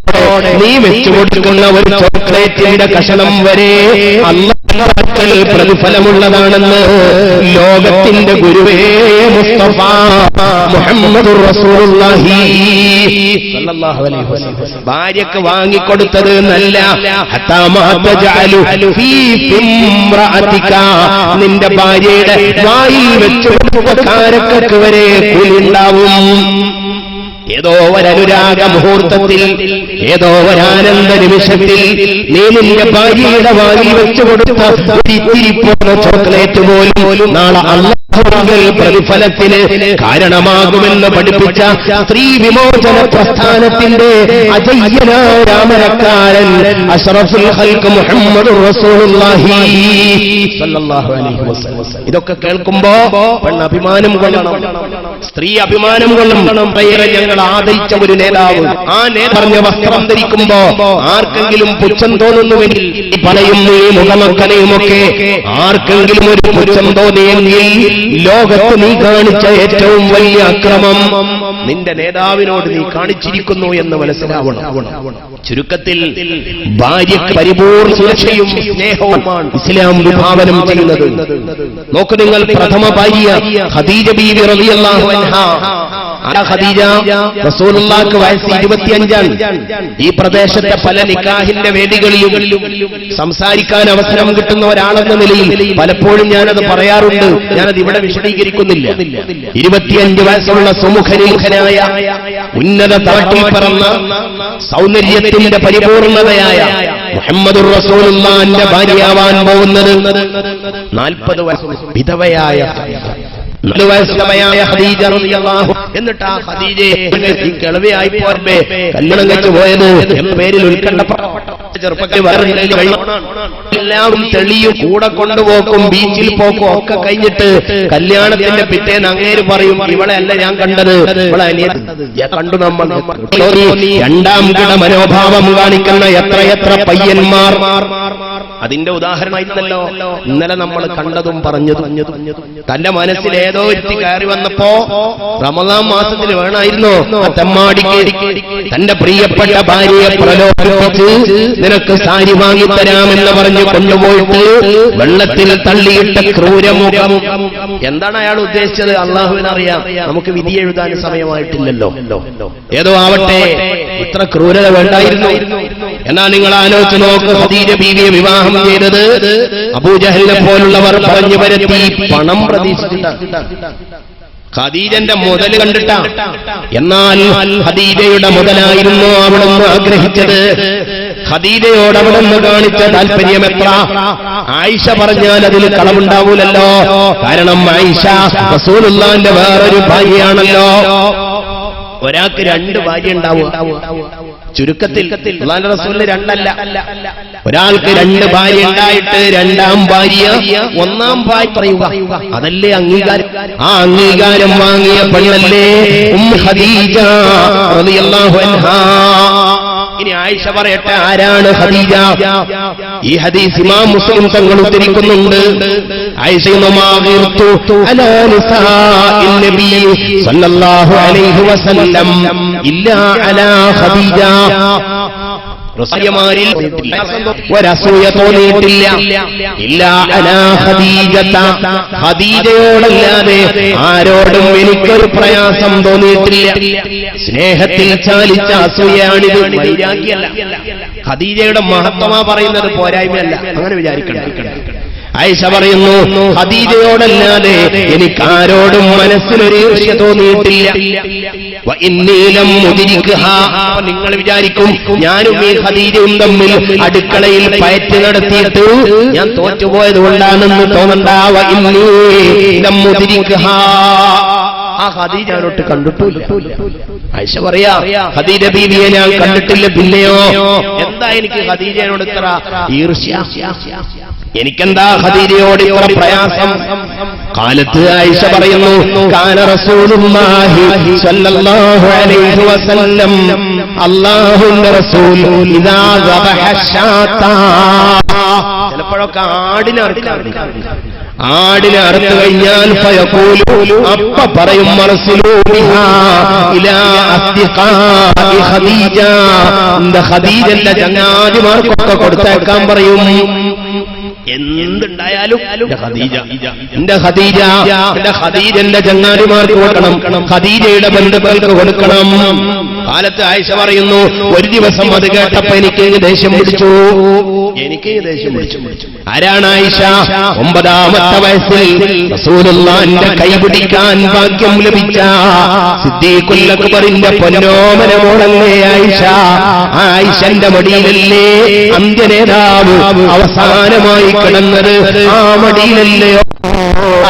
A: നീ വെച്ചു കൊടുക്കുന്ന ഒരു ചോക്ലേറ്റിന്റെ കഷണം വരെ അല്ലാഹ് പ്രതിഫലമുള്ളതാണെന്ന് ലോകത്തിന്റെ ഗുരുവേ മുസ്തഫ മുഹമ്മദുർ റസൂലുള്ളാഹി സ്വല്ലല്ലാഹു അലൈഹി വസല്ലം ഭാര്യക്ക് വാങ്ങിക്കൊടുത്തത് നല്ല ഹത്താ മാ തജഅലു ഫീ ഇംറഅതിക നിന്റെ ഭാര്യയുടെ വായിൽ വെച്ച് കാരക്കക്ക് വരെ കൂലിയുണ്ടാവും. ഏതോ ഒരനുരാഗ മുഹൂർത്തത്തിൽ, ഏതോ ഒരാനന്ദ നിമിഷത്തിൽ നീ നിന്റെ ഭാര്യയുടെ വായിൽ വെച്ചു കൊടുത്ത ഇത്തിരി പോന്ന ചോക്ലേറ്റ് പോലും നാളെ അല്ലാഹുവിൽ പ്രതിഫലത്തിന് കാരണമാകുമെന്ന് പഠിപ്പിച്ച സ്ത്രീ വിമോചന പ്രസ്ഥാനത്തിന്റെ അജയ്യനായ രാമരക്കാരൻ അഷ്റഫുൽ ഖൽഖ് മുഹമ്മദുർ റസൂലുള്ളാഹി സ്വല്ലല്ലാഹു അലൈഹി വസല്ലം. ഇതൊക്കെ കേൾക്കുമ്പോ പെണ്ണ് അഭിമാനം കൊള്ളണം, സ്ത്രീ അഭിമാനം കൊള്ളണം. ഞങ്ങൾ ആദരിച്ച ഒരു നേതാവ്, ആ നേതാവ് പറഞ്ഞ വസ്ത്രം ധരിക്കുമ്പോ ആർക്കെങ്കിലും പുച്ഛം തോന്നുന്നുവെങ്കിൽ പലയും ഈ മുഖമക്കനെയുമൊക്കെ ആർക്കെങ്കിലും ഒരു പുച്ഛം തോന്നിയെങ്കിൽ ലോകത്ത് നീ കാണിച്ച ഏറ്റവും വലിയ അക്രമം നിന്റെ നേതാവിനോട് നീ കാണിച്ചിരിക്കുന്നു എന്ന് മനസ്സിലാവണം. ചുരുക്കത്തിൽ ഭാര്യയ്ക്ക് പരിപൂർണ്ണ സുരക്ഷയും സ്നേഹവുമാണ് ഇസ്ലാം വിഭാവനം ചെയ്യുന്നത്. നോക്കൂ നിങ്ങൾ, പ്രഥമ ഭാര്യ ഖദീജ ബീവി റളിയല്ലാഹു അൻഹാ. ഖദീജ റസൂലുള്ളാഹിക്ക് വയസ്സ് 25. ഈ പ്രദേശത്തെ പല നിക്കാഹിന്റെ വേദികളിലും സംസാരിക്കാൻ അവസരം കിട്ടുന്ന ഒരാളെന്ന നിലയിൽ പലപ്പോഴും ഞാനത് പറയാറുണ്ട്. ഞാനത് ഇവിടെ വിശദീകരിക്കുന്നില്ല. 25 വയസ്സുള്ള സുമുഖനായ ഉന്നത താട്ടിൽ പറന്ന സൗന്ദര്യത്തിന്റെ പരിപൂർണതയായ മുഹമ്മദുർ റസൂലുള്ളാഹിന്റെ ഭാര്യയാവാൻ പോകുന്നത് 40 വയസ്സ് വിധവയായ 4 വയസ്സുള്ളയായ ഖദീജ റളിയല്ലാഹു. എന്നിട്ട് ആ ഖദീജയെ ഈ കിളവിയായി പോർബേ കല്യാണം കഴിച്ചു പോയത് എന്ന പേരിൽ ഉത്കണ്ഠപ്പെട്ട ചെറുപ്പത്തിൽ എല്ലാവരും തെളിയും, കൂടെ കൊണ്ടുപോക്കും, ബീച്ചിൽ പോക്കും ഒക്കെ കഴിഞ്ഞിട്ട് കല്യാണത്തിന്റെ പിറ്റേന്ന് അങ്ങേര് പറയും, ഇവളെ അല്ല ഞാൻ കണ്ടത്, ഇവളെ കണ്ടു നമ്മൾ. രണ്ടാം കിട മനോഭാവം കാണിക്കുന്ന എത്രയെത്ര പയ്യന്മാർ. അതിന്റെ ഉദാഹരണമായിരുന്നല്ലോ ഇന്നലെ നമ്മൾ കണ്ടതും പറഞ്ഞതും. തന്റെ മനസ്സിൽ ഏതോ ഒരുത്തി കയറി വന്നപ്പോ റമദാൻ മാസത്തിൽ വേണമായിരുന്നോ തെമ്മാടിക്ക് തന്റെ പ്രിയപ്പെട്ട ഭാര്യയെ പ്രലോഭിപ്പിച്ച് നിനക്ക് സാരി വാങ്ങിത്തരാമെന്ന് പറഞ്ഞ് കൊണ്ടുപോയിട്ട് വെള്ളത്തിൽ തള്ളിയിട്ട ക്രൂരമുഖം. എന്താണ് അയാൾ ഉദ്ദേശിച്ചത് അള്ളാഹുവിനറിയാം, നമുക്ക് വിധി എഴുതാൻ സമയമായിട്ടില്ലല്ലോ. ഏതോ ആവട്ടെ, ഇത്ര ക്രൂരത വേണ്ടായിരുന്നു. എന്നാ നിങ്ങൾ ആലോചിച്ച് നോക്ക്, ഖദീജ ബീവിയെ വിവാഹം ചെയ്തത് അബൂജഹലിനെ പോലുള്ളവർ പറഞ്ഞു വരുത്തി പണം പ്രതീക്ഷിച്ചിട്ടാണ്, ഖദീജന്റെ മുതൽ കണ്ടിട്ടാ. എന്നാൽ ഖദീജയുടെ മുതലായിരുന്നു അവിടുന്ന് ആഗ്രഹിച്ചത്. ഖദീജയോട് അവിടുന്ന് കാണിച്ച താല്പര്യം എത്ര! ആയിഷ പറഞ്ഞാൽ അതിൽ കളവുണ്ടാവൂലല്ലോ. കാരണം ആയിഷ റസൂലുള്ളാഹിന്റെ വേറൊരു ഭാര്യയാണല്ലോ. ഒരാൾക്ക് 2 ഭാര്യ ഉണ്ടാവും. ചുരുക്കത്തിൽ അല്ലാഹുവിന്റെ റസൂലിന് 2 അല്ല, ഒരാൾക്ക് 2 ഭാര്യ ഉണ്ടായിട്ട് രണ്ടാം ഭാര്യ ഒന്നാം ഭാര്യ പറയുക, അതല്ലേ അംഗീകാരം. ആ അംഗീകാരം വാങ്ങിയ പെണ്ണല്ലേ ഖദീജ റളിയല്ലാഹു അൻഹാ. ഇനി ആയിഷ പറയട്ടെ, ആരാണ് ഖദീജ? ഈ ഹദീസ് ഇമാം മുസ്ലിം തങ്ങൾ ഉദ്ധരിക്കുന്നുണ്ട്. ആയിഷ അലാ നിസാഇൻ നബി സല്ലല്ലാഹു അലൈഹി വസല്ലം ഇല്ലാ അലാ ഖദീജ. റസൂലുമാരിൽ ഒരസൂയ തോന്നിയിട്ടില്ല. ഇല്ലാ അലാ ഖദീജത, ഖദീജയോടല്ലാതെ ആരോടും എനിക്കൊരു പ്രയാസം തോന്നിയിട്ടില്ല. സ്നേഹത്തിൽ ചാലിച്ച അസൂയയാണിത്, വൈരാഗ്യമല്ല. ഖദീജയുടെ മഹത്വമാ പറയുന്നത്, പോരായ്മയല്ല. അങ്ങനെ വിചാരിക്കണം. ആയിഷ പറയുന്നു, ഖദീജയോടല്ലാതെ എനിക്കാരോടും മനസ്സിലൊരു ഈർഷ്യ തോന്നിയിട്ടില്ല. നിങ്ങൾ വിചാരിക്കും ഞാനും ഈ ഖദീജയും തമ്മിൽ അടുക്കളയിൽ പയറ്റ് നടത്തിയിട്ട് ഞാൻ തോറ്റുപോയത് കൊണ്ടാണെന്ന് തോന്നണ്ട. ആ ഖദീജ ഞാനൊട്ട് കണ്ടിട്ടില്ല. ആയിഷ പറയാ, ഖദീജ ബീവിയെ ഞാൻ കണ്ടിട്ടില്ല. പിന്നെയോ എന്താ എനിക്ക് ഖദീജയോട് ഇത്ര ഈർഷ്യ? എനിക്കെന്താ ഖദീജയോട് ഇത്ര പ്രയാസം? കാലത്ത് ആയിഷ പറയുന്നു, കാന റസൂലുള്ളാഹി സ്വല്ലല്ലാഹു അലൈഹി വസല്ലം, അല്ലാഹുവിന്റെ റസൂൽ ഇദാ ദബഹ ശാത്ത, ചിലപ്പോഴൊക്കെ ആടിനെ അറുത്തു കഴിഞ്ഞാൽ ഫയഖൂലു, അപ്പ പറയും, മർസിലൂ ബിഹാ ഇലാ അസ്ദിഖാഇ ഖദീജ, ഖദീജന്റെ ചങ്ങാതിമാർക്കൊക്കെ കൊടുത്തേക്കാൻ പറയും. എന്തുണ്ടായാലും എന്റെ ഖദീജന്റെ ചങ്ങാതിമാർക്ക് കൊടുക്കണം, ഖദീജയുടെ ബന്ധുക്കൾക്ക് കൊടുക്കണം. കാലത്ത് ആയിഷ പറയുന്നു, ഒരു ദിവസം അത് കേട്ടപ്പോ എനിക്ക് ദേഷ്യം പിടിച്ചു. ആരാണ് ആയിഷ? 9ാമത്തെ വയസ്സിൽ റസൂലുള്ളാഹിന്റെ കൈ പിടിക്കാൻ ഭാഗ്യം ലഭിച്ച സിദ്ദീഖുൽ അക്ബറിന്റെ പൊന്നോമന മോളല്ലേ ആയിഷ. ആയിഷന്റെ മടിയിലല്ലേ അന്ത്യനേതാവ് അവസാനമായി കിടന്നത്? ആ മടിയിലല്ലയോ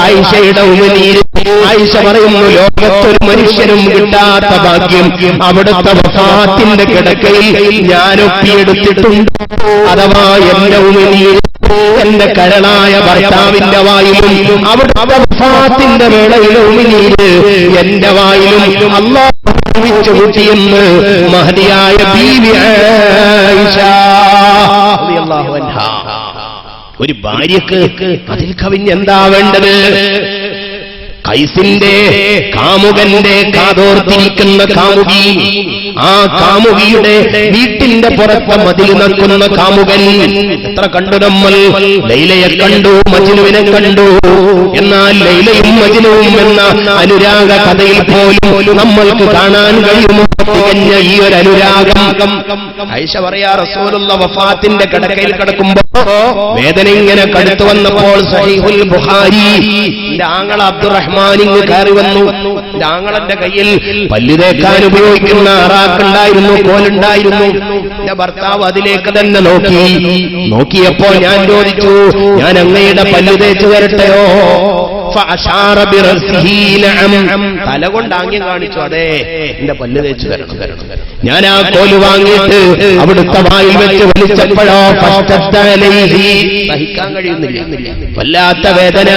A: ആയിഷയുടെ ഉമിനീര്? ആയിഷ പറയുന്നു, ലോകത്തൊരു മനുഷ്യനും കിട്ടാത്ത ഭാഗ്യം അവിടുത്തെ വഫാത്തിന്റെ കിടക്കയിൽ ഞാൻ ഒപ്പിയെടുത്തിട്ടുണ്ട്. അഥവാ എന്റെ ഉമിനീര് എന്റെ കരളായ ഭർത്താവിന്റെ വായിലും അവിടുത്തെ വഫാത്തിന്റെ വേളയിലെ ഉമിനീര് എന്റെ വായിലും അല്ലാഹു കൂട്ടിയെന്ന് മഹദിയായ ബീവി ആയിഷ റളിയല്ലാഹു അൻഹാ. ഒരു ഭാര്യക്ക് അതിൽ കവിഞ്ഞെന്താ വേണ്ടത്? കൈസിന്റെ കാമുകന്റെ കാതോർത്തിരിക്കുന്ന കാമുകി, ആ കാമുകിയുടെ വീട്ടിന്റെ പുറത്ത് മതിൽ നിൽക്കുന്ന കാമുകൻ. എത്ര കണ്ടു നമ്മൾ? ലൈലയെ കണ്ടു, മജ്നുവിനെ കണ്ടു. എന്നാൽ ലൈലയും മജ്നുവും എന്ന അനുരാഗ കഥയിൽ പോലും നമ്മൾക്ക് കാണാൻ കഴിയുമോ തികഞ്ഞ ഈ ഒരു അനുരാഗം? ആയിഷ പറയാ, റസൂലുള്ളാഹി വഫാത്തിന്റെ കിടക്കയിൽ കിടക്കുമ്പോ വേദന ഇങ്ങനെ കടുത്തു വന്നപ്പോൾ സഹീഹുൽ ബുഖാരി ആങ്ങള അബ്ദുറഹ്മാനിങ് കയറി വന്നു. ആങ്ങളന്റെ കയ്യിൽ പല്ല് തേക്കാൻ ഉപയോഗിക്കുന്ന അറാക്കുണ്ടായിരുന്നു, കോലുണ്ടായിരുന്നു. എന്റെ ഭർത്താവ് അതിലേക്ക് തന്നെ നോക്കിയപ്പോ ഞാൻ ചോദിച്ചു, ഞാൻ അങ്ങയുടെ പല്ല് തേച്ചു തരട്ടെയോ? തല കൊണ്ട് ആംഗ്യം കാണിച്ചു, അതെ എന്റെ പല്ല് തേച്ചു തരണം. ഞാൻ ആ കോല് വാങ്ങിയിട്ട് അവിടുത്തെ വായിൽ വെച്ച് വലിച്ചപ്പോഴോ സഹിക്കാൻ കഴിയുന്നില്ല, വല്ലാത്ത വേദന.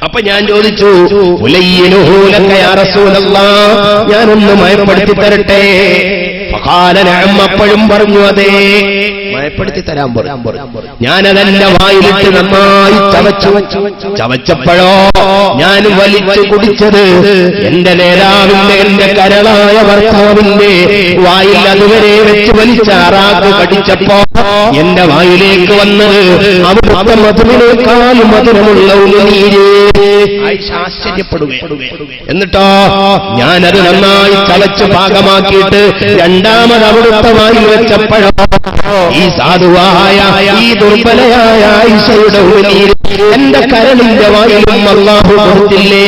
A: അപ്പൊ ഞാൻ ചോദിച്ചു, ഞാനൊന്ന് മയപ്പെടുത്തി തരട്ടെ? അപ്പോഴും പറഞ്ഞു, അതെ മയപ്പെടുത്തി തരാൻ പറഞ്ഞു. ഞാനതെന്റെ വായിലിട്ട് നന്നായി ചവച്ചപ്പോഴോ ഞാൻ വലിച്ചു കുടിച്ചത് എന്റെ നേതാവിന്റെ, എന്റെ കരളായ ഭർത്താവിന്റെ വായിൽ അതുവരെ വെച്ച് വലിച്ച അറാക്ക് കടിച്ചപ്പോ എന്റെ വായിലേക്ക് വന്നത് അവിടുത്തെ മധുവിനേക്കാൾ മധുരമുള്ള ഉമിനീര്. ആശ്ചര്യപ്പെടുക. എന്നിട്ടോ ഞാനത് നന്നായി ചവച്ച് പാകമാക്കിയിട്ട് രണ്ടാമത് അവിടുത്തെ വായിൽ വെച്ചപ്പോഴോ ഈ സാധുവായ, ഈ ദുർബലയായ ആയിഷയുടെ ഉമിനീര് എന്റെ കരളിന്റെ വായിലും അല്ലാഹു കൊടുത്തില്ലേ?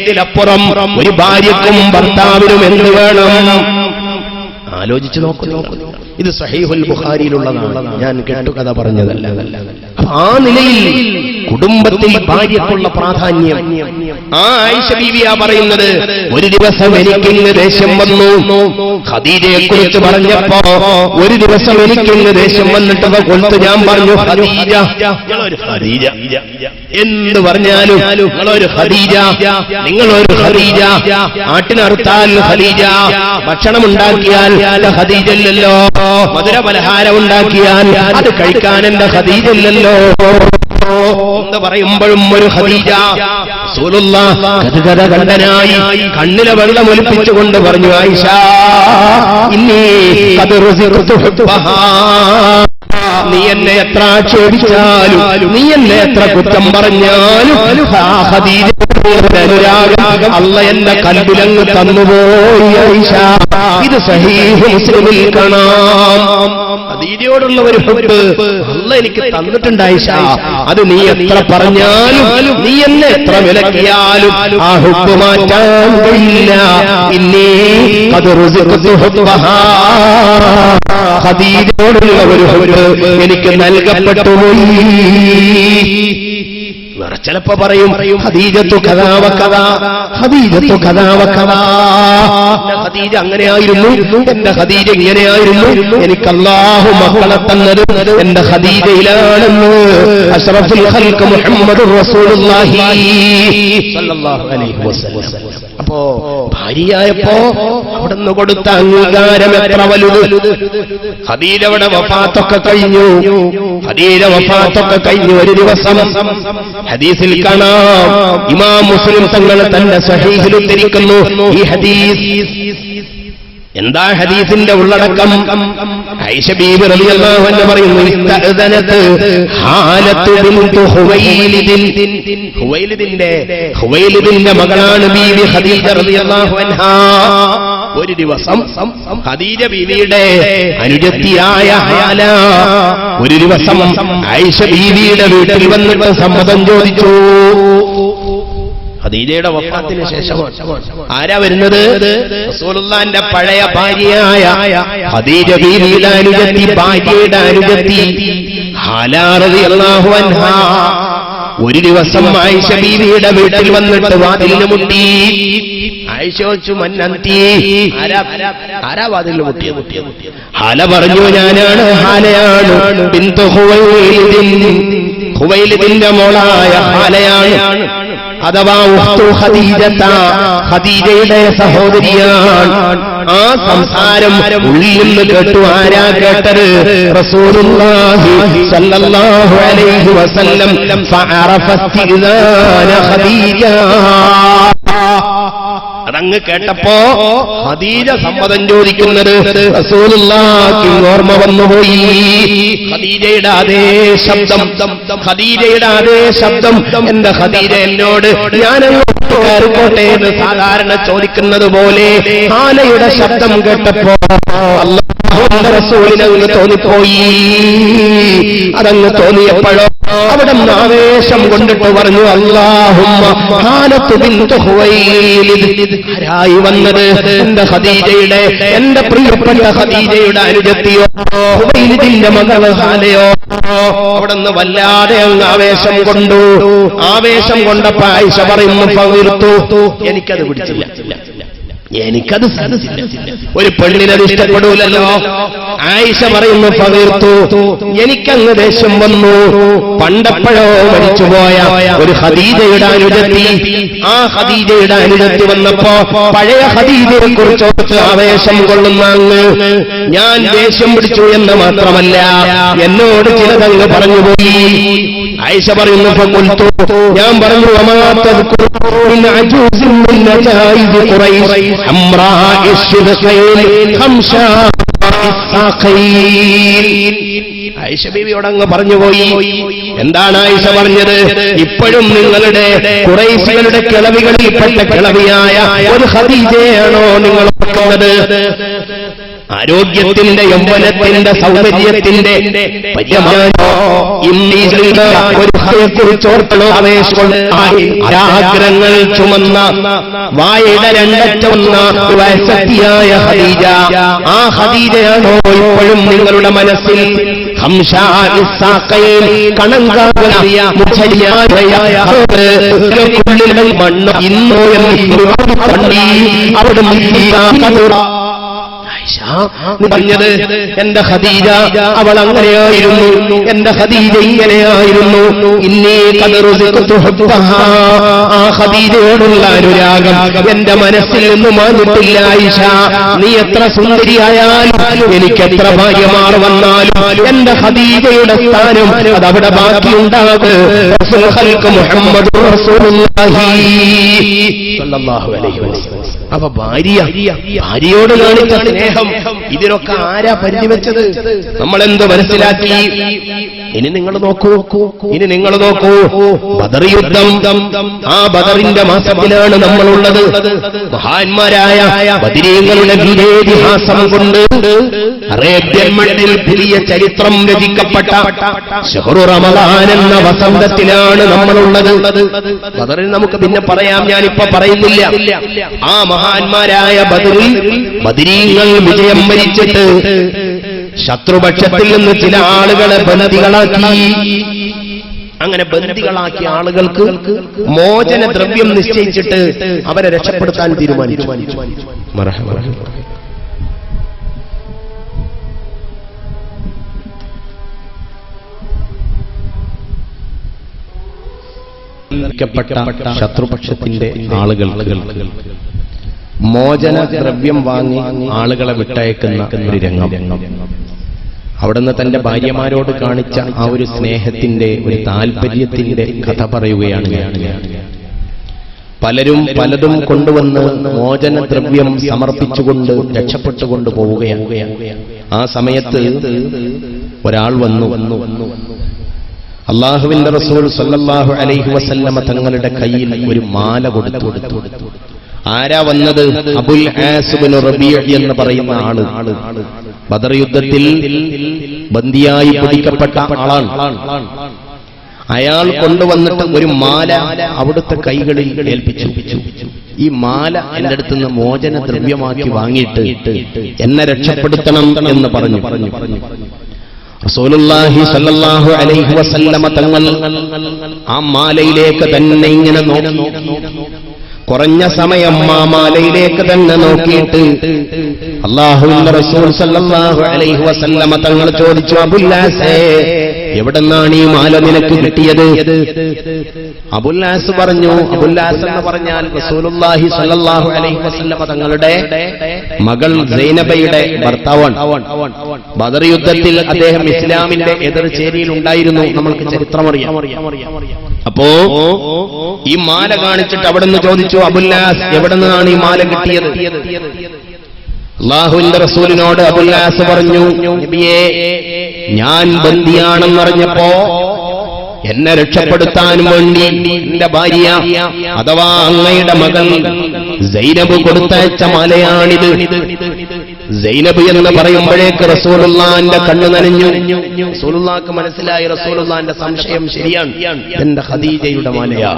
A: ഇതിലപ്പുറം ഒരു ഭാര്യക്കും ഭർത്താവിനും എന്ത് വേണം? ആലോചിച്ചു നോക്കുന്നു. ഇത് സഹീഹുൽ ബുഖാരിയിലുള്ളതാണ്, ഞാൻ കേട്ടുകഥ പറഞ്ഞതല്ല. ആ നിലയിൽ കുടുംബത്തിൽ ഭാര്യക്കുള്ള പ്രാധാന്യം ആ ആയിഷ ബീവിയാ പറയുന്നത്. ഒരു ദിവസം എനിക്കിങ്ങ് ദേഷ്യം വന്നു. ഖദീജയെ കുറിച്ച് പറഞ്ഞപ്പോ ഒരു ദിവസം എനിക്കിങ്ങ് ദേഷ്യം വന്നിട്ട് കൊടുത്ത് ഞാൻ പറഞ്ഞു, ഖദീജ എന്ത് പറഞ്ഞാലും നിങ്ങളൊരു ഖദീജ, നിങ്ങളൊരു ഖദീജ. ആട്ടിനറുത്താൽ ഖദീജ, ഭക്ഷണമുണ്ടാക്കിയാൽ ഖദീജല്ലല്ലോ. മധുര പലഹാരം ഉണ്ടാക്കിയാൽ അത് കഴിക്കാൻ എന്റെ ഖദീജല്ലല്ലോ എന്ന് പറയുമ്പോഴും ഒരു ഖദീജ. റസൂലുള്ളാഹി കണ്ടനായി കണ്ണിലെ വെള്ളം ഒലിപ്പിച്ചുകൊണ്ട് പറഞ്ഞു, ആയിഷ ഇന്നീ ഖദ് റുസിഖ്തു ഹുബ്ബഹാ. നീ എന്നെ എത്ര ആക്ഷേപിച്ചാലും, നീ എന്നെ എത്ര കുറ്റം പറഞ്ഞാലും അനുരാഗം അല്ല എന്റെ കൽബിലങ്ങ് തന്നുപോയി ആയിഷ. ഇത് സഹീഹ് മുസ്ലിമിൽ കാണാം. ഖദീജയോടുള്ള ഒരു ഹുബ്ബ് അല്ല എനിക്ക് തന്നിട്ടുണ്ട് ആയിഷ. അത് നീ എത്ര പറഞ്ഞാലും, നീ എന്നെ എത്ര വിലക്കിയാലും ആ ഹുബ്ബ് മാറ്റാൻ കഴിയില്ല. ഇന്നീ ഖദ് റുസിഖ്തു ഹുബ്ബഹാ. ഖദീജയോടുള്ള ഒരു ഹുബ്ബ് എനിക്ക് നൽകപ്പെട്ടു പോയി. ചിലപ്പോ പറയും ഖദീജത്തു കഥാ വകഥാ, ഖദീജത്തു കഥാ വകഥാ. ഖദീജ അങ്ങനെയായിരുന്നു, എന്റെ ഖദീജ ഇങ്ങനെയായിരുന്നു. എനിക്ക് അല്ലാഹു മക്കളെ തന്നത് എന്റെ ഖദീജയിലാണെന്ന് അഷ്റഫുൽ ഖൽഖ് മുഹമ്മദുർ റസൂലുള്ളാഹി സ്വല്ലല്ലാഹു അലൈഹി വസല്ലം. അപ്പോ ഭാര്യയായപ്പോ അവിടുന്ന് കൊടുത്ത അംഗീകാരം എത്ര വലുത്. ഖദീജയുടെ വഫാത്തൊക്കെ കഴിഞ്ഞു. ഖദീജ വഫാത്തൊക്കെ കഴിഞ്ഞു. ഒരു ദിവസം ഹദീസിൽ കാണാം, ഇമാം മുസ്ലിം തങ്ങൾ തന്റെ സഹീഹിൽ ഉദ്ധരിക്കുന്നു ഈ ഹദീസ്. എന്താ ഹദീസിന്റെ ഉള്ളടക്കം? ആയിഷ ബീബി റളിയല്ലാഹു അൻഹ പറയുന്നു, ഇസ്തഅദനത് ഹാലത്തു ബിൻതു ഹുവൈലിദിന്റെ മകളാണ് ബീബി ഖദീജ റളിയല്ലാഹു അൻഹ. ഒരു ദിവസം ഖദീജ ബീവിയുടെ അനുജത്തിയായ ഹാല ഒരു ദിവസം ആയിഷ ബീവിയുടെ വീട്ടിൽ വന്നിട്ട് സമ്മതം ചോദിച്ചു. ഖദീജയുടെ വഫാത്തിന് ശേഷം ആരാ വരുന്നത്? റസൂലുള്ളാഹിന്റെ പഴയ ഭാര്യയായ ഖദീജ ബീവിയുടെ അനുജത്തി, ഭാര്യയുടെ അനുജത്തി ഹാല റളിയല്ലാഹു അൻഹ ഒരു ദിവസം ആയിഷ ബീവിയുടെ വീട്ടിൽ വന്നിട്ട് വാതിലിന് മുട്ടി. ആയിഷ ചോദിച്ചു, മന്നന്തി, ആരാ വാതിലിന് മുട്ടിയത്? ഹാല പറഞ്ഞു, ഞാനാണ്, ഹാലയാണ്, ബിന്തു ഹുവൈലിദിന്റെ മോളായ ഹാലയാണ്, അഥവാ ഉഖ്തു ഖദീജത, ഖദീജയുടെ സഹോദരിയാണ്. ആ സംസാരം ഉള്ളിൽ നിന്ന് കേട്ടു. ആരാ കേട്ടത്? റസൂലുള്ളാഹി സ്വല്ലല്ലാഹു അലൈഹി വസല്ലം. ഫഅറഫ ഇസ്തിഗ്നാന ഖദീജ. അതങ്ങ് കേട്ടപ്പോ ഖദീജ സമ്മതം ചോദിക്കുന്നത് റസൂലുള്ളാഹിക്ക് ഓർമ്മ വന്നുപോയി. ഖദീജയുടെ അതേ ശബ്ദം, ഖദീജയുടെ അതേ ശബ്ദം. എന്റെ ഖദീജ എന്നോട് ഞാനങ്ങോട്ട് കയറിക്കോട്ടെ എന്ന് സാധാരണ ചോദിക്കുന്നത് പോലെ ഹാലയുടെ ശബ്ദം കേട്ടപ്പോ അല്ലാഹുവിന്റെ റസൂലിനങ്ങ് തോന്നിപ്പോയി. അതങ്ങ് തോന്നിയപ്പോഴോ അവിടെ ആവേശം കൊണ്ടിട്ട് പറഞ്ഞു, അല്ലാഹുമ്മ ഹാലത്തു ബിന്തു ഹുവൈലിദ്. ആരായി വന്നത്? എന്റെ ഖദീജയുടെ, എന്റെ പ്രിയപ്പെട്ട ഖദീജയുടെ അനുജത്തിയോ ഹുവൈലിദിന്റെ മകൾ ഹാലയോ? അവിടെ നിന്ന് വല്ലാതെ അങ്ങ് ആവേശം കൊണ്ടു. ആവേശം കൊണ്ടപ്പോ ആയിഷ പറയുന്നു, ഫഗിർത്തു, എനിക്കത് പിടിച്ചില്ല, എനിക്കത് സാധിച്ചില്ല. ഒരു പെണ്ണിനത് ഇഷ്ടപ്പെടൂലല്ലോ. ആയിഷ പറയുന്നു, ഫഗിർത്തു, എനിക്കങ്ങ് ദേഷ്യം വന്നു. പണ്ടപ്പോഴോ മരിച്ചുപോയ ഒരു ഖദീജയുടെ അനുജത്തി, ആ ഖദീജയുടെ അനുജത്തി വന്നപ്പോ പഴയ ഖദീജയെ കുറിച്ച് ആവേശം കൊള്ളുന്ന അങ്ങ് ഞാൻ ദേഷ്യം പിടിച്ചു എന്ന് മാത്രമല്ല, എന്നോട് ചിലതങ്ങ് പറഞ്ഞുപോയി. ആയിഷ പറയുന്നു, ഫഖുൽതു, ഞാൻ പറഞ്ഞു, ആയിഷ ബീവിയോടങ്ങ് പറഞ്ഞുപോയി. എന്താണ് ആയിഷ പറഞ്ഞത്? ഇപ്പോഴും നിങ്ങളുടെ ഖുറൈശികളുടെ കിളവികളിൽപ്പെട്ട കിളവിയായ ഒരു ഖദീജയാണോ നിങ്ങൾ ഓർക്കുന്നത്? ആരോഗ്യത്തിന്റെ, യൗവനത്തിന്റെ, സൗന്ദര്യത്തിന്റെ കുറിച്ചോർക്കണോ ആവേശം ആഗ്രഹങ്ങൾ ചുമന്ന വായുടെ രണ്ടറ്റൊന്ന വയസ്സത്തിയായ ഖദീജ, ആ ഖദീജയാണോ ഇപ്പോഴും നിങ്ങളുടെ മനസ്സിൽ? മണ്ണ് ഇന്നോ എന്ന് അവിടെ പറഞ്ഞത് എന്റെ ഖദീജ അവൾ അങ്ങനെയായിരുന്നു, എന്റെ ഖദീജ ഇങ്ങനെയായിരുന്നു. ഇന്നീ ഖദറുസിഖ്തു ഹുബ്ബഹാ, ആ ഖദീജയോടുള്ള അനുരാഗം എന്റെ മനസ്സിൽ നിന്നും മാഞ്ഞിട്ടില്ല. ആയിഷ, നീ എത്ര സുന്ദരിയായാലും, എനിക്ക് എത്ര ഭാര്യമാർ വന്നാലും എന്റെ ഖദീജയുടെ സ്ഥാനം അതവിടെ ബാക്കിയുണ്ടാകും. മുഹമ്മദ് റസൂലുള്ളാഹി സ്വല്ലല്ലാഹു അലൈഹി വസല്ലം. അപ്പൊ ഭാര്യയോട് കാണിച്ച സ്നേഹം ഇതിനൊക്കെ ആരാ പരിചയവെച്ചത്? നമ്മളെന്ത് മനസ്സിലാക്കി? ഇനി നിങ്ങൾ നോക്കൂ, ബദർ യുദ്ധം, ആ ബദറിന്റെ മാസത്തിലാണ് നമ്മളുള്ളത്. മഹാന്മാരായ ബദരീങ്ങളുടെ വീരേതിഹാസം കൊണ്ട് അറേബ്യൻ മണ്ണിൽ പുതിയ ചരിത്രം രചിക്കപ്പെട്ട ശഹ്റു റമളാൻ എന്ന വസന്തത്തിലാണ് നമ്മളുള്ളത്. ബദറിൽ നമുക്ക് പിന്നെ പറയാം, ഞാനിപ്പോ പറയുന്നില്ല. ആ മഹാന്മാരായ ബദറിൽ ബദരീങ്ങൾ വിജയം വരിച്ചിട്ട് ശത്രുപക്ഷത്തിൽ നിന്ന് ചില ആളുകളെ ബന്ദികളാക്കി. അങ്ങനെ ബന്ദികളാക്കിയ ആളുകൾക്ക് മോചന ദ്രവ്യം നിശ്ചയിച്ചിട്ട് അവരെ രക്ഷപ്പെടുത്താൻ തീരുമാനിച്ചു. ശത്രുപക്ഷത്തിന്റെ ആളുകൾക്ക് മോചന ദ്രവ്യം വാങ്ങി ആളുകളെ വിട്ടയക്കുന്ന ഒരു രംഗം. അവിടുന്ന് തന്റെ ഭാര്യമാരോട് കാണിച്ച ആ ഒരു സ്നേഹത്തിന്റെ, ഒരു താല്പര്യത്തിന്റെ കഥ പറയുകയാണ്. പലരും പലതും കൊണ്ടുവന്ന് മോചനദ്രവ്യം സമർപ്പിച്ചുകൊണ്ട് രക്ഷപ്പെട്ടുകൊണ്ട് പോവുകയാണ്. ആ സമയത്ത് ഒരാൾ വന്നു. അല്ലാഹുവിന്റെ റസൂൽ സല്ലല്ലാഹു അലൈഹി വസല്ലമ തങ്ങളുടെ കയ്യിൽ ഒരു മാല കൊടുത്തു. ആരാ വന്നത്? അബുൽ ആസ് ഇബ്നു റബീഅ എന്ന് പറയുന്ന ആള്. ബദർ യുദ്ധത്തിൽ ബന്ദിയായി പിടിക്കപ്പെട്ട ആളാണ്. അയാൾ കൊണ്ടുവന്നിട്ട് ഒരു മാല അവിടുത്തെ കൈകളിൽ ഏൽപ്പിച്ചു. ഈ മാല എന്റെ അടുത്ത് നിന്ന് മോചന ദ്രവ്യമാക്കി വാങ്ങിയിട്ട് എന്നെ രക്ഷപ്പെടുത്തണം എന്ന് പറഞ്ഞു. റസൂലുള്ളാഹി സ്വല്ലല്ലാഹു അലൈഹി വസല്ലമ തങ്ങൾ ആ മാലയിലേക്ക് തന്നെ ഇങ്ങനെ നോക്കി. കുറഞ്ഞ സമയം ആ മാലയിലേക്ക് തന്നെ നോക്കിയിട്ട് അല്ലാഹുവിന്റെ റസൂൽ സല്ലല്ലാഹു അലൈഹി വസല്ലമ തങ്ങൾ ചോദിച്ചു, അബുൽ ആസ്, എവിടെന്നാണ് ഈ മാല നിനക്ക് കിട്ടിയത്? അബുൽ ആസ് പറഞ്ഞു, അബുൽ ആസ് എന്ന് പറഞ്ഞാൽ റസൂലുള്ളാഹി സ്വല്ലല്ലാഹു അലൈഹി വസല്ലമ തങ്ങളുടെ മകൾ സൈനബയുടെ ഭർത്താവാണ്. ബദർ യുദ്ധത്തിൽ അദ്ദേഹം ഇസ്ലാമിന്റെ എതിർചേരിയിൽ ഉണ്ടായിരുന്നു. നമ്മൾക്ക് ചരിത്രമറിയാം. അപ്പോ ഈ മാല കാണിച്ചിട്ട് അവിടെ നിന്ന് ചോദിച്ചു, അബുൽ ആസ്, എവിടെ നിന്നാണ് ഈ മാല കിട്ടിയത്? അല്ലാഹുവിന്റെ റസൂലിനോട് അബുൽ ആസ് പറഞ്ഞു, നബിയേ, ഞാൻ ബന്ദിയാണെന്നറിഞ്ഞപ്പോ എന്നെ രക്ഷപ്പെടുത്താൻ വേണ്ടി എന്റെ ഭാര്യ അഥവാ അങ്ങയുടെ മകൾ സൈനബ് കൊടുത്തയച്ച മാലയാണിത്. സൈനബ് എന്ന് പറയുമ്പോഴേക്ക് റസൂലുള്ളാഹിന്റെ കണ്ണു നനഞ്ഞു. റസൂലുള്ളാഹിക്ക് മനസ്സിലായി റസൂലുള്ളാഹിന്റെ സംശയം ശരിയാണ്. എന്റെ ഖദീജയുടെ മാലയാ,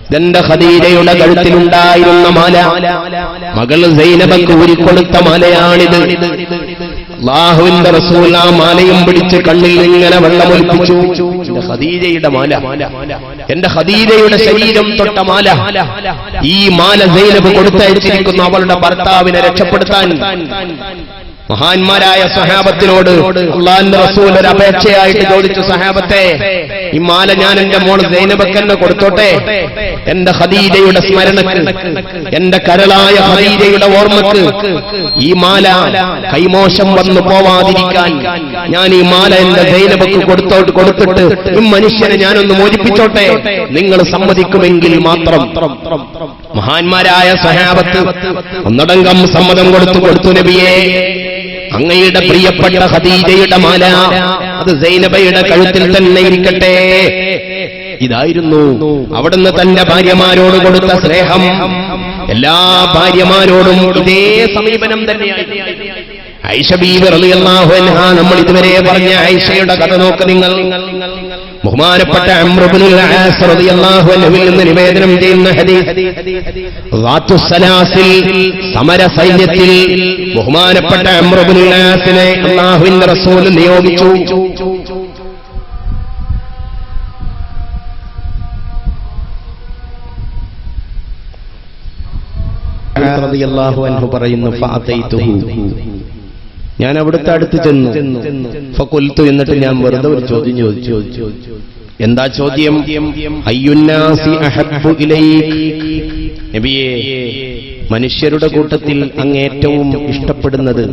A: ഇതെന്റെ ഖദീജയുടെ കഴുത്തിലുണ്ടായിരുന്ന മാല, മകൾ സൈനബക്ക് ഊരിക്കൊടുത്ത മാലയാണിത്. അല്ലാഹുവിന്റെ റസൂൽ ആ മാലയും പിടിച്ച് കണ്ണിൽ ഇങ്ങനെ വെള്ളമൊലിപ്പിച്ചു. എന്റെ ഖദീജയുടെ മാല, എന്റെ ഖദീജയുടെ ശരീരം തൊട്ട മാല, ഈ മാല സൈനബ് കൊടുത്തയച്ചിരിക്കുന്നു അവളുടെ ഭർത്താവിനെ രക്ഷപ്പെടുത്താൻ. മഹാന്മാരായ സഹാബത്തിനോട് അല്ലാഹുവിന്റെ റസൂൽ ഒരു അപേക്ഷയായിട്ട് ചോദിച്ചു, സഹാബത്തെ, ഈ മാല ഞാൻ എന്റെ മോൾ സൈനബക്കന്നെ കൊടുത്തോട്ടെ, എന്റെ ഖദീജയുടെ സ്മരണക്ക്, എന്റെ കരളായ ഖദീജയുടെ ഓർമ്മക്ക് ഈ മാല കൈമോശം വന്നു പോവാതിരിക്കാൻ ഞാൻ ഈ മാല എന്റെ സൈനബക്ക് കൊടുത്തിട്ട് ഈ മനുഷ്യനെ ഞാനൊന്ന് മോചിപ്പിച്ചോട്ടെ, നിങ്ങൾ സമ്മതിക്കുമെങ്കിൽ മാത്രം. മഹാന്മാരായ സഹാബത്ത് ഒന്നടങ്കം സമ്മതം കൊടുത്തു. നബിയേ, അങ്ങയുടെ പ്രിയപ്പെട്ട ഖദീജയുടെ മാല അത് സൈനബയുടെ കഴുത്തിൽ തന്നെ ഇരിക്കട്ടെ. ഇതായിരുന്നു അവിടുന്ന് തന്റെ ഭാര്യമാരോട് കൊടുത്ത സ്നേഹം. എല്ലാ ഭാര്യമാരോടും ഇതേ സമീപനം തന്നെയായിരുന്നു. ആയിഷ ബീവി റളിയല്ലാഹു അൻഹ, നമ്മൾ ഇതുവരെ പറഞ്ഞ ആയിഷയുടെ കഥ നോക്ക് നിങ്ങൾ. ബഹുമാനപ്പെട്ട അംർ ഇബ്നുൽ ആസ് റളിയല്ലാഹു അൻഹുവിൽ നിന്ന് നിവേദനം ചെയ്യുന്ന ഹദീസ്, റാത്തുസ്സലാസിൽ സമര സൈന്യത്തിൽ ബഹുമാനപ്പെട്ട അംർ ഇബ്നുൽ ആസിനെ അല്ലാഹുവിന്റെ റസൂൽ നിയോഗിച്ചു. റളിയല്ലാഹു അൻഹു പറയുന്നു, ഫഅതൈതുഹു, ഞാൻ അവിടുത്തെ അടുത്ത് ചെന്നു. ഫഖുൽതു, എന്നിട്ട് ഞാൻ വെറുതെ ഒരു ചോദ്യം ചോദിച്ചു. എന്താ ചോദ്യം? അയ്യുന്നാസി അഹബ്ബു ഇലൈക്, നബിയേ, മനുഷ്യരുടെ കൂട്ടത്തിൽ അങ്ങേറ്റവും ഇഷ്ടപ്പെടുന്നത്,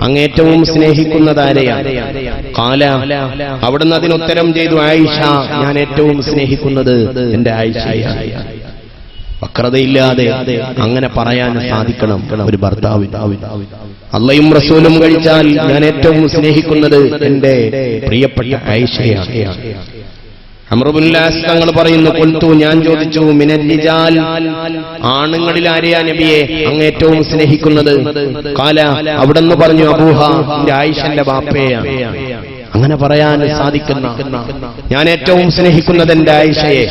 A: അങ്ങേറ്റവും സ്നേഹിക്കുന്നത് ആരെയാണ്? ഖാല, അവിടുന്ന് അതിനുത്തരം ചെയ്തു, ആയിഷ, ഞാൻ ഏറ്റവും സ്നേഹിക്കുന്നത് എന്റെ ആയിഷയാണ്. വക്രതയില്ലാതെ അങ്ങനെ പറയാൻ സാധിക്കണം ഒരു ഭർത്താവ്. അള്ളയും റസൂലും കഴിച്ചാൽ ഞാൻ ഏറ്റവും സ്നേഹിക്കുന്നത് എന്റെ പ്രിയപ്പെട്ട ആയിഷയാണ്. അംർ ഇബ്നുൽ ആസ് തങ്ങൾ പറയുന്നു, ഖുൽതു, ഞാൻ ചോദിച്ചു, മിനൽ റിജാൽ, ആണുങ്ങളിൽ ആരെയാ നബിയെ അങ്ങ് ഏറ്റവും സ്നേഹിക്കുന്നത്? ഖാല, അവിടെന്ന് പറഞ്ഞു, അബൂഹ, എന്റെ ആയിഷന്റെ ബാപ്പയാണ്. അങ്ങനെ പറയാൻ സാധിക്കുന്ന, ഞാൻ ഏറ്റവും സ്നേഹിക്കുന്നത് എന്റെ ആയിഷയെ,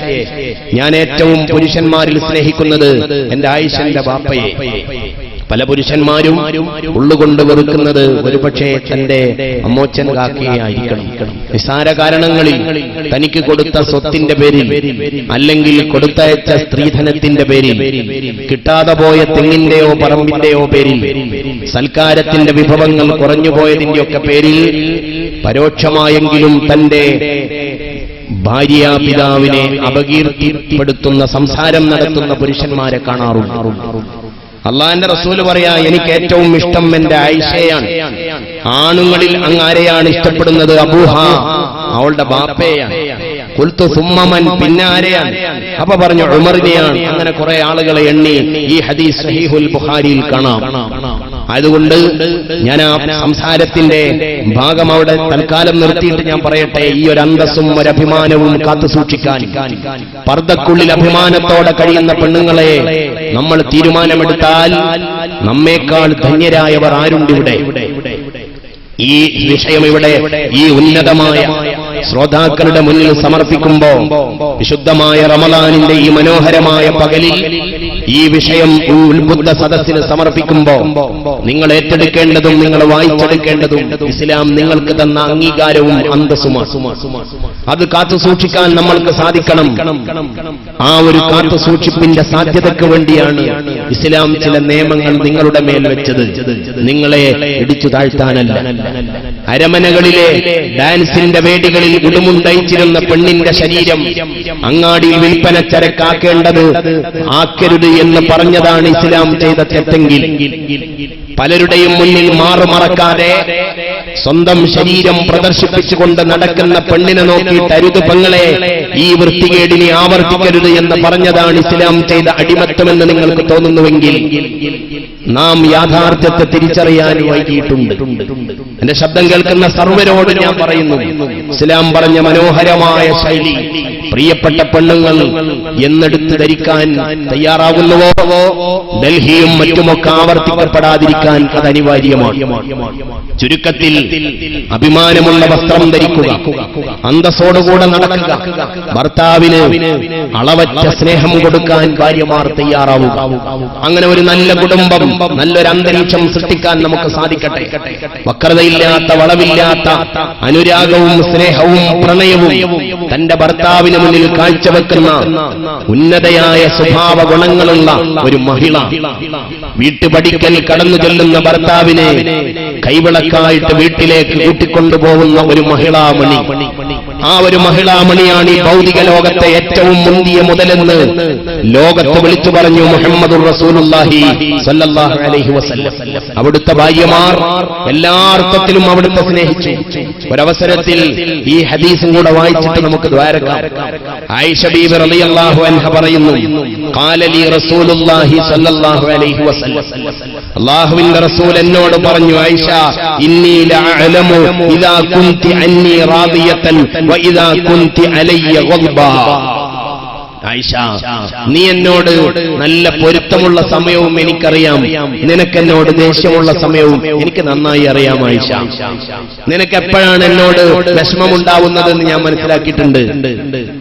A: ഞാൻ ഏറ്റവും പുരുഷന്മാരിൽ സ്നേഹിക്കുന്നത് എന്റെ ആയിഷന്റെ ബാപ്പയെ. പല പുരുഷന്മാരും ഉള്ളുകൊണ്ട് വെറുക്കുന്നത് ഒരുപക്ഷെ തന്റെ അമ്മോച്ചൻ കാക്കയായിരിക്കണം. നിസ്സാര കാരണങ്ങളിൽ തനിക്ക് കൊടുത്ത സ്വത്തിന്റെ പേരിൽ, അല്ലെങ്കിൽ കൊടുത്തയച്ച സ്ത്രീധനത്തിന്റെ പേരിൽ, കിട്ടാതെ പോയ തെങ്ങിന്റെയോ പറമ്പിന്റെയോ പേരിൽ, സൽക്കാരത്തിന്റെ വിഭവങ്ങൾ കുറഞ്ഞുപോയതിന്റെയൊക്കെ പേരിൽ പരോക്ഷമായെങ്കിലും തന്റെ ഭാര്യാപിതാവിനെ അപകീർത്തിപ്പെടുത്തുന്ന സംസാരം നടത്തുന്ന പുരുഷന്മാരെ കാണാറുണ്ട്. അള്ളാന്റെ റസൂല് പറയാ, എനിക്ക് ഏറ്റവും ഇഷ്ടം എന്റെ ആയിഷയാണ്. ആണുങ്ങളിൽ അങ്ങ് ആരെയാണ് ഇഷ്ടപ്പെടുന്നത്? അബൂഹ, അവളുടെ ബാപ്പയാണ്. ഖുൽതു സുമ്മമൻ, പിന്നെ ആരെയാണ്? അപ്പൊ പറഞ്ഞു ഉമറിനെയാണ്. അങ്ങനെ കുറെ ആളുകളെ എണ്ണി ഈ ഹദീസ് സഹീഹുൽ ബുഖാരിയിൽ കാണാം. അതുകൊണ്ട് ഞാൻ ആ സംസാരത്തിന്റെ ഭാഗം അവിടെ തൽക്കാലം നിർത്തിയിട്ട് ഞാൻ പറയട്ടെ, ഈ ഒരു അന്തസ്സും ഒരു അഭിമാനവും കാത്തു സൂക്ഷിക്കാൻ പർദ്ദക്കുള്ളിൽ അഭിമാനത്തോടെ കഴിയുന്ന പെണ്ണുങ്ങളെ നമ്മൾ തീരുമാനമെടുത്താൽ നമ്മേക്കാൾ ധന്യരായവർ ആരുണ്ട് ഇവിടെ? ഈ വിഷയം ഇവിടെ ഈ ഉന്നതമായ ശ്രോതാക്കളുടെ മുന്നിൽ സമർപ്പിക്കുമ്പോ, വിശുദ്ധമായ റമളാനിന്റെ ഈ മനോഹരമായ പകലിൽ ഈ വിഷയം ഉത്ബുദ്ധ സദസ്സിന് സമർപ്പിക്കുമ്പോ നിങ്ങൾ ഏറ്റെടുക്കേണ്ടതും നിങ്ങൾ വായിച്ചെടുക്കേണ്ടതും ഇസ്ലാം നിങ്ങൾക്ക് തന്ന അംഗീകാരവും അന്തസ്സുമാണ്. അത് കാത്തു സൂക്ഷിക്കാൻ നമ്മൾക്ക് സാധിക്കണം. ആ ഒരു കാത്തു സൂക്ഷിപ്പിന്റെ സാധ്യതയ്ക്ക് വേണ്ടിയാണ് ഇസ്ലാം ചില നിയമങ്ങൾ നിങ്ങളുടെ മേൽ വെച്ചത്, നിങ്ങളെ ഇടിച്ചു താഴ്ത്താനല്ല. അരമനകളിലെ ഡാൻസിന്റെ വേദികളിൽ ഉടുമുണ്ടയിച്ചിരുന്ന പെണ്ണിന്റെ ശരീരം അങ്ങാടിയിൽ വിൽപ്പന ചരക്കാക്കേണ്ടത് ആക്കരുത് എന്ന് പറഞ്ഞതാണ് ഇസ്ലാം ചെയ്ത തെറ്റെങ്കിൽ, പലരുടെയും മുന്നിൽ മാറുമറക്കാതെ സ്വന്തം ശരീരം പ്രദർശിപ്പിച്ചുകൊണ്ട് നടക്കുന്ന പെണ്ണിനെ നോക്കിയിട്ട് അരുത് പെങ്ങളെ, ഈ വൃത്തികേടിനെ ആവർത്തിക്കരുത് എന്ന് പറഞ്ഞതാണ് ഇസ്ലാം ചെയ്ത അടിമത്തമെന്ന് നിങ്ങൾക്ക് തോന്നുന്നുവെങ്കിൽ നാം യാഥാർത്ഥ്യത്തെ തിരിച്ചറിയാൻ വൈകിയിട്ടുണ്ട്. എന്റെ ശബ്ദം കേൾക്കുന്ന സർവരോട് ഞാൻ പറയുന്നു, ഇസ്ലാം പറഞ്ഞ മനോഹരമായ ശൈലി പ്രിയപ്പെട്ട പെണ്ണുങ്ങൾ എന്നെടുത്ത് ധരിക്കാൻ തയ്യാറാകുന്നുവോ ഡൽഹിയും മറ്റുമൊക്കെ ആവർത്തിക്കപ്പെടാതിരിക്കാൻ അത് അനിവാര്യമാണ്. ചുരുക്കത്തിൽ അഭിമാനമുള്ള വസ്ത്രം ധരിക്കുക, അന്തസ്സോടുകൂടെ നടക്കുക, ഭർത്താവിന് അളവറ്റ സ്നേഹം കൊടുക്കാൻ ഭാര്യമാർ തയ്യാറാവുക. അങ്ങനെ ഒരു നല്ല കുടുംബം, നല്ലൊരു അന്തരീക്ഷം സൃഷ്ടിക്കാൻ നമുക്ക് സാധിക്കട്ടെ. വക്രതയില്ലാത്ത, വളവില്ലാത്ത അനുരാഗവും സ്നേഹവും പ്രണയവും തന്റെ ഭർത്താവിന് മുന്നിൽ കാഴ്ചവെക്കുന്ന ഉന്നതയായ സ്വഭാവ ഗുണങ്ങളുള്ള ഒരു മഹിള, വീട്ടുപടിക്കൽ കടന്നു ചെല്ലുന്ന ഭർത്താവിനെ കൈവിളക്കായിട്ട് വീട്ടിലേക്ക് കൂട്ടിക്കൊണ്ടുപോകുന്ന ഒരു മഹിളാമണി. ആ ഒരു മഹിളാമണിയാണ് ഈ ഭൗതിക ലോകത്തെ ഏറ്റവും മുന്തിയ മുതലെന്ന് ലോകത്ത് വിളിച്ചു പറഞ്ഞു മുഹമ്മദുർ റസൂലുള്ളാഹി സ്വല്ലല്ലാഹു അലൈഹി വസല്ലം. അവിടുത്തെ ഭാര്യമാർ എല്ലാ അർത്ഥത്തിലും അവിടുത്തെ സ്നേഹിച്ചു. ഒരവസരത്തിൽ ഈ ഹദീസും കൂടെ വായിച്ചിട്ട് നമുക്ക് ദ്വാരക്കാം. ആയിഷ ബീബി റളിയല്ലാഹു അൻഹ പറയുന്നു, ഖാല ലി റസൂലുള്ളാഹി സ്വല്ലല്ലാഹു അലൈഹി വസല്ലം, അല്ലാഹുവിന്റെ റസൂൽ എന്നോട് പറഞ്ഞു, ആയിഷ ഇന്നി ലഅലമു ഇദാ കുൻതി അന്നി റാദിയതൻ വഇദാ കുൻതി അലയ്യ ഗദ്ബാ. ആയിഷ, നീ എന്നോട് നല്ല പൊരുത്തമുള്ള സമയവും എനിക്കറിയാം, നിനക്കെന്നോട് ദേഷ്യമുള്ള സമയവും എനിക്ക് നന്നായി അറിയാം. ആയിഷ, നിനക്ക് എപ്പോഴാണ് എന്നോട് വിഷമമുണ്ടാവുന്നതെന്ന് ഞാൻ മനസ്സിലാക്കിയിട്ടുണ്ട്.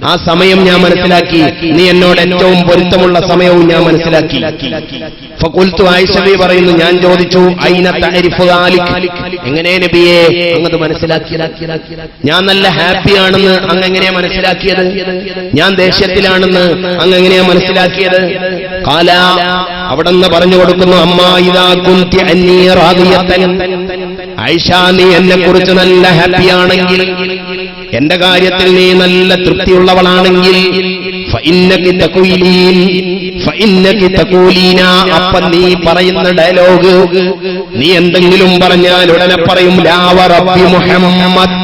A: ആ സമയം ഞാൻ മനസ്സിലാക്കി. നീ എന്നോട് ഏറ്റവും പൊരുത്തമുള്ള സമയവും ഞാൻ മനസ്സിലാക്കി. ഫഖുൽതു, ആയിഷ ബീവി പറയുന്നു, ഞാൻ ചോദിച്ചു, ഐന തഅരിഫു ദാലിക്, എങ്ങനെ നബിയെ അങ്ങത് മനസ്സിലാക്കിയത്? ഞാൻ നല്ല ഹാപ്പിയാണെന്ന് അങ്ങ് എങ്ങനെയാ മനസ്സിലാക്കിയത്? ഞാൻ ദേഷ്യത്തിലാണെന്ന് അങ്ങ് എങ്ങനെയാ മനസ്സിലാക്കിയത്? ഖാല, അവിടെന്ന് പറഞ്ഞു കൊടുക്കുന്നു, അമ്മാ ഇദാ കുൻതി അന്നീ റാദിയതൻ, ആയിഷ നീ എന്നെ കുറിച്ച് നല്ല ഹാപ്പിയാണെങ്കിൽ, എന്റെ കാര്യത്തിൽ നീ നല്ല തൃപ്തിയുള്ളവളാണെങ്കിൽ, ഫഇന്നകി തഖൂലീൻ ഫഇന്നകി തഖൂലീന, അപ്പം നീ പറയുന്ന ഡയലോഗ്, നീ എന്തെങ്കിലും പറഞ്ഞാൽ ഉടനെ പറയും ലാ വറബ്ബി മുഹമ്മദ്,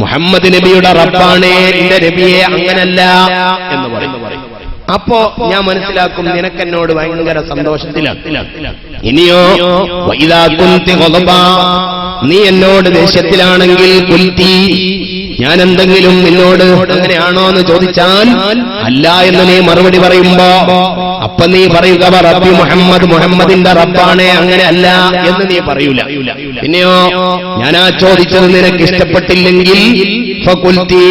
A: മുഹമ്മദ് നബിയുടെ റബ്ബാണ് എന്റെ നബിയെ, അങ്ങനല്ല എന്ന് പറയും. അപ്പോ ഞാൻ മനസ്സിലാക്കും നിനക്കെന്നോട് ഭയങ്കര സന്തോഷത്തിലാണ്. ഇനിയോ വഇദാ കുൻതി ഗളബാ, നീ എന്നോട് ദേഷ്യത്തിലാണെങ്കിൽ, കുൽത്തി, ഞാൻ എന്തെങ്കിലും നിന്നോട് അങ്ങനെയാണോ എന്ന് ചോദിച്ചാൽ അല്ല എന്ന് നീ മറുപടി പറയുമ്പോ അപ്പൊ നീ പറയുക റബ്ബി മുഹമ്മദ്, മുഹമ്മദിന്റെ റബ്ബാണ്, അങ്ങനെ അല്ല എന്ന് നീ പറയൂല. പിന്നെയോ ഞാൻ ആ ചോദിച്ചത് നിനക്ക് ഇഷ്ടപ്പെട്ടില്ലെങ്കിൽ ഫഖുൽതി,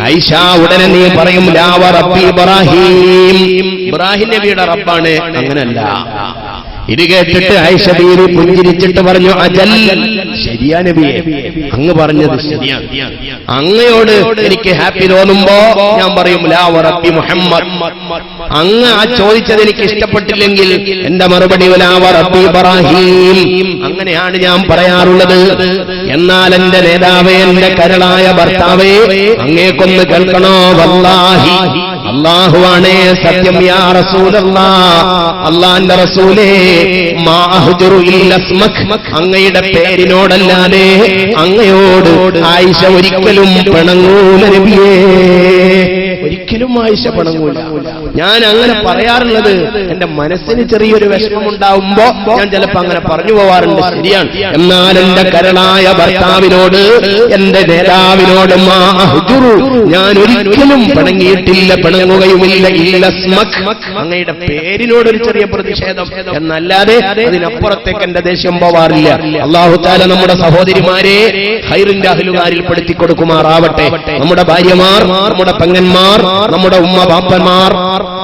A: ആയിഷ ഉടനെ നീ പറയും ലാ റബ്ബി ഇബ്രാഹിം, ഇബ്രാഹിം നബിയുടെ റബ്ബാണ്, അങ്ങനല്ല. ഇത് കേട്ടിട്ട് ആയിഷ ബീവി പുഞ്ചിരിച്ചിട്ട് പറഞ്ഞു, അജൽ, ശരിയാ നബിയെ, അങ്ങ് പറഞ്ഞത് ശരിയാണ്. അങ്ങയോട് എനിക്ക് ഹാപ്പി തോന്നുമ്പോ ഞാൻ പറയും ലാ റബ്ബി മുഹമ്മദ്. അങ്ങ് ആ ചോദിച്ചത് എനിക്ക് ഇഷ്ടപ്പെട്ടില്ലെങ്കിൽ എന്റെ മറുപടി ലാ റബ്ബി ഇബ്രാഹിം, അങ്ങനെയാണ് ഞാൻ പറയാറുള്ളത്. എന്നാൽ എന്റെ നേതാവേ, എന്റെ കരളായ ഭർത്താവേ, അങ്ങേക്കൊന്ന് കേൾക്കണോ? വല്ലാഹി, അല്ലാഹുവാണേ സത്യം, യാ റസൂലല്ലാഹ്, അല്ലാഹുവിന്റെ റസൂലേ, മാ അഹ്ജുറു ഇല്ലാ ഇസ്മക്, അങ്ങയുടെ പേരിനോടല്ലാതെ അങ്ങയോട് ആയിഷ ഒരിക്കലും പിണങ്ങൂല നബിയേ, ഒരിക്കലും ആയിഷ പിണങ്ങൂല. ഞാൻ അങ്ങനെ പറയാറുള്ളത് എന്റെ മനസ്സിന് ചെറിയൊരു വിഷമമുണ്ടാവുമ്പോ ഞാൻ ചിലപ്പോ അങ്ങനെ പറഞ്ഞു പോവാറുണ്ട്, ശരിയാണ്. എന്നാൽ എന്റെ കരളായ ഭർത്താവിനോട്, എന്റെ നേതാവിനോട് മാ അഹ്ജുറു, ഞാൻ ഒരിക്കലും പിണങ്ങിയിട്ടില്ല, പിണങ്ങുകയുമില്ല. ഇല്ല ഇസ്മക്, അങ്ങയുടെ പേരിനോടൊരു ചെറിയ പ്രതിഷേധം എന്നല്ലാതെ അതിനപ്പുറത്തേക്ക് എന്റെ ദേഷ്യം പോവാറില്ല. അല്ലാഹു തആല നമ്മുടെ സഹോദരിമാരെ ഖൈറിന്റെ അഹ്ലുകാരിൽ പെടുത്തി കൊടുക്കുമാറാവട്ടെ. നമ്മുടെ ഭാര്യമാർ, നമ്മുടെ പെങ്ങന്മാർ, നമ്മുടെ ഉമ്മ ബാപ്പന്മാർ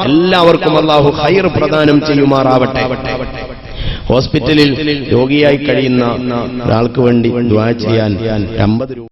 A: എല്ലാവർക്കും അല്ലാഹു ഖൈർ പ്രദാനം ചെയ്യുമാറാവട്ടെ. ഹോസ്പിറ്റലിൽ രോഗിയായി കഴിയുന്ന ഒരാൾക്ക് വേണ്ടി ദുആ ചെയ്യാൻ 50 രൂപ